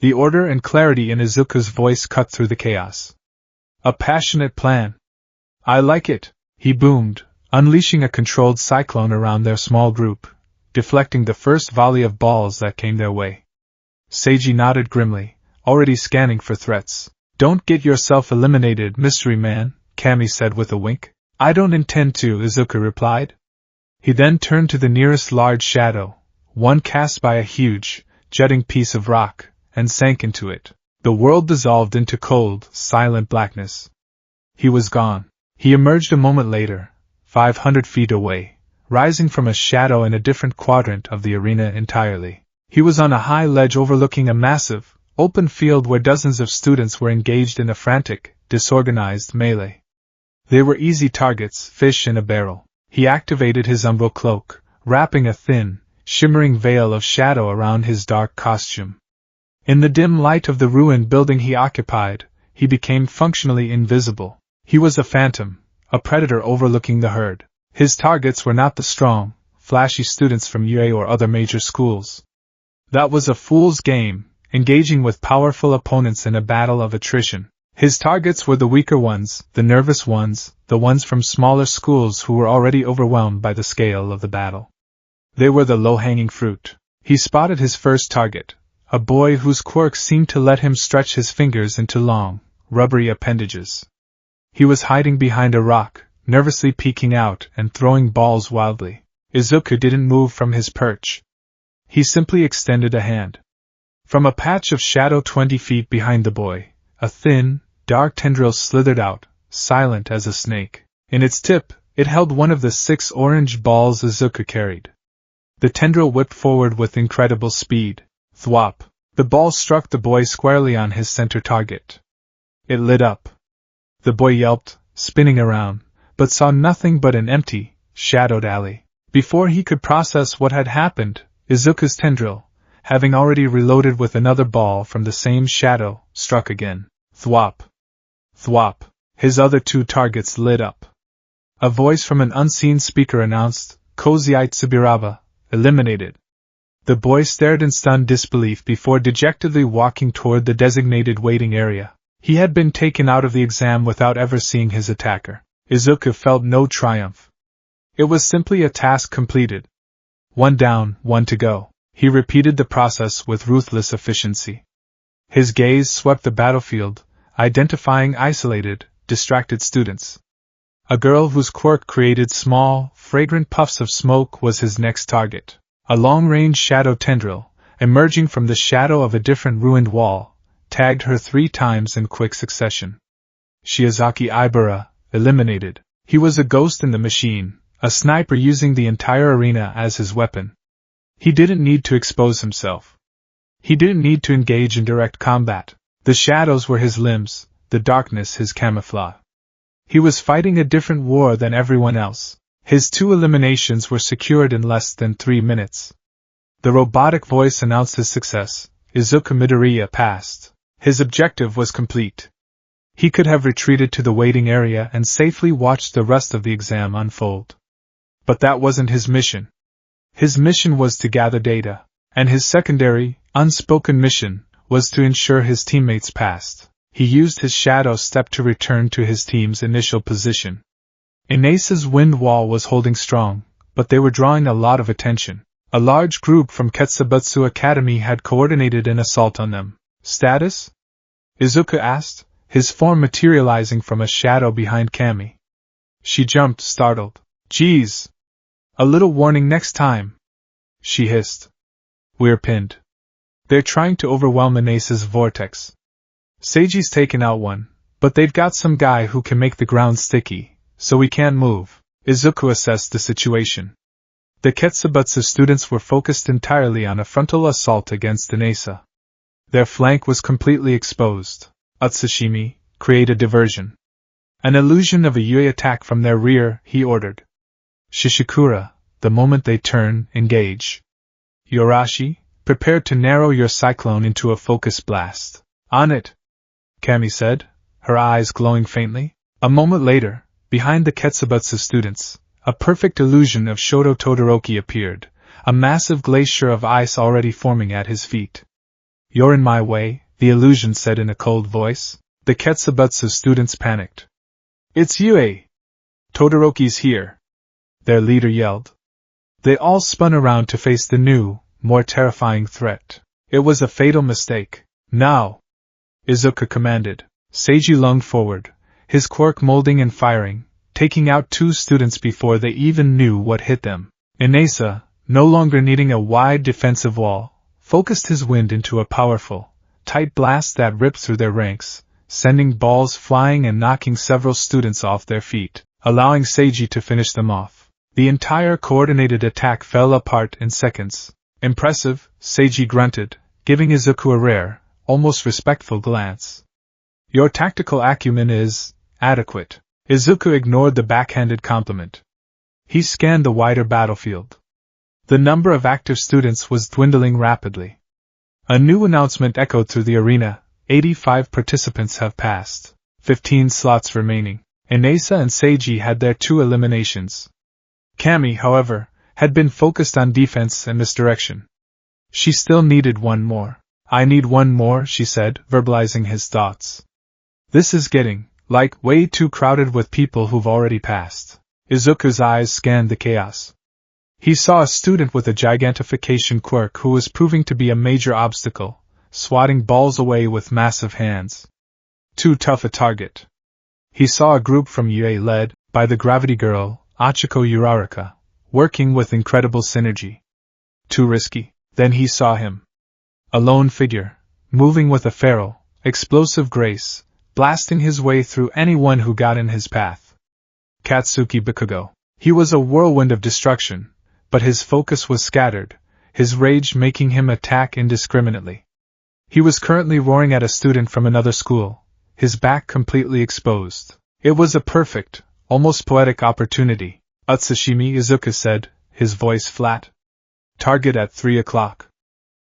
The order and clarity in Izuku's voice cut through the chaos. A passionate plan. I like it, he boomed, unleashing a controlled cyclone around their small group, deflecting the first volley of balls that came their way. Seiji nodded grimly, already scanning for threats. Don't get yourself eliminated, mystery man, Kami said with a wink. I don't intend to, Izuku replied. He then turned to the nearest large shadow, one cast by a huge, jutting piece of rock, and sank into it. The world dissolved into cold, silent blackness. He was gone. He emerged a moment later, 500 feet away, rising from a shadow in a different quadrant of the arena entirely. He was on a high ledge overlooking a massive, open field where dozens of students were engaged in a frantic, disorganized melee. They were easy targets, fish in a barrel. He activated his umbral cloak, wrapping a thin, shimmering veil of shadow around his dark costume. In the dim light of the ruined building he occupied, he became functionally invisible. He was a phantom, a predator overlooking the herd. His targets were not the strong, flashy students from UA or other major schools. That was a fool's game, engaging with powerful opponents in a battle of attrition. His targets were the weaker ones, the nervous ones, the ones from smaller schools who were already overwhelmed by the scale of the battle. They were the low-hanging fruit. He spotted his first target, a boy whose quirk seemed to let him stretch his fingers into long, rubbery appendages. He was hiding behind a rock, nervously peeking out and throwing balls wildly. Izuku didn't move from his perch. He simply extended a hand. From a patch of shadow 20 feet behind the boy, a thin, dark tendril slithered out, silent as a snake. In its tip, it held one of the 6 orange balls Izuku carried. The tendril whipped forward with incredible speed. Thwop! The ball struck the boy squarely on his center target. It lit up. The boy yelped, spinning around, but saw nothing but an empty, shadowed alley. Before he could process what had happened, Izuku's tendril, having already reloaded with another ball from the same shadow, struck again. Thwop! Thwop! His other 2 targets lit up. A voice from an unseen speaker announced, Kozai Tsubiraba, eliminated. The boy stared in stunned disbelief before dejectedly walking toward the designated waiting area. He had been taken out of the exam without ever seeing his attacker. Izuku felt no triumph. It was simply a task completed. 1 down, 1 to go. He repeated the process with ruthless efficiency. His gaze swept the battlefield, identifying isolated, distracted students. A girl whose quirk created small, fragrant puffs of smoke was his next target. A long-range shadow tendril, emerging from the shadow of a different ruined wall, tagged her 3 times in quick succession. Shiozaki Ibara, eliminated. He was a ghost in the machine, a sniper using the entire arena as his weapon. He didn't need to expose himself. He didn't need to engage in direct combat. The shadows were his limbs, the darkness his camouflage. He was fighting a different war than everyone else. His 2 eliminations were secured in less than 3 minutes. The robotic voice announced his success. Izuku Midoriya passed. His objective was complete. He could have retreated to the waiting area and safely watched the rest of the exam unfold. But that wasn't his mission. His mission was to gather data, and his secondary, unspoken mission was to ensure his teammates passed. He used his shadow step to return to his team's initial position. Inasa's wind wall was holding strong, but they were drawing a lot of attention. A large group from Ketsubutsu Academy had coordinated an assault on them. Status? Izuku asked, his form materializing from a shadow behind Kami. She jumped, startled. Geez! A little warning next time, she hissed. We're pinned. They're trying to overwhelm Inasa's vortex. Seiji's taken out one, but they've got some guy who can make the ground sticky, so we can't move. Izuku assessed the situation. The Ketsubutsu students were focused entirely on a frontal assault against Inasa. Their flank was completely exposed. Utsushimi, create a diversion. An illusion of a Yui attack from their rear, he ordered. Shishikura, the moment they turn, engage. Yorashi, prepare to narrow your cyclone into a focus blast. On it, Kami said, her eyes glowing faintly. A moment later, behind the Ketsubutsu students, a perfect illusion of Shoto Todoroki appeared, a massive glacier of ice already forming at his feet. You're in my way, the illusion said in a cold voice. The Ketsubutsu students panicked. It's Yui! Todoroki's here! Their leader yelled. They all spun around to face the new, more terrifying threat. It was a fatal mistake. Now! Izuku commanded. Seiji lunged forward, his quirk molding and firing, taking out 2 students before they even knew what hit them. Inasa, no longer needing a wide defensive wall, focused his wind into a powerful, tight blast that ripped through their ranks, sending balls flying and knocking several students off their feet, allowing Seiji to finish them off. The entire coordinated attack fell apart in seconds. Impressive, Seiji grunted, giving Izuku a rare, almost respectful glance. Your tactical acumen is adequate. Izuku ignored the backhanded compliment. He scanned the wider battlefield. The number of active students was dwindling rapidly. A new announcement echoed through the arena. 85 participants have passed. 15 slots remaining. Inasa and Seiji had their 2 eliminations. Kami, however, had been focused on defense and misdirection. She still needed one more. I need one more, she said, verbalizing his thoughts. This is getting, way too crowded with people who've already passed. Izuku's eyes scanned the chaos. He saw a student with a gigantification quirk who was proving to be a major obstacle, swatting balls away with massive hands. Too tough a target. He saw a group from UA led by the gravity girl, Achiko Uraraka, working with incredible synergy. Too risky. Then he saw him. A lone figure, moving with a feral, explosive grace, blasting his way through anyone who got in his path. Katsuki Bakugo. He was a whirlwind of destruction, but his focus was scattered, his rage making him attack indiscriminately. He was currently roaring at a student from another school, his back completely exposed. It was a perfect, almost poetic opportunity. Utsushimi, Izuku said, his voice flat. Target at 3 o'clock.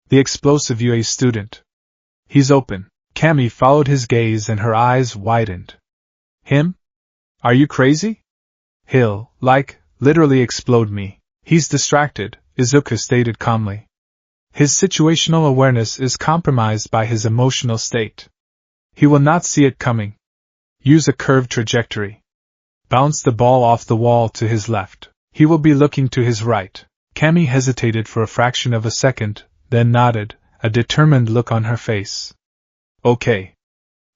The explosive UA student. He's open. Kami followed his gaze and her eyes widened. Him? Are you crazy? He'll, literally explode me. He's distracted, Izuku stated calmly. His situational awareness is compromised by his emotional state. He will not see it coming. Use a curved trajectory. Bounce the ball off the wall to his left. He will be looking to his right. Kami hesitated for a fraction of a second, then nodded, a determined look on her face. Okay.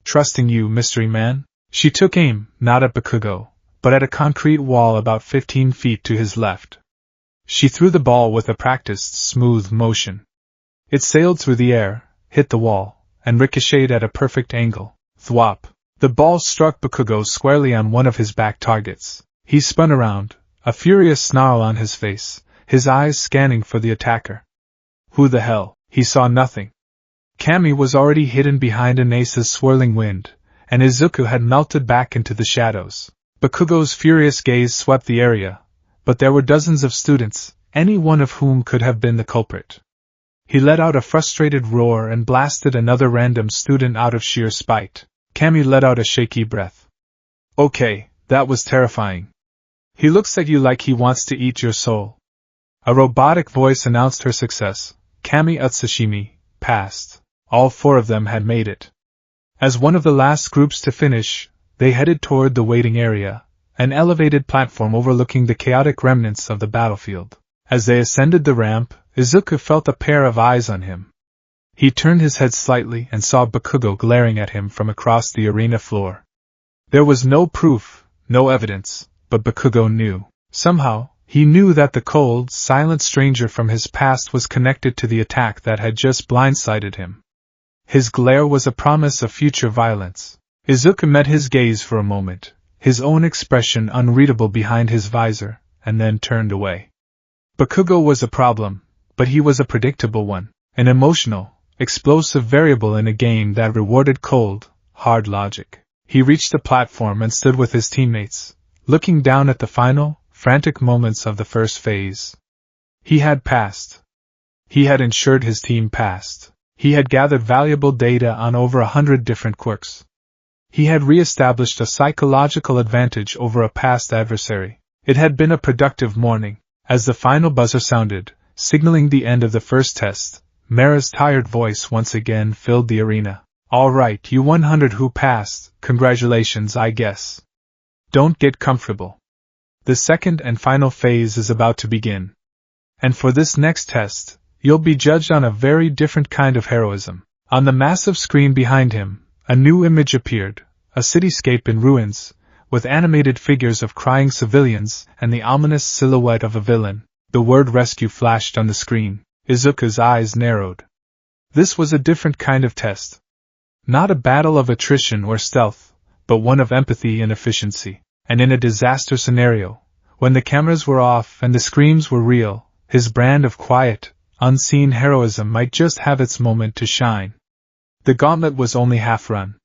Trusting you, mystery man. She took aim, not at Bakugo, but at a concrete wall about 15 feet to his left. She threw the ball with a practiced, smooth motion. It sailed through the air, hit the wall, and ricocheted at a perfect angle. Thwop. The ball struck Bakugo squarely on one of his back targets. He spun around, a furious snarl on his face, his eyes scanning for the attacker. Who the hell? He saw nothing. Kami was already hidden behind Inasa's swirling wind, and Izuku had melted back into the shadows. Bakugo's furious gaze swept the area, but there were dozens of students, any one of whom could have been the culprit. He let out a frustrated roar and blasted another random student out of sheer spite. Cammy let out a shaky breath. Okay, that was terrifying. He looks at you like he wants to eat your soul. A robotic voice announced her success. Cammy Utsushimi passed. All 4 of them had made it. As one of the last groups to finish, they headed toward the waiting area, an elevated platform overlooking the chaotic remnants of the battlefield. As they ascended the ramp, Izuku felt a pair of eyes on him. He turned his head slightly and saw Bakugo glaring at him from across the arena floor. There was no proof, no evidence, but Bakugo knew. Somehow, he knew that the cold, silent stranger from his past was connected to the attack that had just blindsided him. His glare was a promise of future violence. Izuku met his gaze for a moment, his own expression unreadable behind his visor, and then turned away. Bakugo was a problem, but he was a predictable one, an emotional, explosive variable in a game that rewarded cold, hard logic. He reached the platform and stood with his teammates, looking down at the final, frantic moments of the first phase. He had passed. He had ensured his team passed. He had gathered valuable data on over 100 different quirks. He had re-established a psychological advantage over a past adversary. It had been a productive morning. As the final buzzer sounded, signaling the end of the first test, Mara's tired voice once again filled the arena. All right, you 100 who passed, congratulations, I guess. Don't get comfortable. The second and final phase is about to begin. And for this next test, you'll be judged on a very different kind of heroism. On the massive screen behind him, a new image appeared, a cityscape in ruins, with animated figures of crying civilians and the ominous silhouette of a villain. The word rescue flashed on the screen. Izuku's eyes narrowed. This was a different kind of test. Not a battle of attrition or stealth, but one of empathy and efficiency. And in a disaster scenario, when the cameras were off and the screams were real, his brand of quiet, unseen heroism might just have its moment to shine. The gauntlet was only half run.